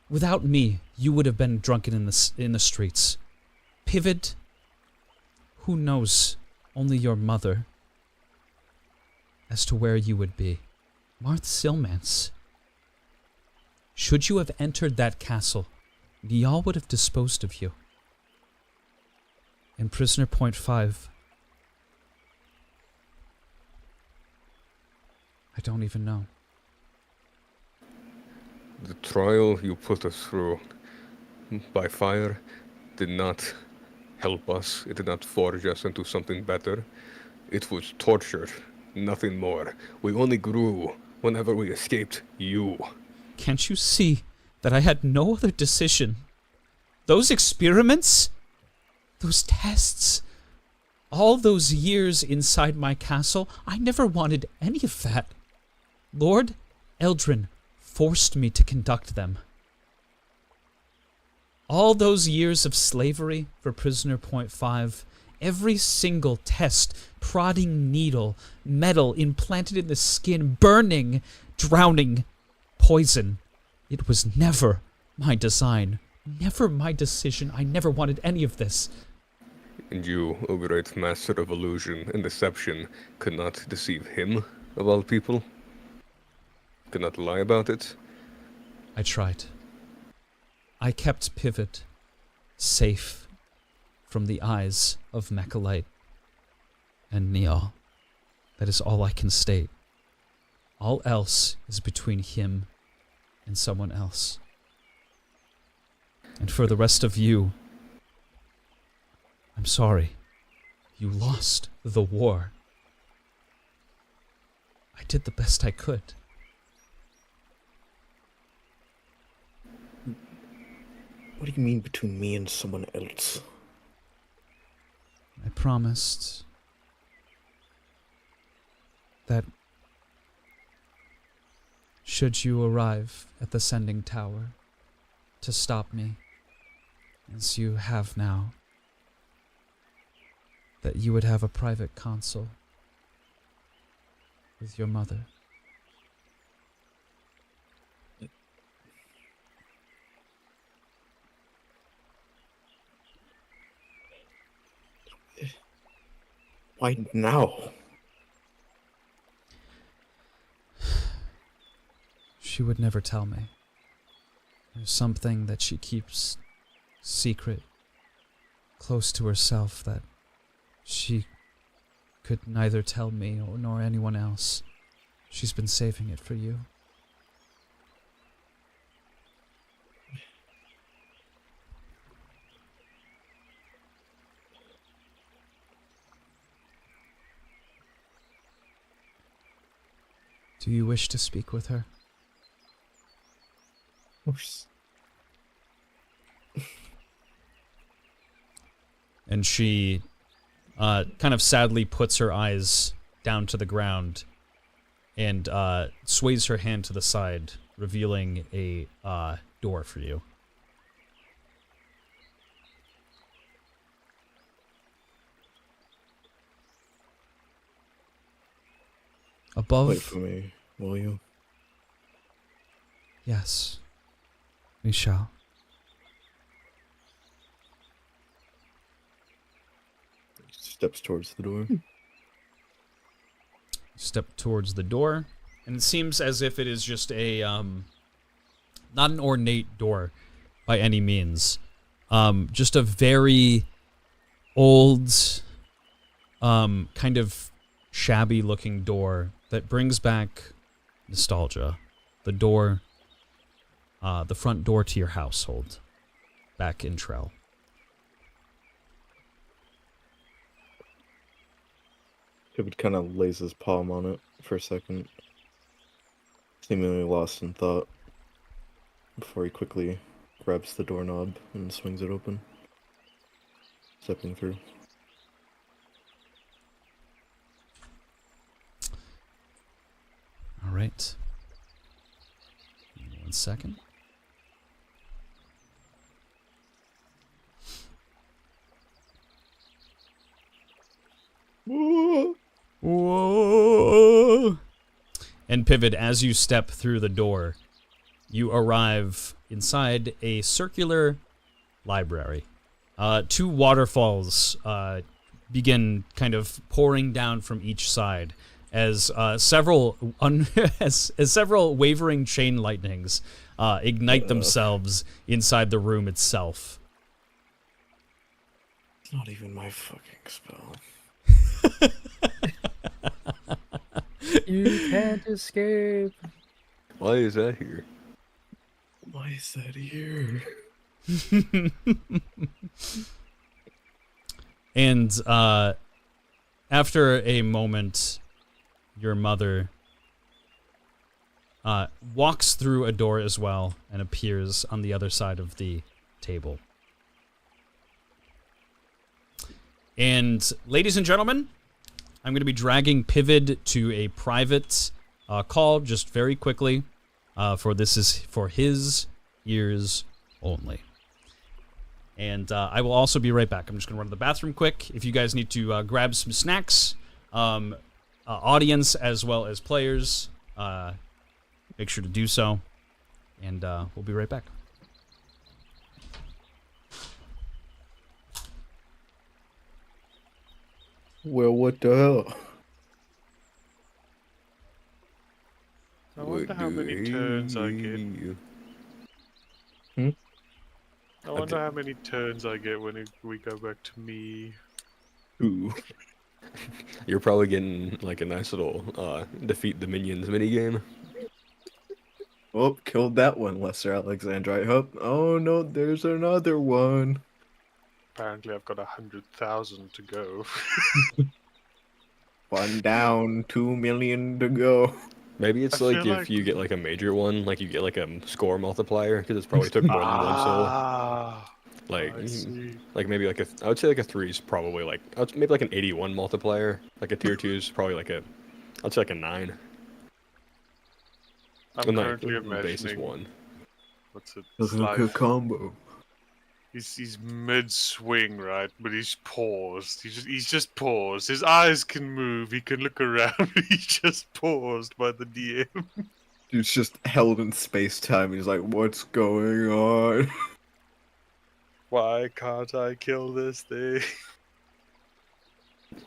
Speaker 9: Without me, you would have been drunken in the streets. Pivot... Who knows? Only your mother. As to where you would be. Marth Silmance. Should you have entered that castle, Nial would have disposed of you. In Prisoner Point 5. I don't even know.
Speaker 5: The trial you put us through by fire did not help us. It did not forge us into something better. It was torture, nothing more. We only grew whenever we escaped you.
Speaker 9: Can't you see that I had no other decision? Those experiments? Those tests? All those years inside my castle? I never wanted any of that. Lord Eldrin forced me to conduct them. All those years of slavery for Prisoner Point 5, every single test, prodding needle, metal implanted in the skin, burning, drowning, poison. It was never my design, never my decision. I never wanted any of this.
Speaker 5: And you, O great master of illusion and deception, could not deceive him, of all people? Could not lie about it?
Speaker 9: I tried. I kept Pivot safe from the eyes of Mechalite and Nial. That is all I can state. All else is between him and someone else. And for the rest of you, I'm sorry. You lost the war. I did the best I could.
Speaker 4: What do you mean between me and someone else?
Speaker 9: I promised that should you arrive at the Sending Tower to stop me, as you have now, that you would have a private council with your mother.
Speaker 4: Why now?
Speaker 9: she would never tell me. There's something that she keeps secret, close to herself, that she could neither tell me nor anyone else. She's been saving it for you. Do you wish to speak with her?
Speaker 4: Of course.
Speaker 8: And she kind of sadly puts her eyes down to the ground and sways her hand to the side, revealing a door for you.
Speaker 9: Above?
Speaker 4: Wait for me, will you?
Speaker 9: Yes, we shall.
Speaker 4: Steps towards the door.
Speaker 8: Step towards the door, and it seems as if it is just a not an ornate door by any means, just a very old, kind of shabby looking door that brings back nostalgia. The door, the front door to your household back in Trell.
Speaker 4: David kind of lays his palm on it for a second, seemingly lost in thought, before he quickly grabs the doorknob and swings it open, stepping through.
Speaker 8: All right. Give me 1 second. Whoa. And Pivot, as you step through the door, you arrive inside a circular library. 2 waterfalls begin kind of pouring down from each side as several several wavering chain lightnings ignite themselves inside the room itself.
Speaker 4: It's not even my fucking spell.
Speaker 7: You can't escape.
Speaker 5: Why is that here?
Speaker 4: Why is that here?
Speaker 8: And after a moment, your mother walks through a door as well and appears on the other side of the table. And ladies and gentlemen, I'm going to be dragging Pivot to a private call just very quickly, for this is for his ears only. And I will also be right back. I'm just going to run to the bathroom quick. If you guys need to grab some snacks, audience as well as players, make sure to do so. And we'll be right back.
Speaker 4: Well, what the hell?
Speaker 6: I wonder how many turns I get. I wonder how many turns I get when we go back to me.
Speaker 4: Ooh.
Speaker 5: You're probably getting like a nice little defeat the minions minigame.
Speaker 4: Oh, killed that one, Lesser Alexandrite. Oh no, there's another one.
Speaker 6: Apparently, I've got 100,000 to go.
Speaker 4: One down, 2 million to go.
Speaker 5: Maybe it's
Speaker 6: I
Speaker 5: like
Speaker 6: feel
Speaker 5: if
Speaker 6: like-
Speaker 5: you get like a major one, like you get like a score multiplier, because it's probably took more than 1 soul.
Speaker 6: Ah,
Speaker 5: Like,
Speaker 6: I see.
Speaker 5: like maybe like I would say like a 3 is probably like, maybe like an 81 multiplier. Like a tier 2 is probably like I'd say like a 9.
Speaker 6: I'm
Speaker 5: Well,
Speaker 6: currently
Speaker 5: the base is
Speaker 6: imagining
Speaker 5: 1.
Speaker 6: what's it?
Speaker 4: That's
Speaker 6: It's
Speaker 4: a
Speaker 6: like
Speaker 4: good combo.
Speaker 6: he's mid swing, right? But he's paused. He's just paused. His eyes can move. He can look around. But he's just paused by the DM.
Speaker 4: Dude's just held in space time. He's like, what's going on?
Speaker 6: Why can't I kill this thing?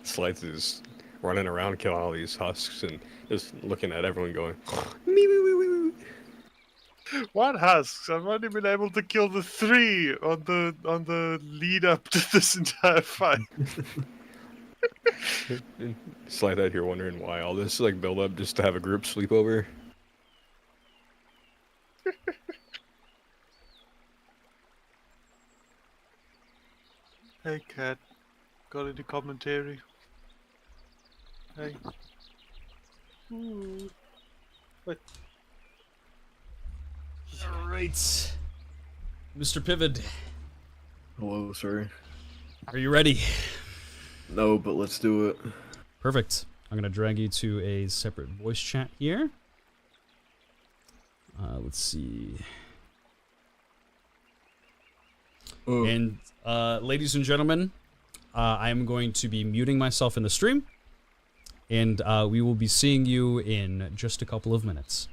Speaker 5: Slides is running around killing all these husks and just looking at everyone going, me, me, me, me, me.
Speaker 6: What husks? I've only been able to kill the 3 on the lead up to this entire fight.
Speaker 5: Slight out here wondering why all this like build up just to have a group sleepover.
Speaker 6: Hey, cat. Got any commentary? Hey. Ooh. What?
Speaker 8: All right, Mr. Pivot,
Speaker 4: Hello, sorry.
Speaker 8: are you ready?
Speaker 4: No, but let's do it.
Speaker 8: Perfect. I'm gonna drag you to a separate voice chat here. Let's see.
Speaker 4: Oh.
Speaker 8: And ladies and gentlemen, I am going to be muting myself in the stream, and we will be seeing you in just a couple of minutes.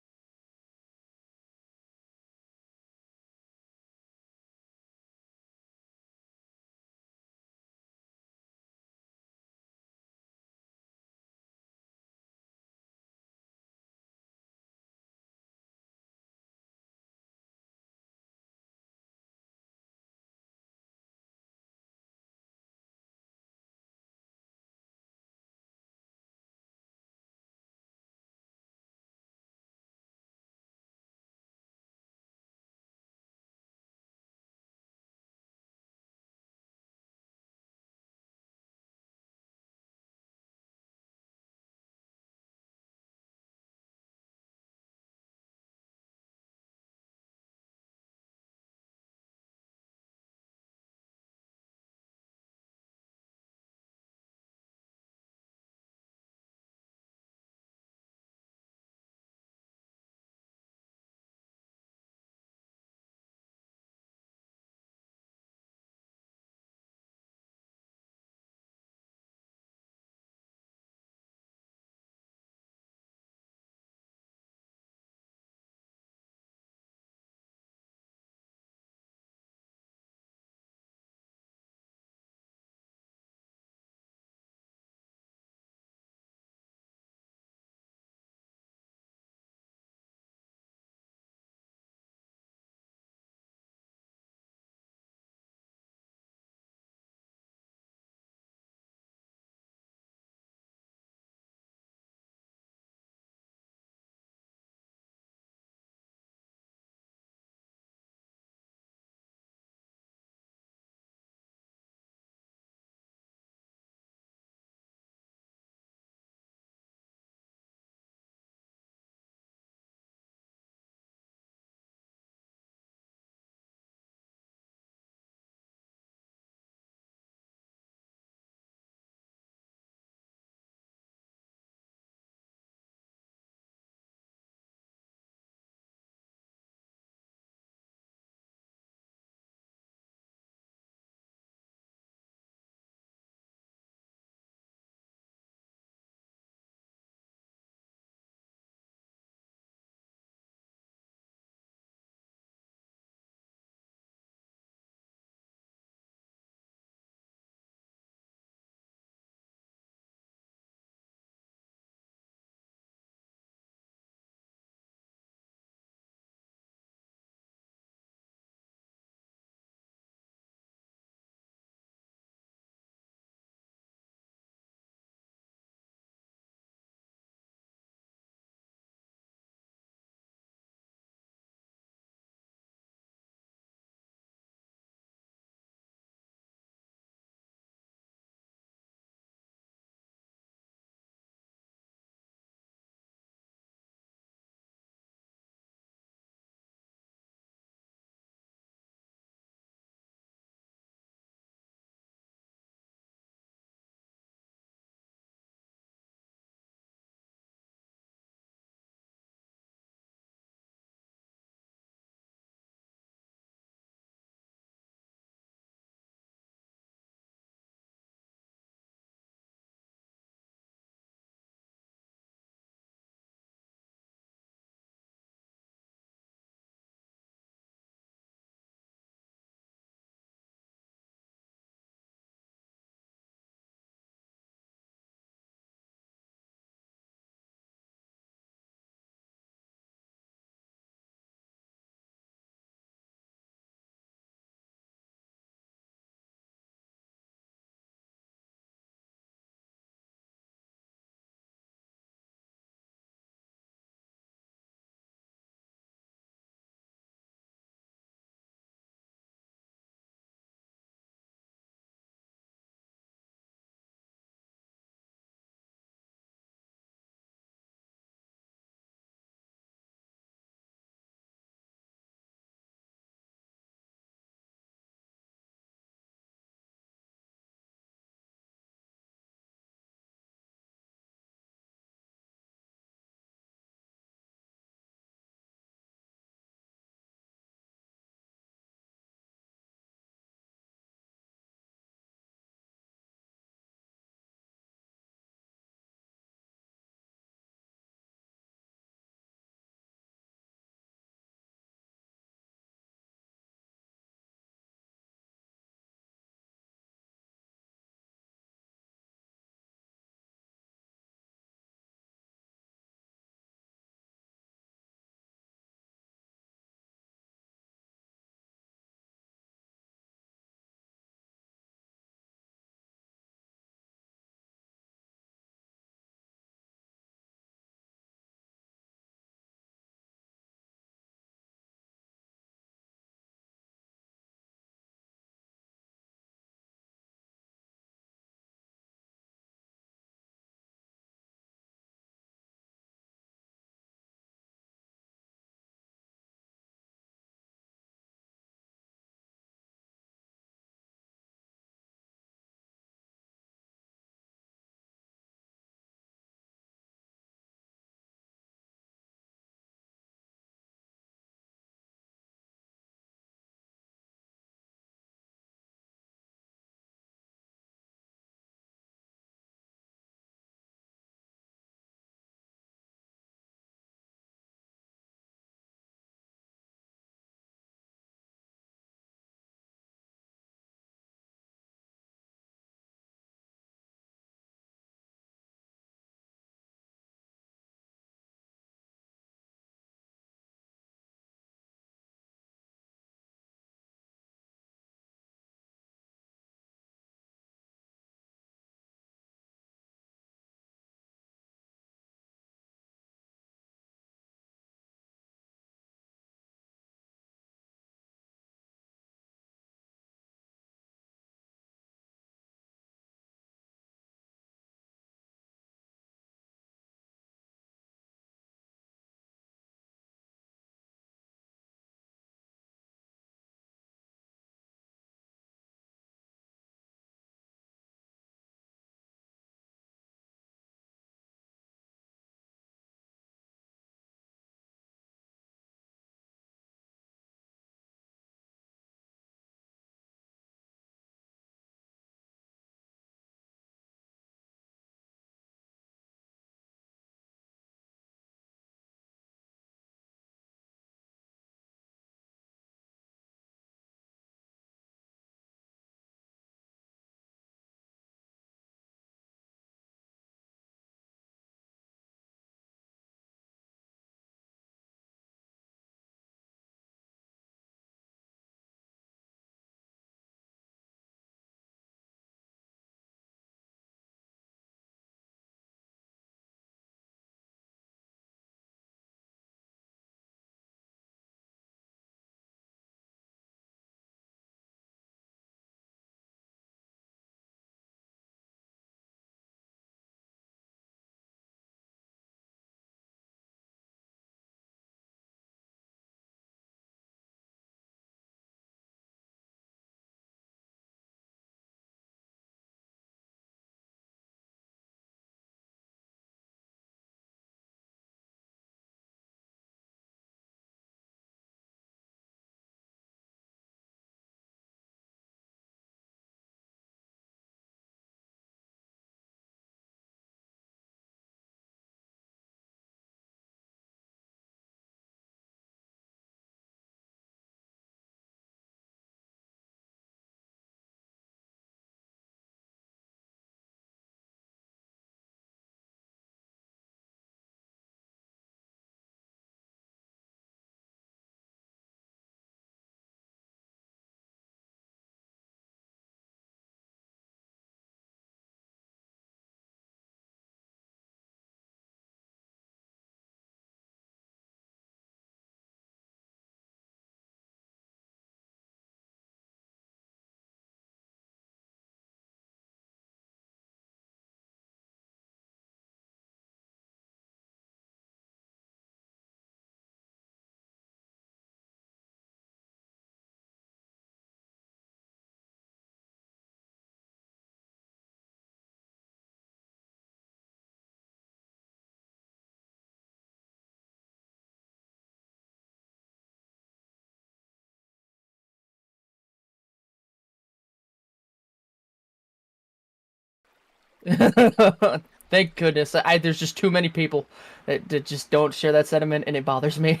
Speaker 7: Thank goodness. There's just too many people that just don't share that sentiment, and it bothers me.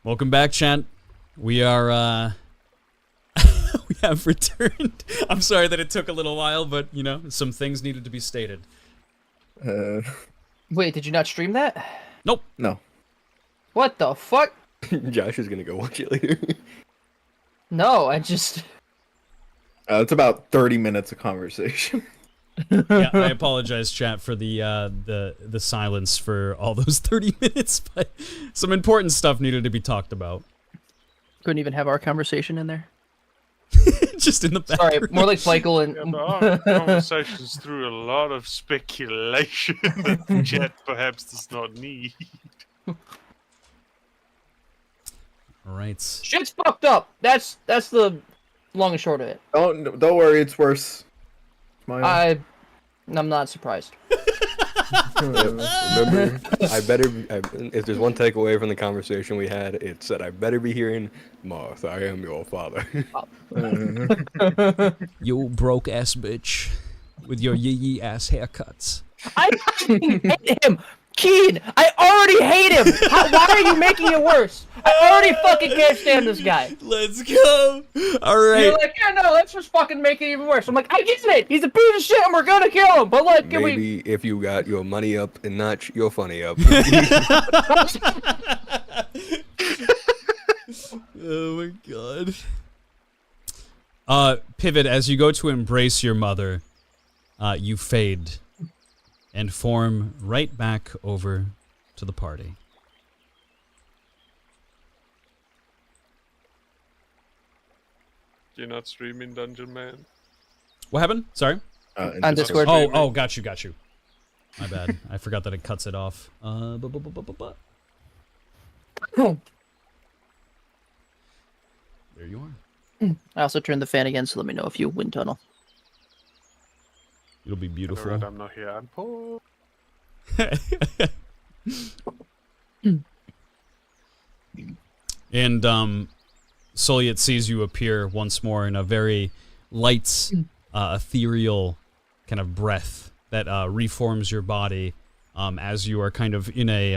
Speaker 8: Welcome back, Chant. We are, we have returned. I'm sorry that it took a little while, but, you know, some things needed to be stated.
Speaker 7: Wait, did you not stream that?
Speaker 8: Nope.
Speaker 4: No.
Speaker 7: What the fuck?
Speaker 5: Josh is gonna go watch it later.
Speaker 7: No, I just...
Speaker 4: It's about 30 minutes of conversation.
Speaker 8: Yeah, I apologize, chat, for the silence for all those 30 minutes, but some important stuff needed to be talked about.
Speaker 7: Couldn't even have our conversation in there.
Speaker 8: Just in the background.
Speaker 7: Sorry, more like Michael and...
Speaker 6: Yeah, but our conversations through a lot of speculation that the chat perhaps does not need.
Speaker 8: Alright.
Speaker 7: Shit's fucked up! That's the long and short of it.
Speaker 4: Don't worry, it's worse. Smile.
Speaker 7: I'm not surprised.
Speaker 5: Remember, if there's one takeaway from the conversation we had, it's that I better be hearing, Marth, I am your father.
Speaker 9: You broke ass bitch with your yee ass haircuts.
Speaker 7: I fucking hate him! Keen! I already hate him! Why are you making it worse? I already fucking can't stand this guy.
Speaker 8: Let's go! Alright.
Speaker 7: You're like, yeah, no, let's just fucking make it even worse. I'm like, I get it! He's a piece of shit and we're gonna kill him! But like, can we...
Speaker 5: Maybe if you got your money up and notch your funny up.
Speaker 8: Oh my god. Pivot, as you go to embrace your mother, you fade and form right back over to the party.
Speaker 6: You're not streaming Dungeon Man?
Speaker 8: What happened? Sorry?
Speaker 7: On Discord.
Speaker 8: Oh, got you. My bad. I forgot that it cuts it off. There you are.
Speaker 7: I also turned the fan again, so let me know if you wind tunnel.
Speaker 8: It'll be beautiful.
Speaker 6: Alright, I'm not here. I'm poor.
Speaker 8: And Soliet sees you appear once more in a very light, ethereal kind of breath that reforms your body as you are kind of in a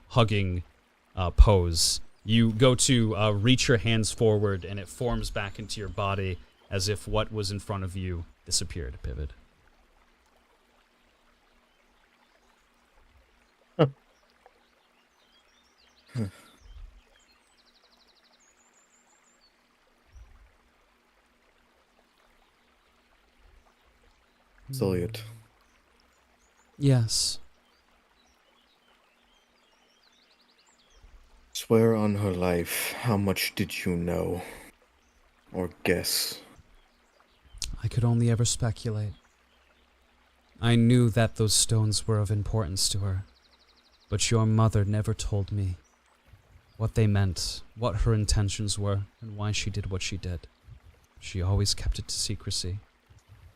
Speaker 8: hugging pose. You go to reach your hands forward, and it forms back into your body as if what was in front of you disappeared. Pivot.
Speaker 4: Zoliot.
Speaker 9: Yes.
Speaker 4: Swear on her life, how much did you know? Or guess?
Speaker 9: I could only ever speculate. I knew that those stones were of importance to her, but your mother never told me what they meant, what her intentions were, and why she did what she did. She always kept it to secrecy.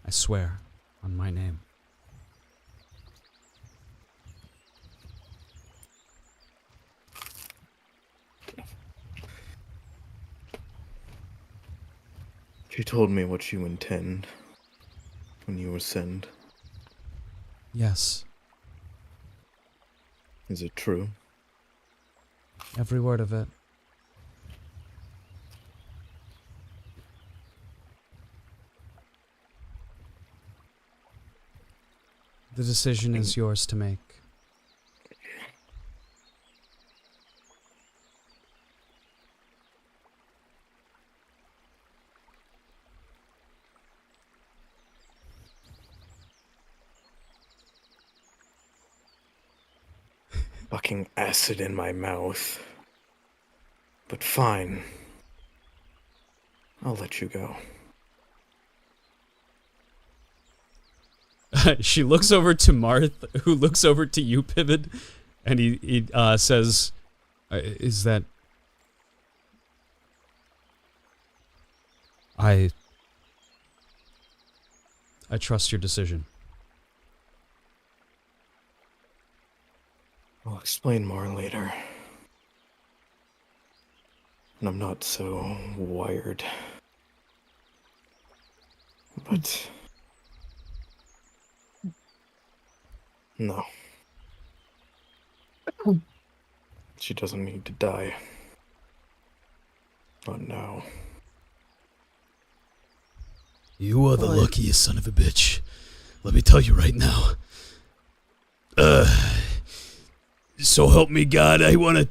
Speaker 9: I swear on my name.
Speaker 4: She told me what you intend when you ascend.
Speaker 9: Yes,
Speaker 4: Is it true?
Speaker 9: every word of it. The decision is yours to make.
Speaker 4: Fucking acid in my mouth. But fine. I'll let you go.
Speaker 8: She looks over to Marth, who looks over to you, Pivot, and he says, is that... I trust your decision.
Speaker 4: I'll explain more later. And I'm not so wired. But No. She doesn't need to die. Not now.
Speaker 1: You are the luckiest son of a bitch. Let me tell you right now. So help me God, I wanna...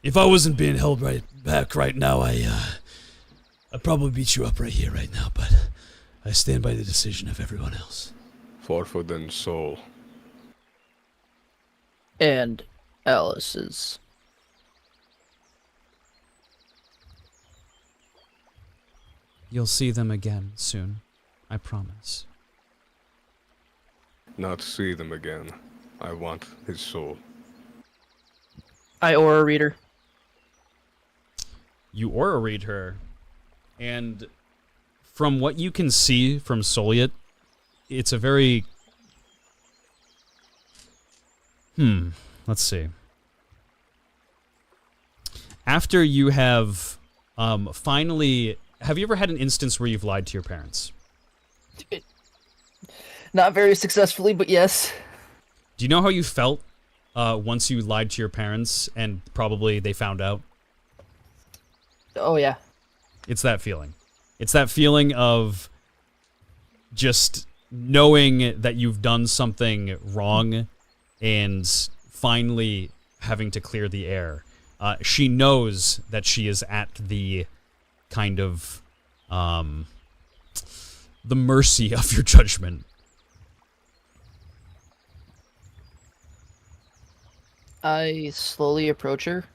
Speaker 1: If I wasn't being held back right now, I'd probably beat you up right here, right now, but I stand by the decision of everyone else.
Speaker 5: Forbidden soul.
Speaker 7: And Alice's.
Speaker 9: You'll see them again soon. I promise.
Speaker 5: Not see them again. I want his soul.
Speaker 7: I aura read her.
Speaker 8: You aura read her, and from what you can see from Soliet, it's a very... let's see. After you have finally... Have you ever had an instance where you've lied to your parents?
Speaker 7: Not very successfully, but yes.
Speaker 8: Do you know how you felt once you lied to your parents and probably they found out?
Speaker 7: Oh, yeah.
Speaker 8: It's that feeling. It's that feeling of just knowing that you've done something wrong and finally having to clear the air. She knows that she is at the kind of the mercy of your judgment.
Speaker 7: I slowly approach her.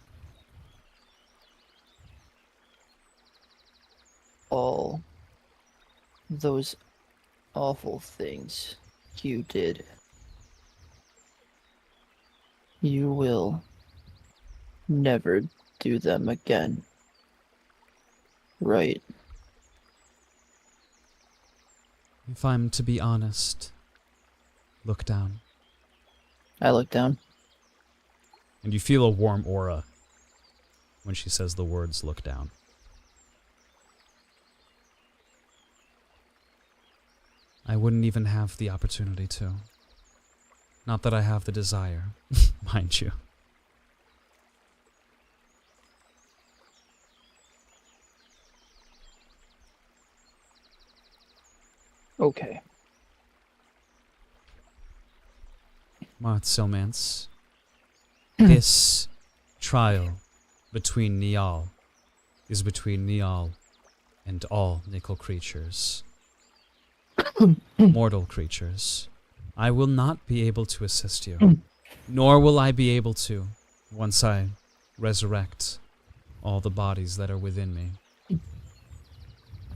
Speaker 7: All those awful things you did. You will never do them again. Right.
Speaker 9: If I'm to be honest, look down.
Speaker 7: I look down.
Speaker 8: And you feel a warm aura when she says the words, look down.
Speaker 9: I wouldn't even have the opportunity to. Not that I have the desire, mind you.
Speaker 7: Okay.
Speaker 9: Marth Silmance, this trial between Niall is between Niall and all nickel creatures. Mortal creatures. I will not be able to assist you, nor will I be able to once I resurrect all the bodies that are within me.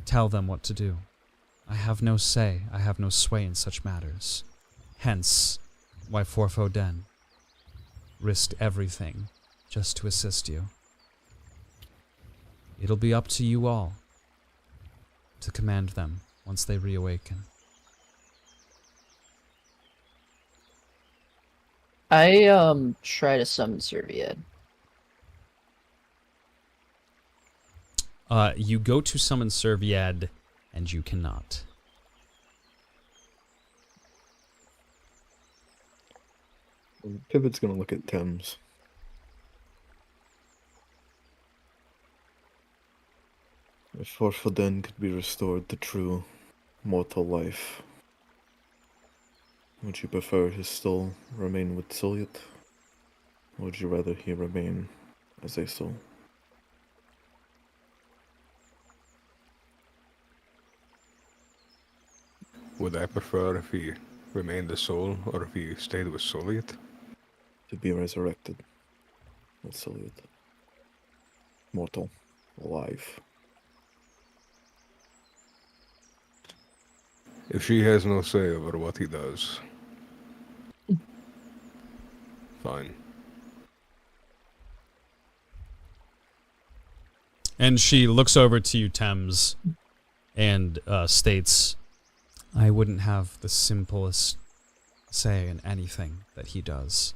Speaker 9: Tell them what to do. I have no say, I have no sway in such matters. Hence, why Forfoden risked everything just to assist you. It'll be up to you all to command them once they reawaken.
Speaker 7: I try to summon Serviad.
Speaker 8: You go to summon Serviad, and you cannot.
Speaker 4: Pivot's gonna look at Thames. If Forfoden could be restored to true mortal life, would you prefer his soul remain with Soliet, or would you rather he remain as a soul?
Speaker 5: Would I prefer if he remained a soul or if he stayed with Soliet?
Speaker 4: To be resurrected with Soliet. Mortal. Alive.
Speaker 5: If she has no say over what he does, fine.
Speaker 8: And she looks over to you, Thames, and states,
Speaker 9: I wouldn't have the simplest say in anything that he does.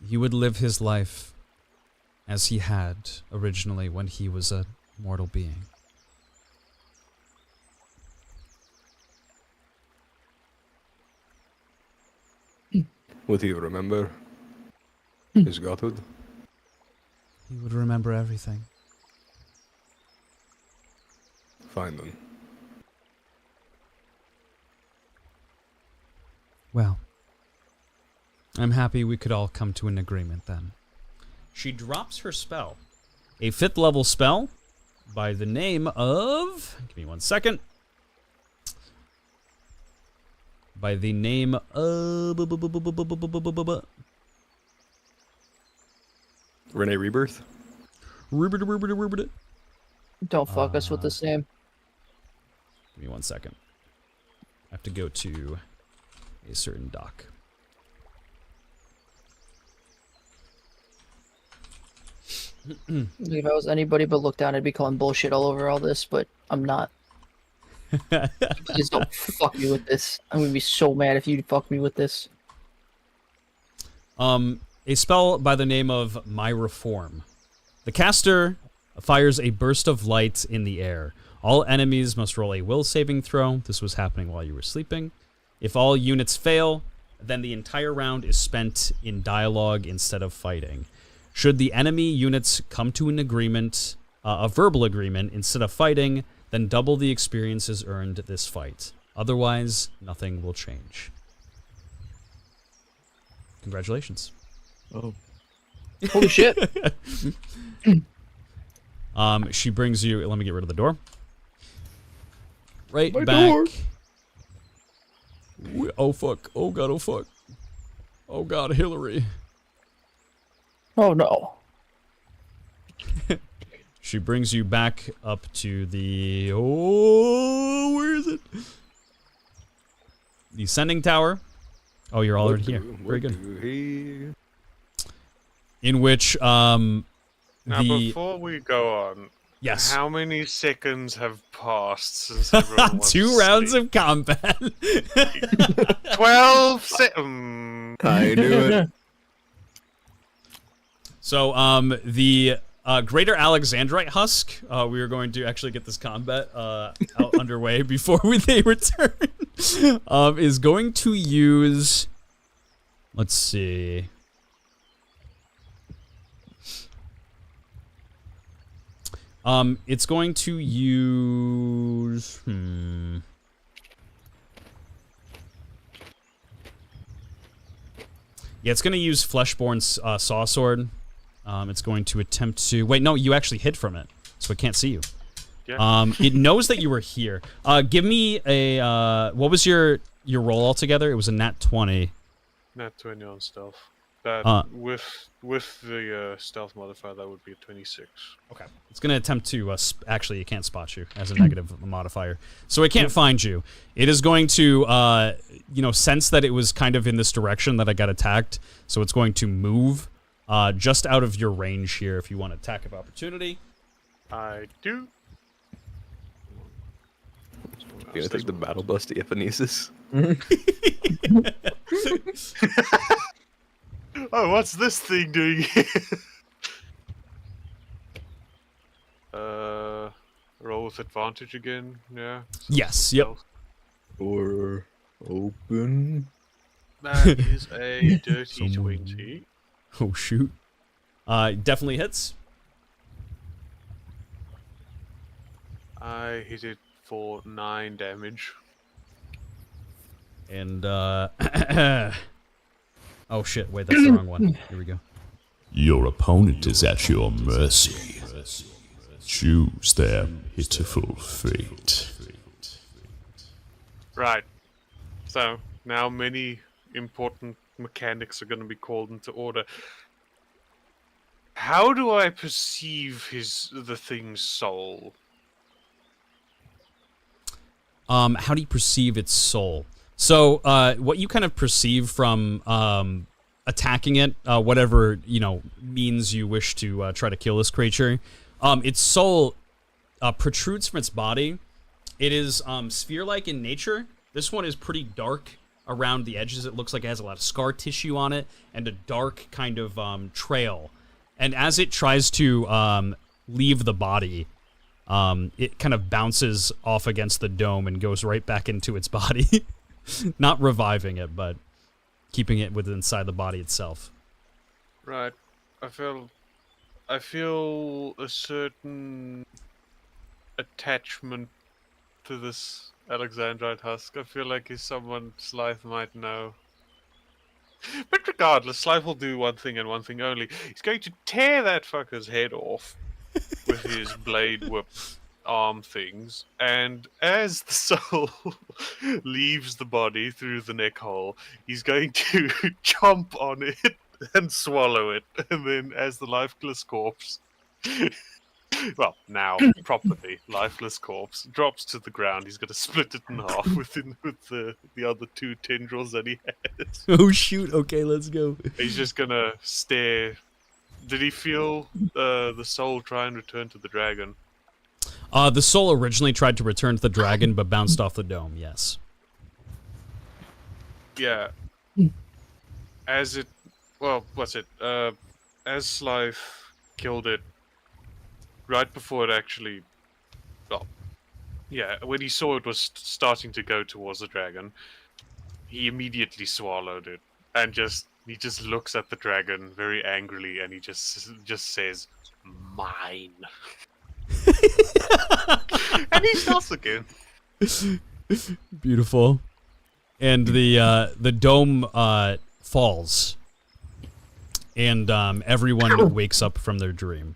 Speaker 9: He would live his life as he had originally when he was a mortal being.
Speaker 5: Would he remember his godhood?
Speaker 9: He would remember everything.
Speaker 5: Fine then.
Speaker 9: Well, I'm happy we could all come to an agreement then.
Speaker 8: She drops her spell. A 5th level spell by the name of... Give me 1 second. By the name of...
Speaker 5: Renee Rebirth?
Speaker 7: Don't fuck us with this name.
Speaker 8: Give me 1 second. I have to go to a certain doc.
Speaker 7: If I was anybody but look down, I'd be calling bullshit all over all this, but I'm not. Please don't fuck me with this. I'm gonna be so mad if you fuck me with this.
Speaker 8: A spell by the name of My Reform. The caster fires a burst of light in the air. All enemies must roll a will saving throw. This was happening while you were sleeping. If all units fail, then the entire round is spent in dialogue instead of fighting. Should the enemy units come to an agreement, a verbal agreement, instead of fighting, then double the experiences earned this fight. Otherwise, nothing will change. Congratulations.
Speaker 4: Oh.
Speaker 7: Holy shit.
Speaker 8: She brings you... Let me get rid of the door. Right
Speaker 4: My
Speaker 8: back...
Speaker 4: door.
Speaker 8: Oh, fuck. Oh, God. Oh, fuck. Oh, God. Hillary.
Speaker 7: Oh no.
Speaker 8: She brings you back up to the... Oh, where is it? The Ascending Tower. Oh, you're already here. Very good. In which,
Speaker 6: Now,
Speaker 8: the...
Speaker 6: before we go on,
Speaker 8: Yes.
Speaker 6: how many seconds have passed since everyone went
Speaker 8: 2
Speaker 6: to
Speaker 8: rounds
Speaker 6: sleep?
Speaker 8: of combat.
Speaker 6: 12 seconds.
Speaker 4: I knew it.
Speaker 8: So, the Greater Alexandrite Husk, we are going to actually get this combat out underway before they return, is going to use... Let's see... it's going to use... Yeah, it's going to use Fleshborn Saw Sword. It's going to attempt to... Wait, no, you actually hid from it, so it can't see you.
Speaker 6: Yeah.
Speaker 8: It knows that you were here. Give me a... what was your roll altogether? It was a nat 20.
Speaker 6: Nat 20 on stealth. That with the stealth modifier, that would be a 26.
Speaker 8: Okay. It's going to attempt to... actually, it can't spot you as a negative modifier. So it can't find you. It is going to, sense that it was kind of in this direction that I got attacked. So it's going to move just out of your range here if you want attack of opportunity.
Speaker 6: I do.
Speaker 5: You gonna take the battle bus to Ephenesis?
Speaker 6: Oh, what's this thing doing here? Roll with advantage again, yeah?
Speaker 8: Yes, yep.
Speaker 4: Door open.
Speaker 6: That is a dirty 20.
Speaker 8: Oh, shoot. Definitely hits.
Speaker 6: I hit it for 9 damage.
Speaker 8: And, oh, shit. Wait, that's the wrong one. Here we go.
Speaker 1: Your opponent is at your mercy. Choose their pitiful fate.
Speaker 6: Right. So, now many important mechanics are going to be called into order. How do I perceive the thing's soul?
Speaker 8: How do you perceive its soul? So, what you kind of perceive from attacking it, whatever means you wish to try to kill this creature, its soul protrudes from its body. It is sphere-like in nature. This one is pretty dark around the edges. It looks like it has a lot of scar tissue on it and a dark kind of trail. And as it tries to leave the body, it kind of bounces off against the dome and goes right back into its body. Not reviving it, but keeping it within inside the body itself.
Speaker 6: Right. I feel a certain attachment to this Alexandrite husk. I feel like he's someone Slythe might know. But regardless, Slythe will do one thing and one thing only. He's going to tear that fucker's head off with his blade whip arm things, and as the soul leaves the body through the neck hole, he's going to chomp on it and swallow it, and then as the lifeless corpse, well, now properly lifeless corpse, drops to the ground, he's going to split it in half with the other 2 tendrils that he has.
Speaker 8: Oh shoot, okay, let's go.
Speaker 6: He's just going to stare. Did he feel the soul try and return to the dragon?
Speaker 8: The soul originally tried to return to the dragon, but bounced off the dome, yes.
Speaker 6: Yeah. As it... Well, what's it? As Slythe killed it, right before it actually... Well, yeah, when he saw it was starting to go towards the dragon, he immediately swallowed it. And he just looks at the dragon very angrily, and he just says, "Mine." And he starts again.
Speaker 8: Beautiful. And the dome falls, and everyone wakes up from their dream.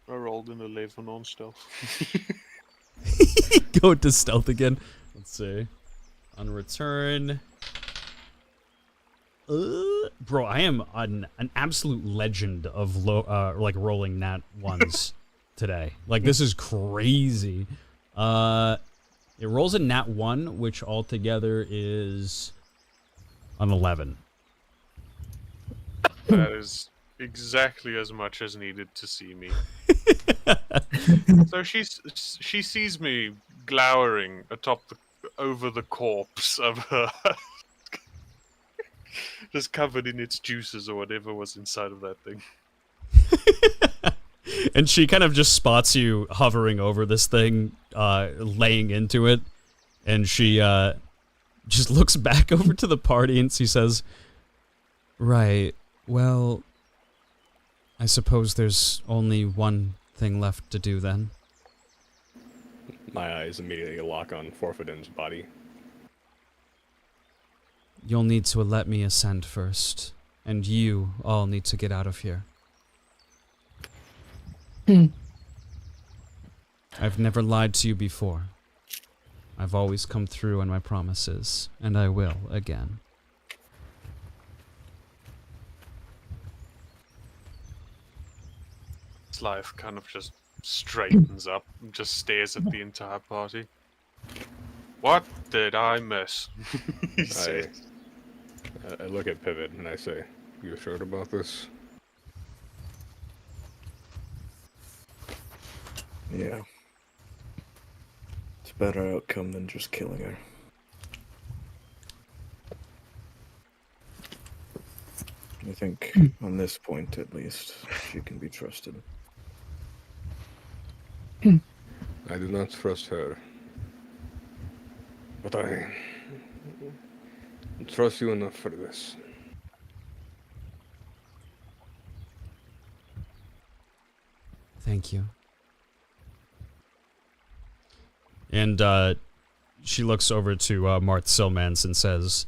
Speaker 6: I rolled an 11 on stealth.
Speaker 8: Go to stealth again. Let's see. On return. Bro, I am an absolute legend of rolling nat ones today. Like, this is crazy. It rolls a nat 1, which altogether is an 11.
Speaker 6: That is exactly as much as needed to see me. So she sees me glowering over the corpse of her, just covered in its juices or whatever was inside of that thing.
Speaker 8: And she kind of just spots you hovering over this thing, laying into it, and she just looks back over to the party and she says, "Right, well, I suppose there's only one thing left to do then."
Speaker 5: My eyes immediately lock on Forfeitin's body.
Speaker 9: You'll need to let me ascend first, and you all need to get out of here. I've never lied to you before. I've always come through on my promises, and I will again.
Speaker 6: Slythe kind of just straightens up and just stares at the entire party. "What did I miss?" He says.
Speaker 5: I look at Pivot and I say, "You sure about this?"
Speaker 4: Yeah. It's a better outcome than just killing her. I think, on this point at least, she can be trusted.
Speaker 5: I do not trust her. But I trust you enough for this.
Speaker 9: Thank you.
Speaker 8: And she looks over to Marth Silmans and says,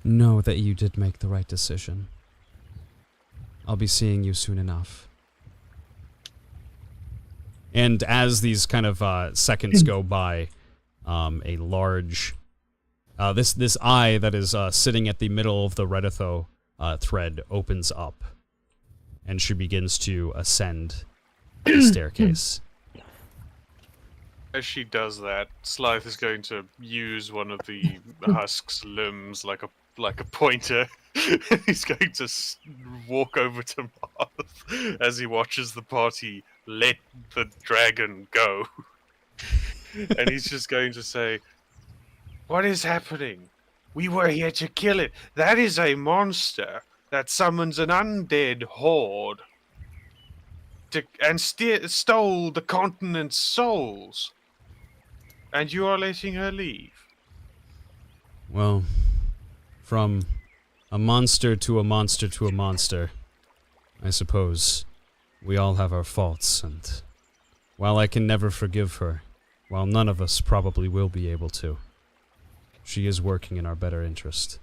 Speaker 9: Know that you did make the right decision. I'll be seeing you soon enough.
Speaker 8: and as these kind of seconds go by, a large... this eye that is sitting at the middle of the Reditho thread opens up, and she begins to ascend the staircase.
Speaker 6: As she does that, Slythe is going to use one of the husk's limbs like a pointer. He's going to walk over to Marth as he watches the party let the dragon go. And he's just going to say, "What is happening? We were here to kill it. That is a monster that summons an undead horde." stole the continent's souls. And you are letting her leave.
Speaker 8: Well, from a monster to a monster to a monster, I suppose we all have our faults, and while I can never forgive her, while none of us probably will be able to, she is working in our better interest.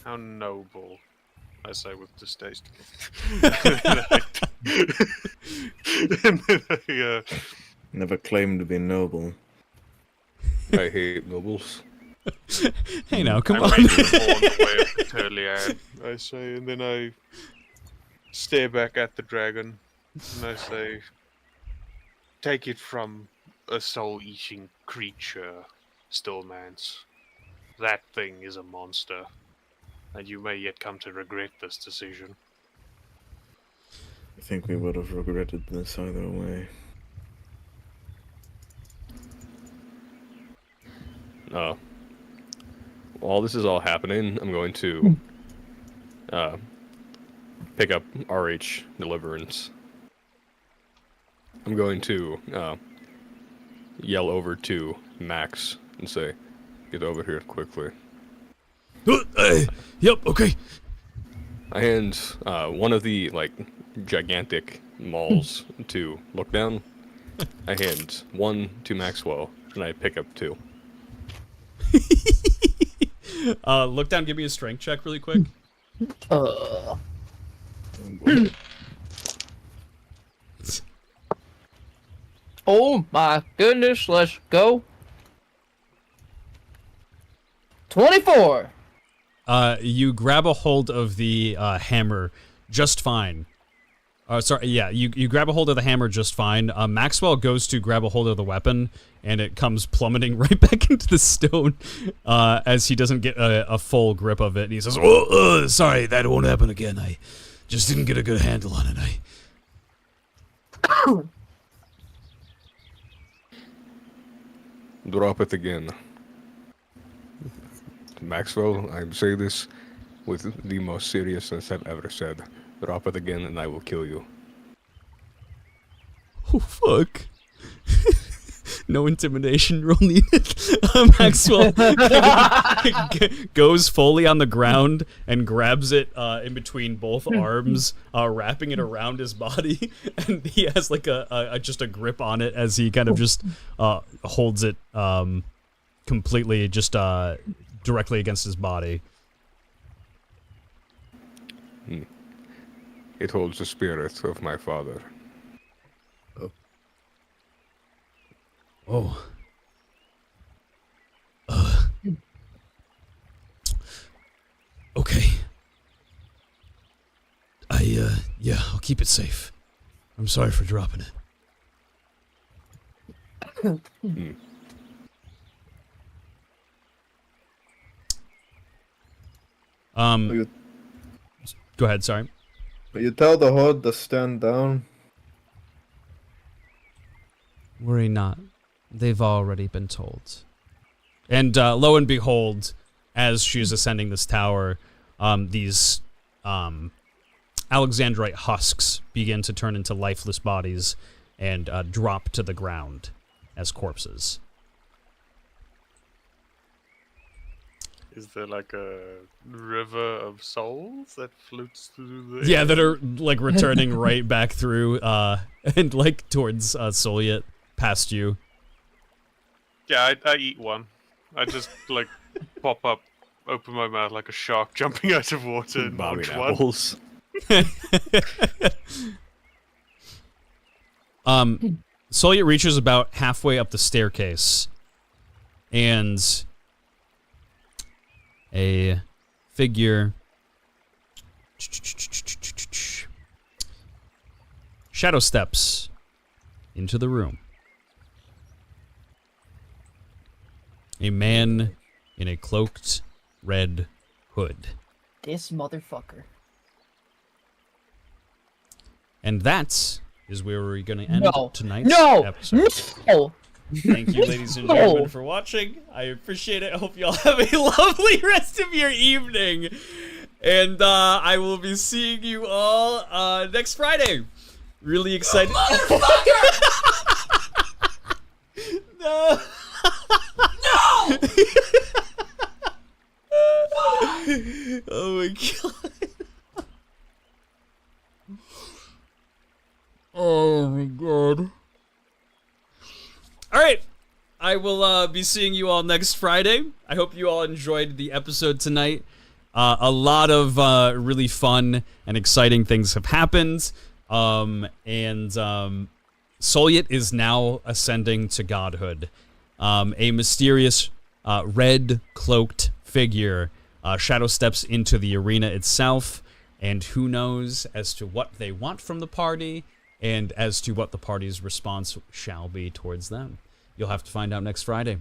Speaker 6: How noble, I say with distaste.
Speaker 4: Never claimed to be noble.
Speaker 5: I hate nobles.
Speaker 8: Hey now, come
Speaker 6: I
Speaker 8: on.
Speaker 6: made it all the way up to Turlian, I say, and then I stare back at the dragon, and I say, take it from a soul-eating creature, Stillmans. That thing is a monster, and you may yet come to regret this decision.
Speaker 4: I think we would have regretted this either way.
Speaker 5: While this is all happening, I'm going to pick up RH Deliverance. I'm going to yell over to Max and say, get over here quickly.
Speaker 8: Yep, okay.
Speaker 5: I hand one of the, like, gigantic mauls to Lookdown. I hand one to Maxwell, and I pick up two.
Speaker 8: Look down, give me a strength check really quick.
Speaker 7: Oh my goodness, let's go. 24!
Speaker 8: You grab a hold of the hammer just fine. Sorry, yeah, you grab a hold of the hammer just fine. Maxwell goes to grab a hold of the weapon, and it comes plummeting right back into the stone as he doesn't get a full grip of it. And he says, "Oh, sorry, that won't happen again. I just didn't get a good handle on it.
Speaker 5: Drop it again. Maxwell, I say this with the most seriousness I've ever said. Drop it again and I will kill you."
Speaker 8: Oh, fuck. No intimidation roll needed. Maxwell goes fully on the ground and grabs it in between both arms, wrapping it around his body, and he has like just a grip on it as he kind of just holds it completely just directly against his body.
Speaker 5: It holds the spirit of my father.
Speaker 8: Oh. Okay. Yeah, I'll keep it safe. I'm sorry for dropping it. Go ahead, sorry.
Speaker 4: You tell the horde to stand down.
Speaker 9: Worry not. They've already been told.
Speaker 8: And lo and behold, as she's ascending this tower, these Alexandrite husks begin to turn into lifeless bodies and drop to the ground as corpses.
Speaker 6: Is there like a river of souls that floats through the
Speaker 8: Yeah, that are like returning right back through and like towards Soliet past you.
Speaker 6: Yeah, I eat one. I just like pop up, open my mouth like a shark jumping out of water and munch one.
Speaker 5: Apples.
Speaker 8: Soliet reaches about halfway up the staircase, and a figure shadow steps into the room. A man in a cloaked red hood.
Speaker 7: This motherfucker.
Speaker 8: And that is where we're going to end tonight's episode.
Speaker 7: No!
Speaker 8: Thank you, ladies and gentlemen, for watching. I appreciate it. I hope you all have a lovely rest of your evening. And I will be seeing you all next Friday. Really excited. No.
Speaker 10: No!
Speaker 8: Oh my god.
Speaker 10: Oh my god.
Speaker 8: All right. I will be seeing you all next Friday. I hope you all enjoyed the episode tonight. A lot of really fun and exciting things have happened. Solyet is now ascending to godhood. A mysterious red cloaked figure shadow steps into the arena itself, and who knows as to what they want from the party and as to what the party's response shall be towards them. You'll have to find out next Friday.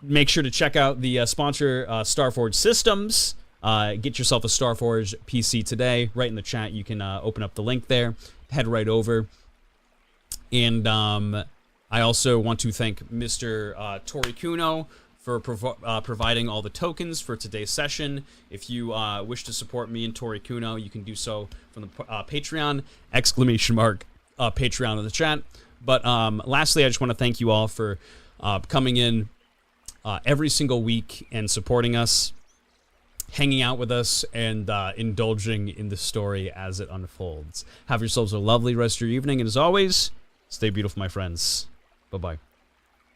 Speaker 8: Make sure to check out the sponsor, Starforge Systems. Get yourself a Starforge PC today. Right in the chat, you can open up the link there. Head right over. And I also want to thank Mr. Tori Kuno for providing all the tokens for today's session. If you wish to support me and Tori Kuno, you can do so from the Patreon, ! Patreon in the chat. But lastly, I just want to thank you all for coming in every single week and supporting us, hanging out with us, and indulging in the story as it unfolds. Have yourselves a lovely rest of your evening, and as always, stay beautiful, my friends. Bye-bye.